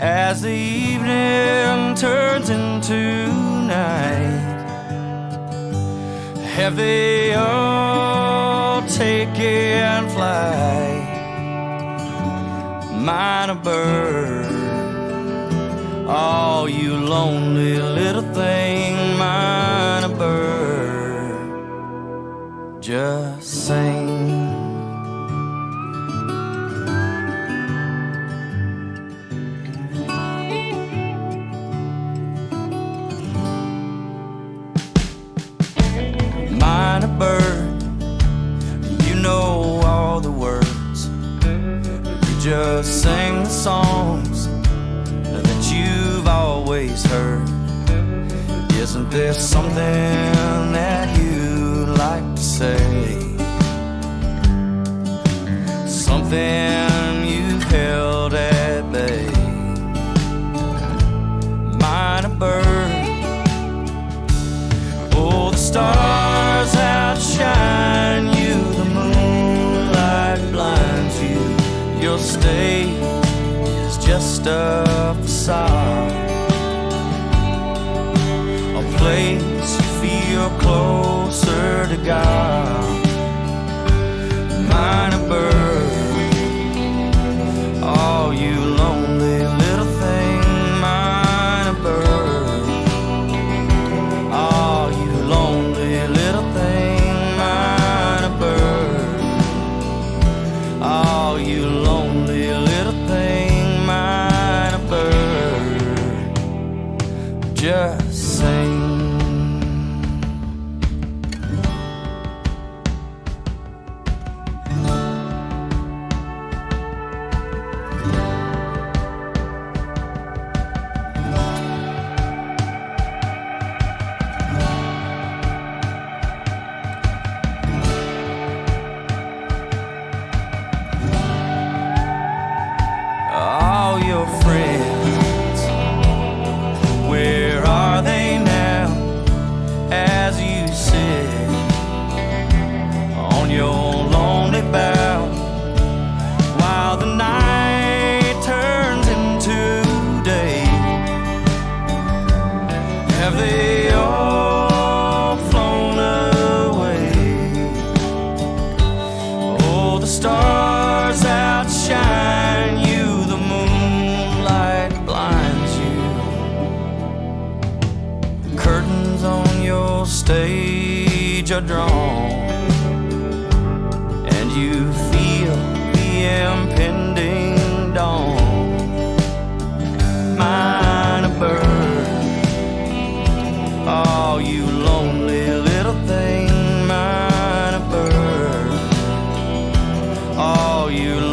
as the evening turns into night, have they all taken flight? Mine a bird, oh, you lonely little thing. Mine a bird, just sing. Mine a bird, you know all the words. You just sing the songs that you've always heard. Isn't there something that you'd like to say? Something you've held at bay? Mine a bird, oh, the stars outshine you, the moonlight blinds you. Your state is just a facade, a place you feel closer to God. Mine a bird, oh, you lonely little thing. Mine a bird, oh, you lonely little thing. Mine a bird, oh, you lonely little thing. Mine a bird, just sing. you